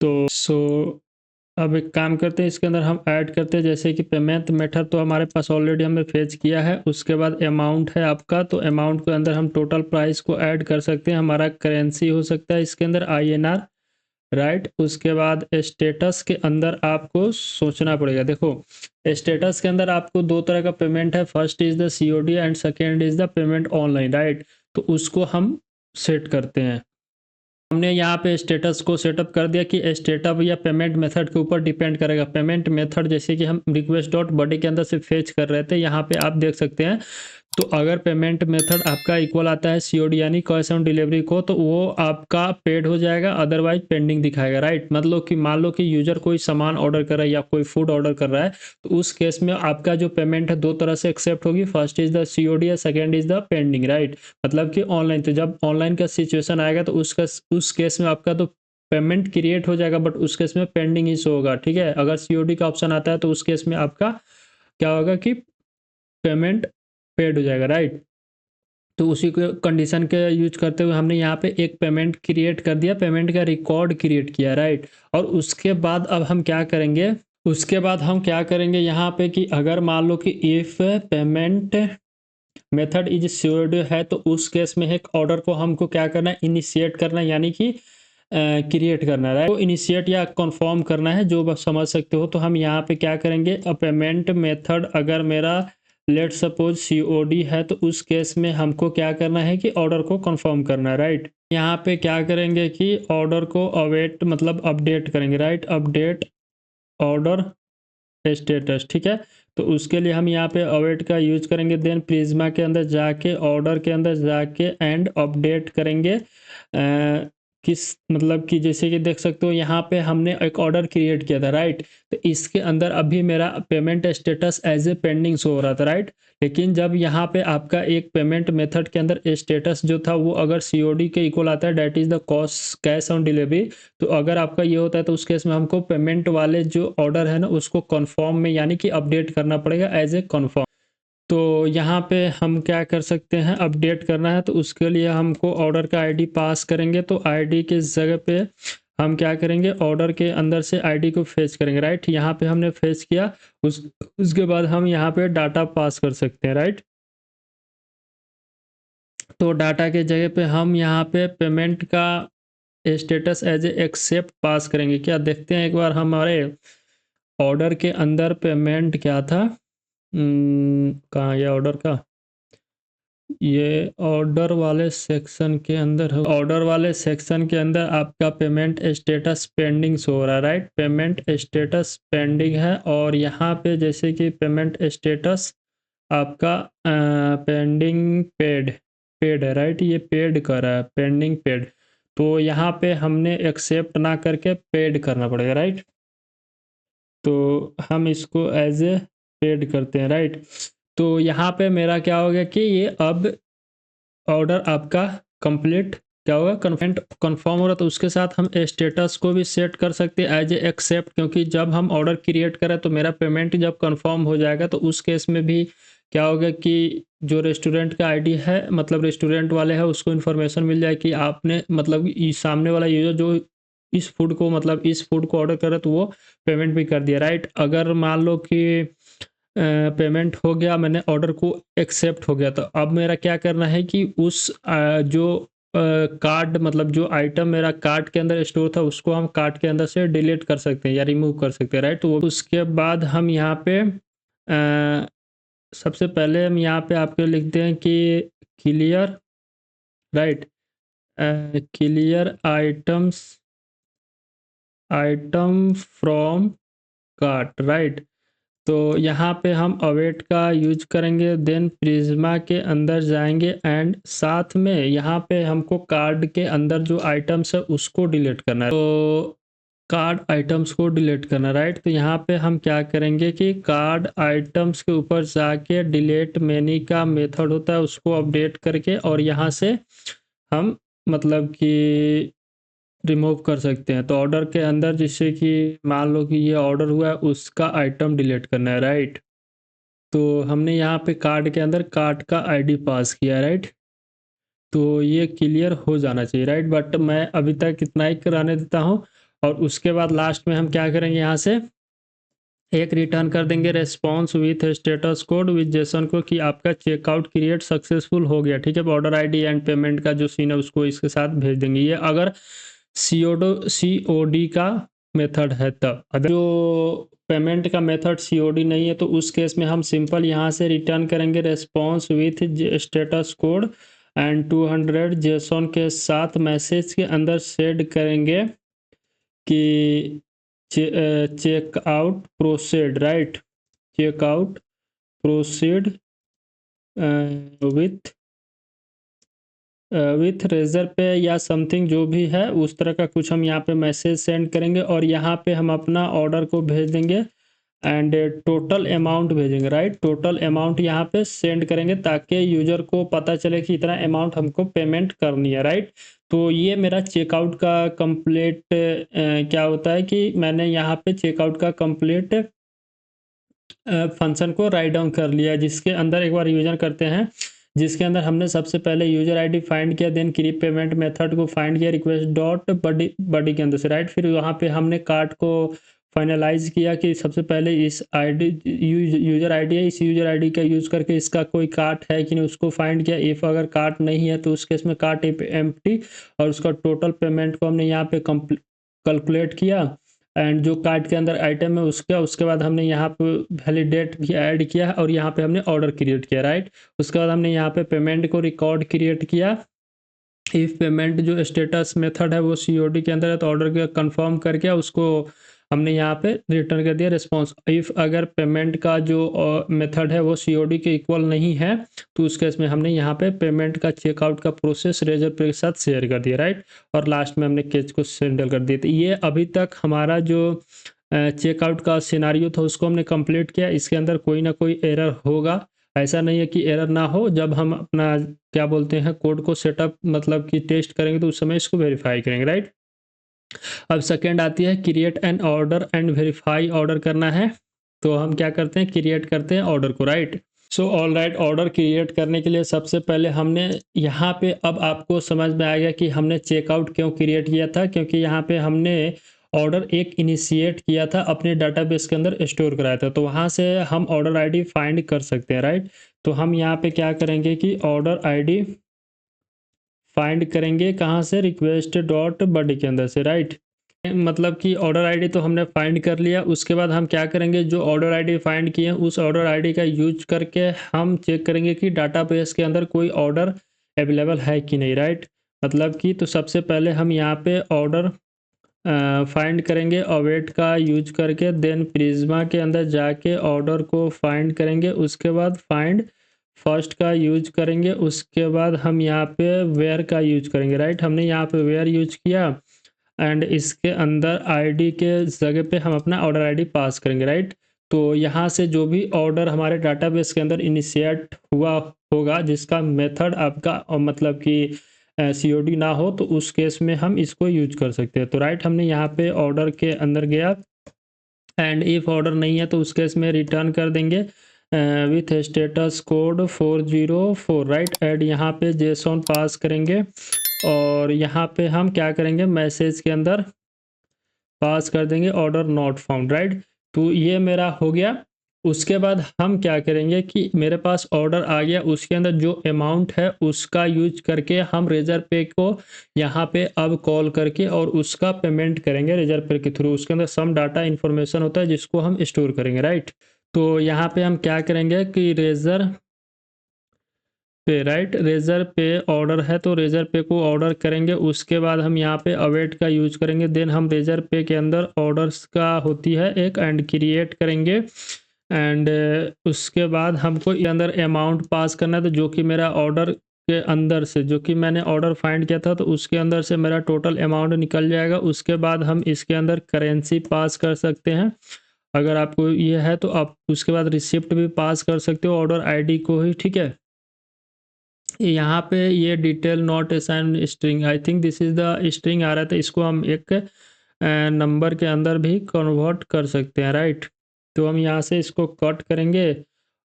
तो अब एक काम करते हैं इसके अंदर हम ऐड करते हैं, जैसे कि पेमेंट मेथड तो हमारे पास ऑलरेडी हमने फेच किया है। उसके बाद अमाउंट है आपका, तो अमाउंट के अंदर हम टोटल प्राइस को ऐड कर सकते हैं, हमारा करेंसी हो सकता है इसके अंदर INR, राइट। उसके बाद स्टेटस के अंदर आपको सोचना पड़ेगा, देखो स्टेटस के अंदर आपको दो तरह का पेमेंट है, first is the COD and second is the payment online, right. तो उसको हम सेट करते हैं। हमने यहाँ पे स्टेटस को सेटअप कर दिया कि स्टेटअप या पेमेंट मेथड के ऊपर डिपेंड करेगा। पेमेंट मेथड जैसे कि हम रिक्वेस्ट डॉट बॉडी के अंदर से फेच कर रहे थे, यहाँ पे आप देख सकते हैं। तो अगर पेमेंट मेथड आपका इक्वल आता है COD यानी कैश ऑन डिलीवरी को, तो वो आपका पेड हो जाएगा, अदरवाइज पेंडिंग दिखाएगा, राइट। मतलब कि मान लो कि यूजर कोई सामान ऑर्डर कर रहा है या कोई फूड ऑर्डर कर रहा है, तो उस केस में आपका जो पेमेंट है दो तरह से एक्सेप्ट होगी, फर्स्ट इज द COD या second is the pending, right. मतलब कि ऑनलाइन, तो जब ऑनलाइन का सिचुएशन आएगा तो उस केस में आपका तो पेमेंट क्रिएट हो जाएगा, बट उस केस में पेंडिंग ही शो होगा, ठीक है। अगर COD का ऑप्शन आता है तो उस केस में आपका क्या होगा कि पेमेंट पेड हो जाएगा, राइट। तो उसी को कंडीशन के यूज करते हुए हमने यहाँ पे एक पेमेंट क्रिएट कर दिया, पेमेंट का रिकॉर्ड क्रिएट किया, राइट। और उसके बाद अब हम क्या करेंगे, यहाँ पे कि अगर मान लो कि if payment method is COD है तो उस केस में एक ऑर्डर को हमको क्या करना है, इनिशिएट करना है, यानी कि क्रिएट करना है, तो इनिशिएट या कन्फर्म करना है, जो आप समझ सकते हो। तो हम यहाँ पे क्या करेंगे, पेमेंट मेथड अगर मेरा लेट सपोज COD है तो उस केस में हमको क्या करना है कि ऑर्डर को कंफर्म करना है, राइट। यहाँ पे क्या करेंगे कि ऑर्डर को अवेट मतलब अपडेट करेंगे, राइट, अपडेट ऑर्डर स्टेटस, ठीक है। तो उसके लिए हम यहाँ पे अवेट का यूज करेंगे, देन प्रिज्मा के अंदर जाके ऑर्डर के अंदर जाके एंड अपडेट करेंगे किस मतलब कि जैसे कि देख सकते हो यहाँ पे हमने एक ऑर्डर क्रिएट किया था, राइट। तो इसके अंदर अभी मेरा payment status as a pending show हो रहा था, राइट। लेकिन जब यहाँ पे आपका एक पेमेंट मेथड के अंदर स्टेटस जो था वो अगर सीओडी के इक्वल आता है, that is the cost cash on delivery, तो अगर आपका ये होता है तो उस केस में हमको पेमेंट वाले जो ऑर्डर है ना उसको कन्फर्म में यानी कि अपडेट करना पड़ेगा एज ए कन्फर्म। तो यहाँ पे हम क्या कर सकते हैं, अपडेट करना है तो उसके लिए हमको ऑर्डर का आईडी पास करेंगे। तो आईडी के जगह पे हम क्या करेंगे, ऑर्डर के अंदर से आईडी को फेच करेंगे, राइट। यहाँ पे हमने फेच किया, उसके बाद हम यहाँ पे डाटा पास कर सकते हैं, राइट। तो डाटा के जगह पे हम यहाँ पे पेमेंट का स्टेटस एज ए एक्सेप्ट पास करेंगे। क्या देखते हैं एक बार हमारे ऑर्डर के अंदर पेमेंट क्या था, कहाँ ये ऑर्डर का, ये ऑर्डर वाले सेक्शन के अंदर है। ऑर्डर वाले सेक्शन के अंदर आपका पेमेंट स्टेटस पेंडिंग शो हो रहा है, राइट। पेमेंट स्टेटस पेंडिंग है और यहाँ पे जैसे कि पेमेंट स्टेटस आपका पेंडिंग पेड है, राइट। ये पेड कर रहा है, पेंडिंग पेड। तो यहाँ पे हमने एक्सेप्ट ना करके पेड करना पड़ेगा, राइट। तो हम इसको एज ए पेड करते हैं, राइट। तो यहाँ पे मेरा क्या हो गया कि ये अब ऑर्डर आपका कंप्लीट क्या होगा, कन्फर्म हो रहा। तो उसके साथ हम स्टेटस को भी सेट कर सकते हैं एज ए एक्सेप्ट, क्योंकि जब हम ऑर्डर क्रिएट करें तो मेरा पेमेंट जब कंफर्म हो जाएगा तो उस केस में भी क्या होगा कि जो रेस्टोरेंट का आईडी है मतलब रेस्टोरेंट वाले हैं उसको इन्फॉर्मेशन मिल जाए कि आपने मतलब सामने वाला यूजर जो इस फूड को मतलब इस फूड को ऑर्डर करे तो वो पेमेंट भी कर दिया, राइट। अगर मान लो कि पेमेंट हो गया, मैंने ऑर्डर को एक्सेप्ट हो गया, तो अब मेरा क्या करना है कि उस जो कार्ड मतलब जो आइटम मेरा कार्ट के अंदर स्टोर था उसको हम कार्ट के अंदर से डिलीट कर सकते हैं या रिमूव कर सकते हैं, राइट। तो उसके बाद हम यहाँ पे सबसे पहले हम यहाँ पे आपके लिखते हैं कि clear, right, clear item from cart, right. तो यहाँ पे हम अवेट का यूज करेंगे, देन प्रिज्मा के अंदर जाएंगे एंड साथ में यहाँ पे हमको कार्ड के अंदर जो आइटम्स है उसको डिलीट करना है। तो कार्ड आइटम्स को डिलीट करना, राइट। तो यहाँ पे हम क्या करेंगे कि कार्ड आइटम्स के ऊपर जाके डिलीट मेनी का मेथड होता है उसको अपडेट करके और यहाँ से हम मतलब कि रिमूव कर सकते हैं। तो ऑर्डर के अंदर जैसे कि मान लो कि ये ऑर्डर हुआ है उसका आइटम डिलीट करना है, राइट। तो हमने यहाँ पे कार्ड के अंदर कार्ड का आईडी पास किया है, राइट। तो ये क्लियर हो जाना चाहिए, राइट। बट मैं अभी तक इतना ही कराने देता हूँ और उसके बाद लास्ट में हम क्या करेंगे, यहाँ से एक रिटर्न कर देंगे response with status code with Jason को कि आपका चेकआउट क्रिएट सक्सेसफुल हो गया, ठीक है। ऑर्डर आईडी एंड पेमेंट का जो सीन है उसको इसके साथ भेज देंगे। ये अगर सीओडी का मेथड है तब। अगर जो पेमेंट का मेथड सीओडी नहीं है तो उस केस में हम सिंपल यहाँ से रिटर्न करेंगे response with status code and 200 JSON के साथ मैसेज के अंदर सेंड करेंगे कि checkout proceed, right, checkout proceed with Razorpay या समथिंग जो भी है उस तरह का कुछ हम यहाँ पे मैसेज सेंड करेंगे और यहाँ पे हम अपना ऑर्डर को भेज देंगे एंड टोटल अमाउंट भेजेंगे, राइट। टोटल अमाउंट यहाँ पे सेंड करेंगे ताकि यूजर को पता चले कि इतना अमाउंट हमको पेमेंट करनी है, राइट। तो ये मेरा चेकआउट का कंप्लीट क्या होता है कि मैंने यहाँ पे चेकआउट का कंप्लीट फंक्शन को राइट डाउन कर लिया, जिसके अंदर एक बार यूजर करते हैं जिसके अंदर हमने सबसे पहले यूजर आईडी फाइंड किया, देन क्रिएट पेमेंट मेथड को फाइंड किया रिक्वेस्ट डॉट बडी के अंदर से, राइट। फिर वहाँ पे हमने कार्ड को फाइनलाइज किया कि सबसे पहले इस आईडी यूजर आईडी है, इस यूजर आईडी का यूज़ करके इसका कोई कार्ट है कि नहीं उसको फाइंड किया। इफ़ अगर कार्ट नहीं है तो उस केस में कार्ट एम्प्टी और उसका टोटल पेमेंट को हमने यहाँ पे कैलकुलेट किया एंड जो कार्ट के अंदर आइटम है उसके बाद हमने यहाँ पे वैलिडेट भी ऐड किया है और यहाँ पे हमने ऑर्डर क्रिएट किया, राइट। उसके बाद हमने यहाँ पे पेमेंट को रिकॉर्ड क्रिएट किया। इफ़ पेमेंट जो स्टेटस मेथड है वो सीओडी के अंदर है तो ऑर्डर का कंफर्म करके उसको हमने यहाँ पे रिटर्न कर दिया रिस्पॉन्स। इफ़ अगर पेमेंट का जो मेथड है वो सीओडी के इक्वल नहीं है तो उस केस में हमने यहाँ पे पेमेंट का चेकआउट का प्रोसेस रेजर पे के साथ शेयर कर दिया, राइट। और लास्ट में हमने केस को सेटल कर दिया। तो ये अभी तक हमारा जो चेकआउट का सिनारियो था उसको हमने कंप्लीट किया। इसके अंदर कोई ना कोई एरर होगा, ऐसा नहीं है कि एरर ना हो। जब हम अपना क्या बोलते हैं कोड को सेटअप मतलब कि टेस्ट करेंगे तो उस समय इसको वेरीफाई करेंगे, राइट। अब सेकेंड आती है create an order and verify. Order करना है तो हम क्या करते हैं, क्रिएट करते हैं ऑर्डर को, right. So all right, order create करने के लिए सबसे पहले हमने यहाँ पे, अब आपको समझ में आ गया कि हमने चेकआउट क्यों क्रिएट किया था, क्योंकि यहाँ पे हमने ऑर्डर एक इनिशिएट किया था, अपने डाटाबेस के अंदर स्टोर कराया था, तो वहाँ से हम ऑर्डर आईडी फाइंड कर सकते हैं, राइट। तो हम यहाँ पे क्या करेंगे कि ऑर्डर आईडी फाइंड करेंगे कहाँ से, रिक्वेस्ट डॉट बॉडी के अंदर से, राइट। मतलब कि ऑर्डर आईडी तो हमने फाइंड कर लिया। उसके बाद हम क्या करेंगे, जो ऑर्डर आईडी फाइंड किए हैं उस ऑर्डर आईडी का यूज करके हम चेक करेंगे कि डाटाबेस के अंदर कोई ऑर्डर अवेलेबल है कि नहीं, राइट। मतलब कि तो सबसे पहले हम यहाँ पे ऑर्डर फाइंड करेंगे अवेट का यूज करके, देन प्रिज्मा के अंदर जाके ऑर्डर को फाइंड करेंगे। उसके बाद फाइंड फर्स्ट का यूज करेंगे। उसके बाद हम यहाँ पे वेयर का यूज करेंगे, राइट। हमने यहाँ पे वेयर यूज किया एंड इसके अंदर आईडी के जगह पे हम अपना ऑर्डर आईडी पास करेंगे, राइट। तो यहाँ से जो भी ऑर्डर हमारे डाटाबेस के अंदर इनिशिएट हुआ होगा जिसका मेथड आपका मतलब कि सीओडी ना हो, तो उस केस में हम इसको यूज कर सकते हैं। तो राइट, हमने यहाँ पे ऑर्डर के अंदर गया एंड इफ ऑर्डर नहीं है तो उस केस में रिटर्न कर देंगे with status code 404, right. And यहाँ पे जेसॉन पास करेंगे और यहाँ पे हम क्या करेंगे, मैसेज के अंदर पास कर देंगे ऑर्डर नॉट फाउंड, राइट। तो ये मेरा हो गया। उसके बाद हम क्या करेंगे कि मेरे पास ऑर्डर आ गया, उसके अंदर जो अमाउंट है उसका यूज करके हम रेजर पे को यहाँ पे अब कॉल करके और उसका पेमेंट करेंगे रेजर पे के थ्रू। उसके अंदर सम डाटा इन्फॉर्मेशन होता है जिसको हम स्टोर करेंगे, राइट। तो यहाँ पे हम क्या करेंगे कि रेजर पे, राइट, रेजर पे ऑर्डर है तो रेजर पे को ऑर्डर करेंगे। उसके बाद हम यहाँ पे अवेट का यूज करेंगे। देन हम रेजर पे के अंदर ऑर्डर्स का होती है एक एंड क्रिएट करेंगे एंड उसके बाद हमको ये अंदर अमाउंट पास करना है। तो जो कि मेरा ऑर्डर के अंदर से जो कि मैंने ऑर्डर फाइंड किया था तो उसके अंदर से मेरा टोटल अमाउंट निकल जाएगा। उसके बाद हम इसके अंदर करेंसी पास कर सकते हैं अगर आपको ये है तो। आप उसके बाद रिसिप्ट भी पास कर सकते हो ऑर्डर आईडी को ही, ठीक है। यहाँ पे ये detail not assign string, I think this is the string आ रहा था, इसको हम एक नंबर के अंदर भी कन्वर्ट कर सकते हैं, राइट। तो हम यहाँ से इसको कट करेंगे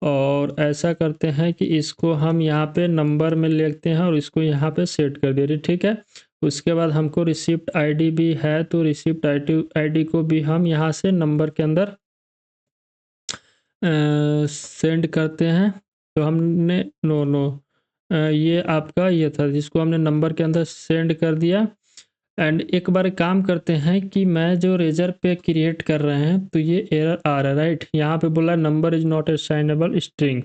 और ऐसा करते हैं कि इसको हम यहाँ पे नंबर में लेते हैं और इसको यहाँ पे सेट कर दे रही, ठीक है। उसके बाद हमको रिसिप्ट आईडी भी है तो रिसिप्ट आईडी को भी हम यहाँ से नंबर के अंदर सेंड करते हैं। तो हमने नो नो ये आपका ये था जिसको हमने नंबर के अंदर सेंड कर दिया। एंड एक बार काम करते हैं कि मैं जो रेजर पे क्रिएट कर रहे हैं तो ये एरर आ रहा है, राइट। यहाँ पे बोला number is not assignable string,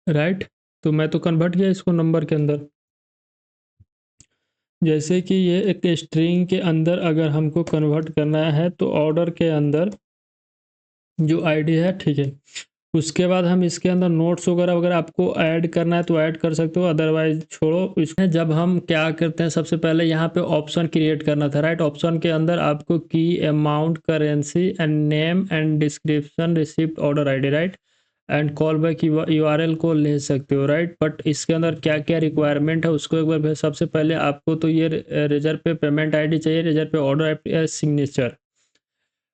right. तो मैं तो कन्वर्ट किया इसको नंबर के अंदर। जैसे कि ये एक स्ट्रिंग के अंदर अगर हमको कन्वर्ट करना है तो ऑर्डर के अंदर जो आईडी है, ठीक है। उसके बाद हम इसके अंदर नोट्स वगैरह वगैरह आपको ऐड करना है तो ऐड कर सकते हो, अदरवाइज छोड़ो। इसमें जब हम क्या करते हैं, सबसे पहले यहाँ पे ऑप्शन क्रिएट करना था, राइट। ऑप्शन के अंदर आपको की, amount, currency and name and description, receipt, order ID, right, and call back URL को ले सकते हो, राइट। बट इसके अंदर क्या क्या रिक्वायरमेंट है उसको एक बार फिर, सबसे पहले आपको तो ये रेजर पे पेमेंट आईडी चाहिए, रेजर पे ऑर्डर सिग्नेचर,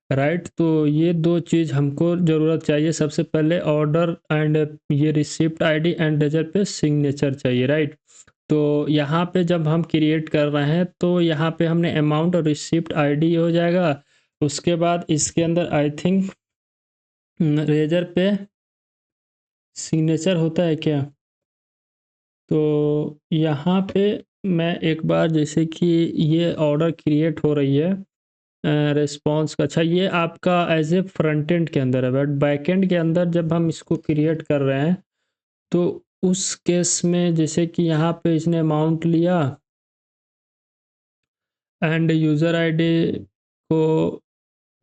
राइट। तो ये दो चीज़ हमको ज़रूरत चाहिए। सबसे पहले ऑर्डर एंड ये रिसिप्ट आईडी एंड रेजर पे सिग्नेचर चाहिए, राइट। तो यहाँ पे जब हम क्रिएट कर रहे हैं तो यहाँ पे हमने अमाउंट और रिसिप्ट आईडी हो जाएगा। उसके बाद इसके अंदर आई थिंक रेजर पे सिग्नेचर होता है क्या, तो यहाँ पे मैं एक बार, जैसे कि ये ऑर्डर क्रिएट हो रही है रिस्पॉन्स का, अच्छा ये आपका एज ए फ्रंट एंड के अंदर है, बट बैक एंड के अंदर जब हम इसको क्रिएट कर रहे हैं तो उस केस में जैसे कि यहाँ पे इसने अमाउंट लिया एंड यूज़र आईडी को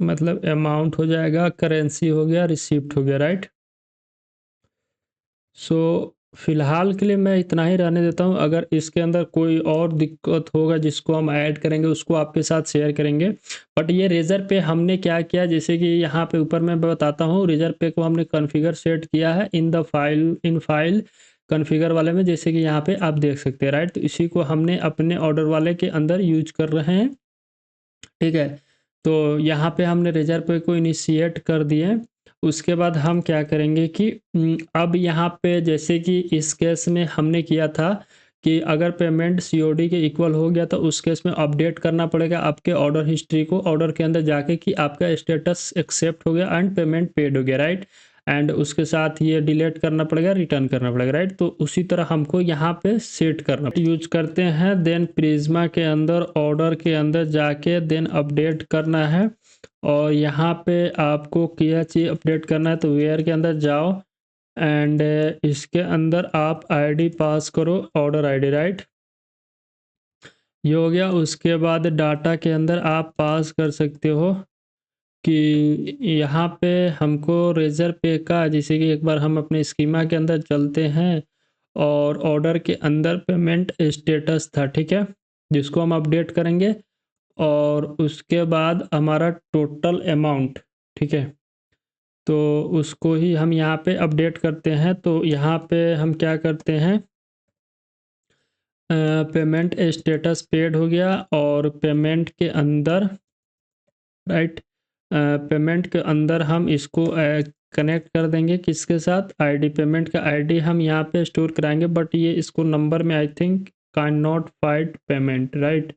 मतलब अमाउंट हो जाएगा, करेंसी हो गया, रिसिप्ट हो गया, राइट। सो फिलहाल के लिए मैं इतना ही रहने देता हूँ। अगर इसके अंदर कोई और दिक्कत होगा जिसको हम ऐड करेंगे उसको आपके साथ शेयर करेंगे। बट ये रेजर पे हमने क्या किया, जैसे कि यहाँ पे ऊपर मैं बताता हूँ, रेजर पे को हमने कॉन्फ़िगर सेट किया है इन फाइल कॉन्फ़िगर वाले में, जैसे कि यहाँ पे आप देख सकते हैं, राइट। तो इसी को हमने अपने ऑर्डर वाले के अंदर यूज कर रहे हैं, ठीक है। तो यहाँ पे हमने रेजर पे को इनिशिएट कर दिए। उसके बाद हम क्या करेंगे कि अब यहाँ पे जैसे कि इस केस में हमने किया था कि अगर पेमेंट सीओडी के इक्वल हो गया तो उस केस में अपडेट करना पड़ेगा आपके ऑर्डर हिस्ट्री को, ऑर्डर के अंदर जाके कि आपका स्टेटस एक्सेप्ट हो गया एंड पेमेंट पेड हो गया, राइट। एंड उसके साथ ये डिलीट करना पड़ेगा, रिटर्न करना पड़ेगा, राइट। तो उसी तरह हमको यहाँ पे सेट करना यूज करते हैं। देन प्रिज्मा के अंदर ऑर्डर के अंदर जाके देन अपडेट करना है। और यहाँ पे आपको क्या चीज़ अपडेट करना है, तो वेयर के अंदर जाओ एंड इसके अंदर आप आईडी पास करो, ऑर्डर आईडी, राइट। ये हो गया। उसके बाद डाटा के अंदर आप पास कर सकते हो कि यहाँ पे हमको रेजर पे का, जैसे कि एक बार हम अपने स्कीमा के अंदर चलते हैं और ऑर्डर के अंदर पेमेंट स्टेटस था, ठीक है, जिसको हम अपडेट करेंगे। और उसके बाद हमारा टोटल अमाउंट, ठीक है, तो उसको ही हम यहाँ पे अपडेट करते हैं। तो यहाँ पे हम क्या करते हैं, पेमेंट स्टेटस पेड हो गया और पेमेंट के अंदर, राइट, पेमेंट के अंदर हम इसको कनेक्ट कर देंगे किसके साथ, आईडी, पेमेंट का आईडी हम यहाँ पे स्टोर कराएंगे। बट ये इसको नंबर में I think can not find payment, right.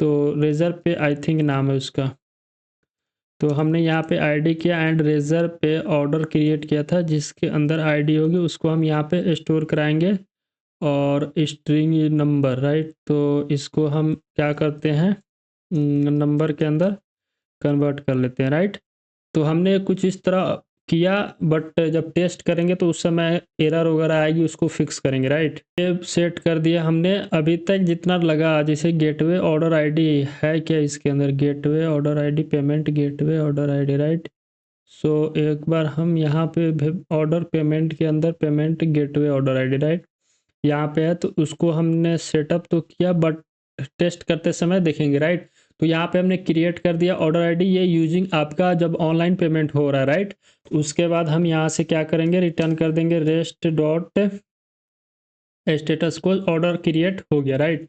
तो रेजर पे आई थिंक नाम है उसका। तो हमने यहाँ पे आईडी किया एंड रेजर पे ऑर्डर क्रिएट किया था जिसके अंदर आईडी होगी उसको हम यहाँ पे स्टोर कराएंगे और स्ट्रिंग नंबर, राइट। तो इसको हम क्या करते हैं, नंबर के अंदर कन्वर्ट कर लेते हैं, राइट। तो हमने कुछ इस तरह किया, बट जब टेस्ट करेंगे तो उस समय एरर वगैरह आएगी, उसको फिक्स करेंगे, राइट। ये सेट कर दिया हमने। अभी तक जितना लगा, जैसे गेटवे ऑर्डर आईडी है क्या इसके अंदर, gateway order ID, payment gateway order ID, right. So एक बार हम यहाँ पे ऑर्डर पेमेंट के अंदर payment gateway order ID, right, यहाँ पे है। तो उसको हमने सेटअप तो किया बट टेस्ट करते समय देखेंगे, राइट। तो यहाँ पे हमने क्रिएट कर दिया ऑर्डर आईडी, ये यूजिंग आपका जब ऑनलाइन पेमेंट हो रहा है, राइट। उसके बाद हम यहाँ से क्या करेंगे, रिटर्न कर देंगे रेस्ट डॉट स्टेटस को, ऑर्डर क्रिएट हो गया, राइट।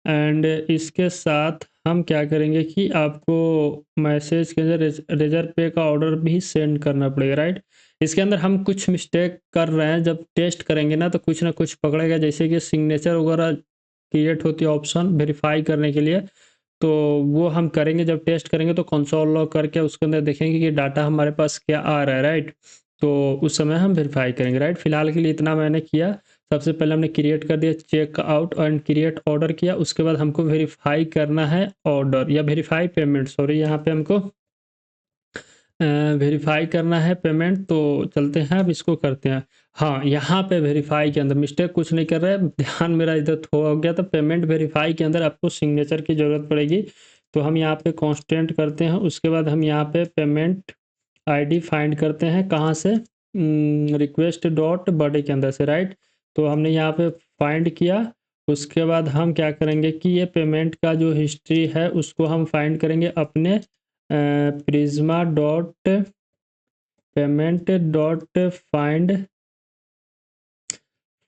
एंड इसके साथ हम क्या करेंगे कि आपको मैसेज के अंदर रेजर पे का ऑर्डर भी सेंड करना पड़ेगा, राइट। इसके अंदर हम कुछ मिस्टेक कर रहे हैं, जब टेस्ट करेंगे ना तो कुछ ना कुछ पकड़ेगा, जैसे कि सिग्नेचर वगैरह क्रिएट होती है ऑप्शन वेरीफाई करने के लिए। तो वो हम करेंगे, जब टेस्ट करेंगे तो कंसोल लॉग करके उसके अंदर देखेंगे कि डाटा हमारे पास क्या आ रहा है, राइट। तो उस समय हम वेरीफाई करेंगे, राइट। फिलहाल के लिए इतना मैंने किया। सबसे पहले हमने क्रिएट कर दिया check out and create order किया। उसके बाद हमको वेरीफाई करना है ऑर्डर, या वेरीफाई पेमेंट, सॉरी, यहाँ पे हमको वेरीफाई करना है पेमेंट। तो चलते हैं अब इसको करते हैं। हाँ, यहाँ पे वेरीफाई के अंदर मिस्टेक कुछ नहीं कर रहा है, ध्यान मेरा इधर हो गया। तो पेमेंट वेरीफाई के अंदर आपको सिग्नेचर की ज़रूरत पड़ेगी। तो हम यहाँ पे कांस्टेंट करते हैं। उसके बाद हम यहाँ पे पेमेंट आईडी फाइंड करते हैं, कहाँ से, रिक्वेस्ट डॉट बॉडी के अंदर से, राइट। तो हमने यहाँ पे फाइंड किया। उसके बाद हम क्या करेंगे कि ये पेमेंट का जो हिस्ट्री है उसको हम फाइंड करेंगे अपने Prisma dot payment dot find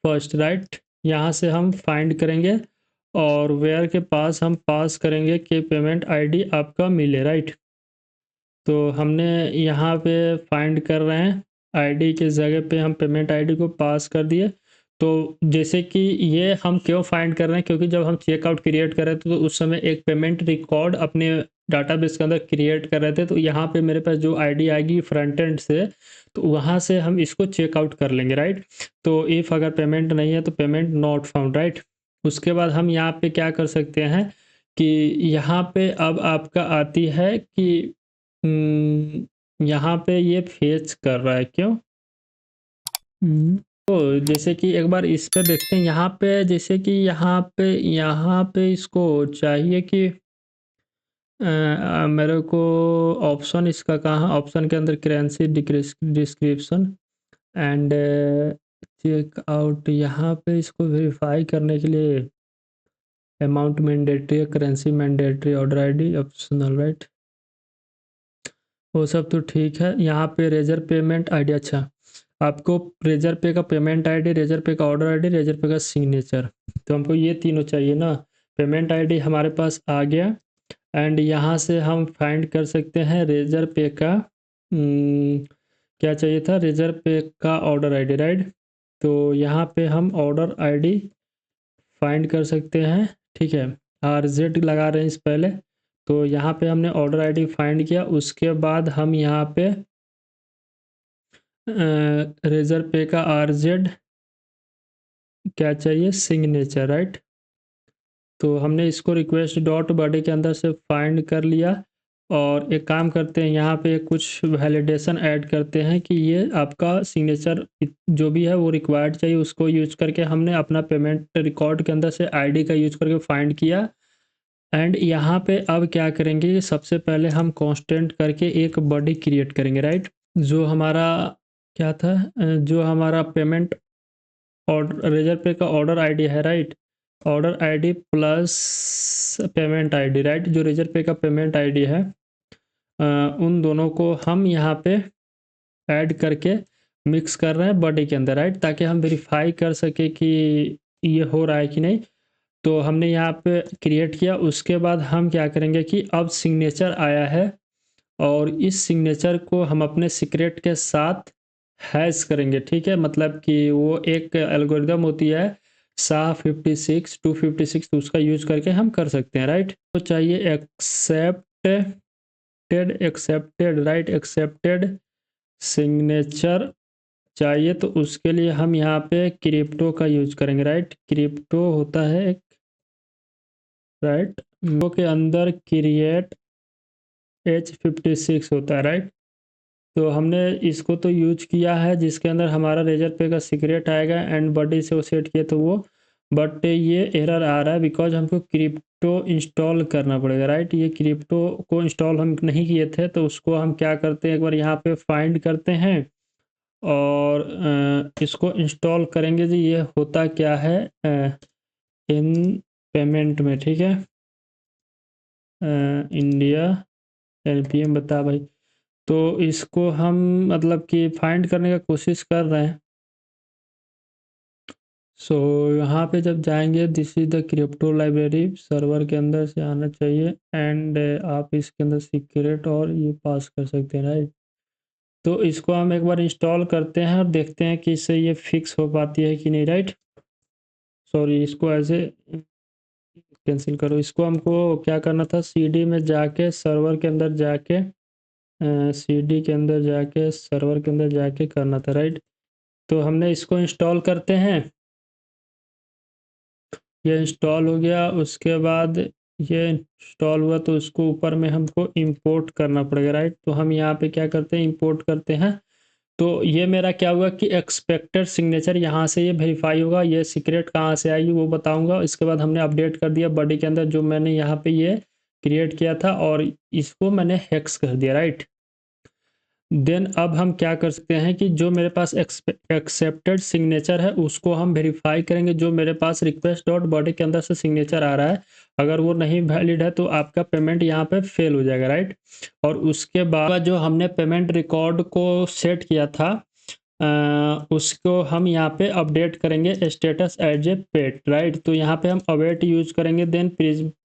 first, right. यहाँ से हम फाइंड करेंगे और वेयर के पास हम पास करेंगे कि पेमेंट आईडी आपका मिले, राइट। तो हमने यहाँ पे फाइंड कर रहे हैं, आईडी के जगह पे हम पेमेंट आईडी को पास कर दिए। तो जैसे कि ये हम क्यों फाइंड कर रहे हैं, क्योंकि जब हम चेकआउट क्रिएट कर रहे थे तो उस समय एक पेमेंट रिकॉर्ड अपने डाटाबेस के अंदर क्रिएट कर रहे थे। तो यहाँ पे मेरे पास जो आईडी आएगी फ्रंट एंड से, तो वहाँ से हम इसको चेकआउट कर लेंगे, राइट। तो इफ़ अगर पेमेंट नहीं है तो पेमेंट नॉट फाउंड, राइट। उसके बाद हम यहाँ पे क्या कर सकते हैं कि यहाँ पे अब आपका आती है कि यहाँ पे ये फेच कर रहा है, क्यों? तो जैसे कि एक बार इस पे देखते हैं, यहाँ पे जैसे कि यहाँ पे इसको चाहिए कि मेरे को ऑप्शन इसका कहाँ, ऑप्शन के अंदर currency description and check out, यहाँ पे इसको वेरीफाई करने के लिए अमाउंट मैंडेटरी है, currency mandatory, order ID optional, right, वो सब तो ठीक है। यहाँ पे रेजर पेमेंट आईडी, अच्छा आपको रेजर पे का पेमेंट आईडी, रेजर पे का ऑर्डर आईडी, रेजर पे का सिग्नेचर, तो हमको ये तीनों चाहिए ना। पेमेंट आईडी हमारे पास आ गया एंड यहाँ से हम फाइंड कर सकते हैं रेजर पे का क्या चाहिए था, रेजर पे का ऑर्डर आईडी, राइट। तो यहाँ पे हम ऑर्डर आईडी फाइंड कर सकते हैं, ठीक है। RZ लगा रहे हैं इस पहले, तो यहाँ पे हमने ऑर्डर आईडी फाइंड किया, उसके बाद हम यहाँ पे रेजर पे का RZ क्या चाहिए, सिग्नेचर, राइट। तो हमने इसको रिक्वेस्ट डॉट बॉडी के अंदर से फाइंड कर लिया और एक काम करते हैं, यहाँ पे कुछ वैलिडेशन ऐड करते हैं कि ये आपका सिग्नेचर जो भी है वो रिक्वायर्ड चाहिए, उसको यूज करके हमने अपना पेमेंट रिकॉर्ड के अंदर से आईडी का यूज करके फाइंड किया। एंड यहाँ पे अब क्या करेंगे, सबसे पहले हम कांस्टेंट करके एक बॉडी क्रिएट करेंगे, राइट। जो हमारा क्या था, जो हमारा पेमेंट ऑर्डर रेजर पे का ऑर्डर आईडी है, right, order ID plus payment ID, right, जो रेजर पे का पेमेंट आईडी है, उन दोनों को हम यहाँ पे ऐड करके मिक्स कर रहे हैं बॉडी के अंदर, राइट, ताकि हम वेरीफाई कर सके कि ये हो रहा है कि नहीं। तो हमने यहाँ पे क्रिएट किया, उसके बाद हम क्या करेंगे कि अब सिग्नेचर आया है और इस सिग्नेचर को हम अपने सीक्रेट के साथ हैश करेंगे, ठीक है। मतलब कि वो एक एल्गोरिदम होती है SHA-56 256, तो उसका यूज करके हम कर सकते हैं, राइट। तो चाहिए एक्सेप्टेड, राइट, एक्सेप्टेड सिग्नेचर चाहिए, तो उसके लिए हम यहाँ पे क्रिप्टो का यूज करेंगे, राइट। क्रिप्टो होता है एक, राइट, वो के अंदर क्रिएट H56 होता है, राइट। तो हमने इसको तो यूज किया है जिसके अंदर हमारा रेजर पे का सीक्रेट आएगा एंड बॉडी से वो सेट किए तो वो, बट ये एरर आ रहा है बिकॉज हमको क्रिप्टो इंस्टॉल करना पड़ेगा, राइट। ये क्रिप्टो को इंस्टॉल हम नहीं किए थे, तो उसको हम क्या करते हैं, एक बार यहाँ पे फाइंड करते हैं और इसको इंस्टॉल करेंगे जी। ये होता क्या है इन पेमेंट में, ठीक है, इंडिया LPM बता भाई। तो इसको हम मतलब कि फाइंड करने का कोशिश कर रहे हैं। सो यहाँ पे जब जाएंगे, this is the crypto library, server के अंदर से आना चाहिए एंड आप इसके अंदर सीक्रेट और ये पास कर सकते हैं, राइट। तो इसको हम एक बार इंस्टॉल करते हैं और देखते हैं कि इससे ये फिक्स हो पाती है कि नहीं, राइट। सॉरी, इसको ऐसे कैंसिल करो। इसको हमको क्या करना था, CD में जाके सर्वर के अंदर जाके CD के अंदर जाके सर्वर के अंदर जाके करना था, राइट। तो हमने इसको इंस्टॉल करते हैं, ये इंस्टॉल हो गया। उसके बाद ये इंस्टॉल हुआ तो उसको ऊपर में हमको इंपोर्ट करना पड़ेगा, राइट। तो हम यहाँ पे क्या करते हैं, इंपोर्ट करते हैं। तो ये मेरा क्या हुआ कि एक्सपेक्टेड सिग्नेचर यहाँ से ये वेरीफाई होगा, ये सीक्रेट कहाँ से आएगी वो बताऊंगा। इसके बाद हमने अपडेट कर दिया बॉडी के अंदर, जो मैंने यहाँ पे ये क्रिएट किया था और इसको मैंने हेक्स कर दिया, राइट। देन अब हम क्या कर सकते हैं कि जो मेरे पास एक्सेप्टेड सिग्नेचर है उसको हम वेरीफाई करेंगे। जो मेरे पास रिक्वेस्ट डॉट बॉडी के अंदर से सिग्नेचर आ रहा है, अगर वो नहीं वैलिड है तो आपका पेमेंट यहाँ पे फेल हो जाएगा, राइट। और उसके बाद जो हमने पेमेंट रिकॉर्ड को सेट किया था उसको हम यहाँ पे अपडेट करेंगे status as a paid, right. तो यहाँ पे हम अवेट यूज करेंगे, देन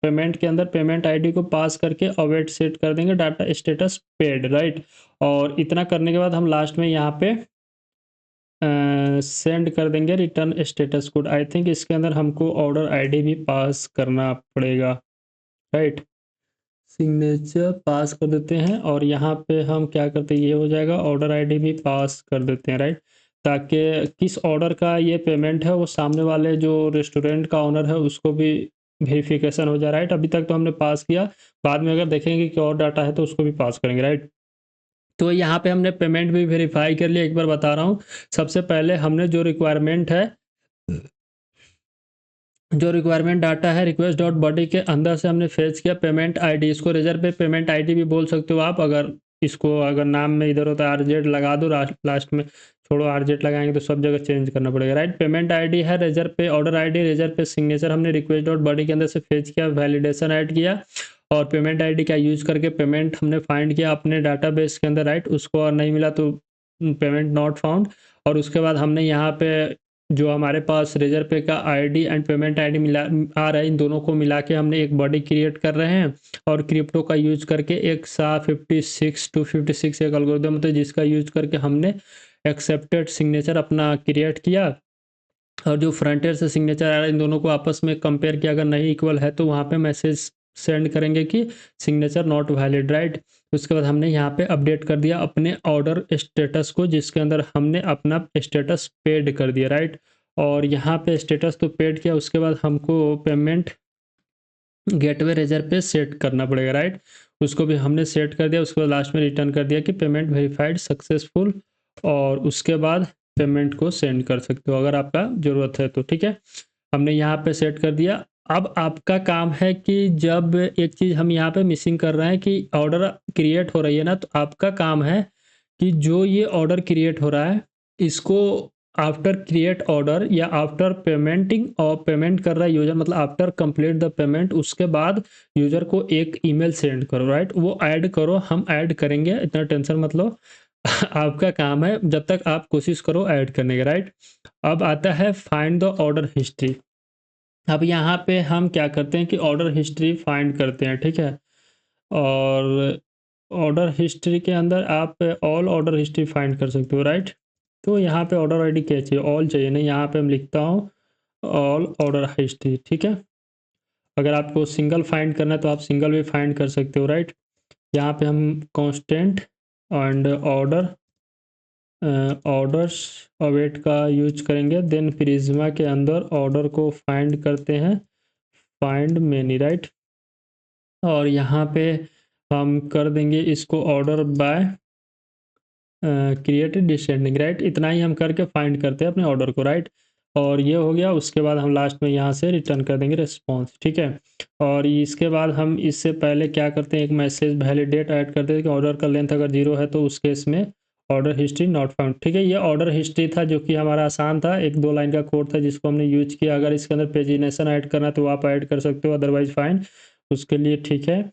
पेमेंट के अंदर पेमेंट आईडी को पास करके अवेट सेट कर देंगे, डाटा स्टेटस पेड, राइट। और इतना करने के बाद हम लास्ट में यहाँ पे सेंड कर देंगे return status code. I think इसके अंदर हमको ऑर्डर आईडी भी पास करना पड़ेगा, राइट। सिग्नेचर पास कर देते हैं और यहाँ पे हम क्या करते हैं, ये हो जाएगा, ऑर्डर आईडी भी पास कर देते हैं, राइट। ताकि किस ऑर्डर का ये पेमेंट है वो सामने वाले जो रेस्टोरेंट का ऑनर है उसको भी वेरिफिकेशन हो जाए, राइट। अभी तक तो हमने पास किया, बाद में अगर देखेंगे कि और डाटा है तो उसको भी पास करेंगे, राइट। तो यहाँ पे हमने पेमेंट भी वेरीफाई कर लिया। एक बार बता रहा हूँ, सबसे पहले हमने जो रिक्वायरमेंट है जो रिक्वायरमेंट डाटा है रिक्वेस्ट डॉट बॉडी के अंदर से हमने फेच किया पेमेंट आईडी, इसको रेजर पे पेमेंट आईडी भी बोल सकते हो आप, अगर इसको अगर नाम में इधर होता है आरजेड लगा दो लास्ट में, छोड़ो आरजेड लगाएंगे तो सब जगह चेंज करना पड़ेगा, राइट। पेमेंट आईडी है रेजर पे, ऑर्डर आईडी रेजर पे, सिग्नेचर हमने रिक्वेस्ट डॉट बॉडी के अंदर से फेच किया, वैलिडेशन ऐड किया, और पेमेंट आईडी का यूज करके पेमेंट हमने फाइंड किया अपने डाटाबेस के अंदर, राइट। उसको और नहीं मिला तो पेमेंट नॉट फाउंड, और उसके बाद हमने यहाँ पे जो हमारे पास रेजर पे का आईडी एंड पेमेंट आईडी मिला आ रहा है, इन दोनों को मिला के हमने एक बॉडी क्रिएट कर रहे हैं, और क्रिप्टो का यूज करके एक SHA-56 एक एल्गोरिथम होता है जिसका यूज करके हमने एक्सेप्टेड सिग्नेचर अपना क्रिएट किया, और जो फ्रंट एंड से सिग्नेचर आ रहा है इन दोनों को आपस में कंपेयर किया, अगर नहीं इक्वल है तो वहाँ पे मैसेज सेंड करेंगे कि सिग्नेचर नॉट वैलिड, राइट। उसके बाद हमने यहाँ पे अपडेट कर दिया अपने ऑर्डर स्टेटस को, जिसके अंदर हमने अपना स्टेटस पेड कर दिया, राइट। और यहाँ पे स्टेटस तो पेड किया, उसके बाद हमको पेमेंट गेटवे रेजर पे सेट करना पड़ेगा, राइट। उसको भी हमने सेट कर दिया, उसके बाद लास्ट में रिटर्न कर दिया कि पेमेंट वेरीफाइड सक्सेसफुल, और उसके बाद पेमेंट को सेंड कर सकते हो अगर आपका ज़रूरत है तो, ठीक है। हमने यहाँ पे सेट कर दिया। अब आपका काम है कि जब एक चीज़ हम यहाँ पे मिसिंग कर रहे हैं कि ऑर्डर क्रिएट हो रही है ना, तो आपका काम है कि जो ये ऑर्डर क्रिएट हो रहा है इसको आफ्टर क्रिएट ऑर्डर या आफ्टर पेमेंटिंग और पेमेंट कर रहा है यूजर, मतलब आफ्टर कंप्लीट द पेमेंट, उसके बाद यूजर को एक ईमेल सेंड करो, राइट। वो ऐड करो, हम ऐड करेंगे, इतना टेंशन मत लो। आपका काम है जब तक आप कोशिश करो ऐड करने का, राइट। अब आता है फाइंड द ऑर्डर हिस्ट्री। अब यहाँ पे हम क्या करते हैं कि ऑर्डर हिस्ट्री फाइंड करते हैं, ठीक है। और ऑर्डर हिस्ट्री के अंदर आप ऑल ऑर्डर हिस्ट्री फाइंड कर सकते हो, राइट। तो यहाँ पे ऑर्डर आईडी क्या चाहिए, ऑल चाहिए, नहीं यहाँ पे हम लिखता हूँ ऑल ऑर्डर हिस्ट्री, ठीक है। अगर आपको सिंगल फाइंड करना है तो आप सिंगल भी फाइंड कर सकते हो, राइट। यहाँ पे हम constant and order orders await का यूज करेंगे, देन प्रिज्मा के अंदर ऑर्डर को फाइंड करते हैं, फाइंड मेनी, राइट। और यहाँ पे हम कर देंगे इसको order by create descending, right. इतना ही हम करके फाइंड करते हैं अपने ऑर्डर को, राइट। और ये हो गया, उसके बाद हम लास्ट में यहाँ से रिटर्न कर देंगे रिस्पॉन्स, ठीक है। और इसके बाद हम इससे पहले क्या करते हैं, एक मैसेज वैलिडेट ऐड करते हैं कि ऑर्डर का लेंथ अगर 0 है तो उस केस में ऑर्डर हिस्ट्री नॉट फाउंड, ठीक है। ये ऑर्डर हिस्ट्री था जो कि हमारा आसान था, 1-2 लाइन का कोड था जिसको हमने यूज किया। अगर इसके अंदर पेजिनेशन ऐड करना तो आप ऐड कर सकते हो, अदरवाइज फाइन उसके लिए, ठीक है।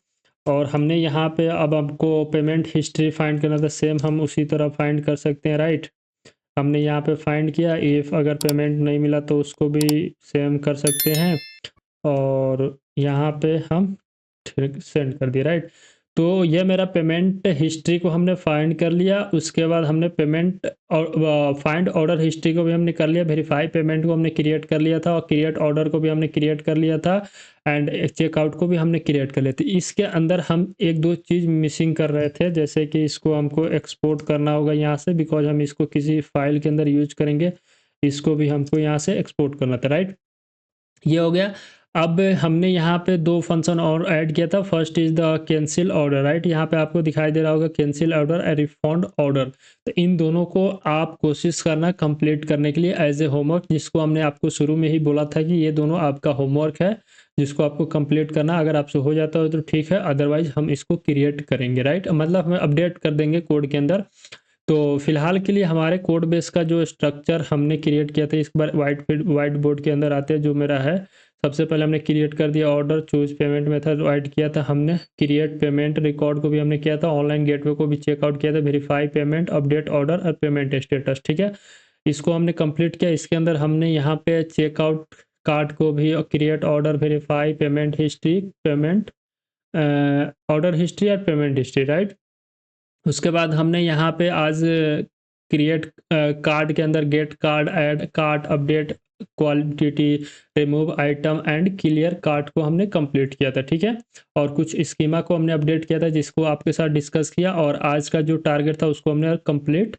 और हमने यहाँ पे अब आपको पेमेंट हिस्ट्री फाइंड करना था, सेम हम उसी तरह फाइंड कर सकते हैं, राइट। हमने यहाँ पे फाइंड किया, इफ़ अगर पेमेंट नहीं मिला तो उसको भी सेम कर सकते हैं, और यहाँ पे हम ठीक सेंड कर दिया, राइट। तो ये मेरा पेमेंट हिस्ट्री को हमने फाइंड कर लिया। उसके बाद हमने पेमेंट और फाइंड ऑर्डर हिस्ट्री को भी हमने कर लिया, वेरीफाई पेमेंट को हमने क्रिएट कर लिया था, और क्रिएट ऑर्डर को भी हमने क्रिएट कर लिया था, एंड चेकआउट को भी हमने क्रिएट कर लिया था। इसके अंदर हम एक दो चीज़ मिसिंग कर रहे थे, जैसे कि इसको हमको एक्सपोर्ट करना होगा यहाँ से, बिकॉज हम इसको किसी फाइल के अंदर यूज करेंगे, इसको भी हमको यहाँ से एक्सपोर्ट करना था, राइट। ये हो गया। अब हमने यहाँ पे 2 फंक्शन और ऐड किया था, first is the cancel order, right. यहाँ पे आपको दिखाई दे रहा होगा cancel order and refund order. तो इन दोनों को आप कोशिश करना कंप्लीट करने के लिए एज ए होमवर्क, जिसको हमने आपको शुरू में ही बोला था कि ये दोनों आपका होमवर्क है जिसको आपको कंप्लीट करना। अगर आपसे हो जाता है तो ठीक है, अदरवाइज हम इसको क्रिएट करेंगे, राइट। मतलब हम अपडेट कर देंगे कोड के अंदर। तो फिलहाल के लिए हमारे कोड बेस का जो स्ट्रक्चर हमने क्रिएट किया था, इस बार वाइट बोर्ड के अंदर आते हैं जो मेरा है। सबसे पहले हमने क्रिएट कर दिया order, choose payment method add किया था हमने, क्रिएट पेमेंट रिकॉर्ड को भी हमने किया था, ऑनलाइन गेटवे को भी चेकआउट किया था, वेरीफाई पेमेंट, अपडेट ऑर्डर और पेमेंट स्टेटस, ठीक है। इसको हमने कंप्लीट किया। इसके अंदर हमने यहाँ पे चेकआउट कार्ड को भी, create order, verify payment history, payment order history और पेमेंट हिस्ट्री, राइट। उसके बाद हमने यहाँ पे आज क्रिएट कार्ड के अंदर get card, add card, update quality, remove item and clear card को हमने कंप्लीट किया था, ठीक है। और कुछ स्कीमा को हमने अपडेट किया था जिसको आपके साथ डिस्कस किया, और आज का जो टारगेट था उसको हमने कंप्लीट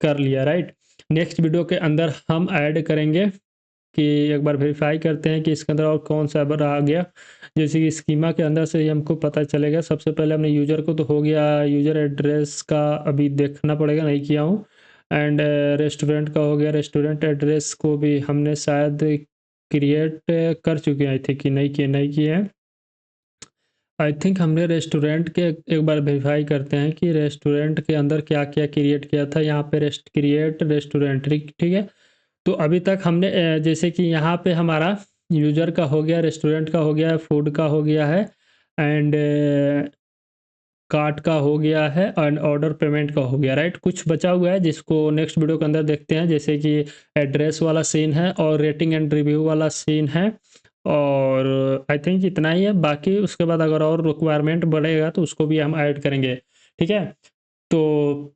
कर लिया, राइट। नेक्स्ट वीडियो के अंदर हम ऐड करेंगे कि एक बार वेरीफाई करते हैं कि इसके अंदर और कौन सा एरर आ गया, जैसे कि स्कीमा के अंदर से ही हमको पता चलेगा। सबसे पहले हमने यूज़र को तो हो गया, यूज़र एड्रेस का अभी देखना पड़ेगा, नहीं किया हूँ। एंड रेस्टोरेंट का हो गया, रेस्टोरेंट एड्रेस को भी हमने शायद क्रिएट कर चुके हैं आई थिंक, कि नहीं किए हैं। आई थिंक हमने रेस्टोरेंट के एक बार वेरीफाई करते हैं कि रेस्टोरेंट के अंदर क्या क्या क्रिएट किया था। यहाँ पे क्रिएट रेस्टोरेंट, ठीक है। तो अभी तक हमने जैसे कि यहाँ पे हमारा यूज़र का हो गया, रेस्टोरेंट का हो गया, फूड का हो गया है, एंड कार्ट का हो गया है, एंड ऑर्डर पेमेंट का हो गया, राइट। कुछ बचा हुआ है जिसको नेक्स्ट वीडियो के अंदर देखते हैं, जैसे कि एड्रेस वाला सीन है और रेटिंग एंड रिव्यू वाला सीन है, और आई थिंक इतना ही है। बाकी उसके बाद अगर और रिक्वायरमेंट बढ़ेगा तो उसको भी हम ऐड करेंगे, ठीक है। तो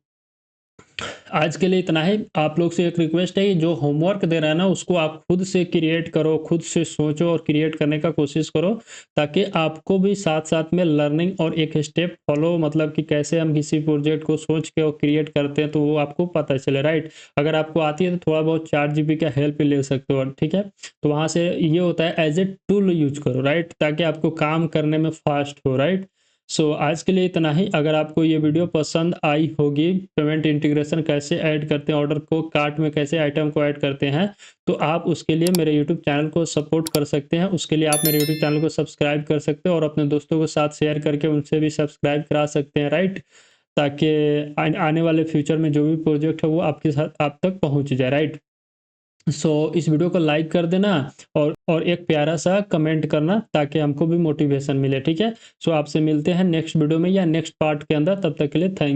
आज के लिए इतना ही। आप लोग से एक रिक्वेस्ट है कि जो होमवर्क दे रहा है ना, उसको आप खुद से क्रिएट करो, खुद से सोचो और क्रिएट करने का कोशिश करो, ताकि आपको भी साथ-साथ में लर्निंग और एक स्टेप फॉलो, मतलब कि कैसे हम किसी प्रोजेक्ट को सोच के और क्रिएट करते हैं, तो वो आपको पता चले, राइट। अगर आपको आती है तो थोड़ा बहुत चैट जीपीटी का हेल्प ले सकते हो, ठीक है। तो वहाँ से ये होता है एज ए टूल यूज करो, राइट, ताकि आपको काम करने में फास्ट हो, राइट। सो आज के लिए इतना ही। अगर आपको ये वीडियो पसंद आई होगी, पेमेंट इंटीग्रेशन कैसे ऐड करते हैं, ऑर्डर को कार्ट में कैसे आइटम को ऐड करते हैं, तो आप उसके लिए मेरे यूट्यूब चैनल को सपोर्ट कर सकते हैं। उसके लिए आप मेरे यूट्यूब चैनल को सब्सक्राइब कर सकते हो और अपने दोस्तों के साथ शेयर करके उनसे भी सब्सक्राइब करा सकते हैं, राइट, ताकि आने वाले फ्यूचर में जो भी प्रोजेक्ट है वो आपके साथ आप तक पहुँच जाए, राइट। सो इस वीडियो को लाइक कर देना, और एक प्यारा सा कमेंट करना, ताकि हमको भी मोटिवेशन मिले, ठीक है। सो आपसे मिलते हैं नेक्स्ट वीडियो में या नेक्स्ट पार्ट के अंदर। तब तक के लिए थैंक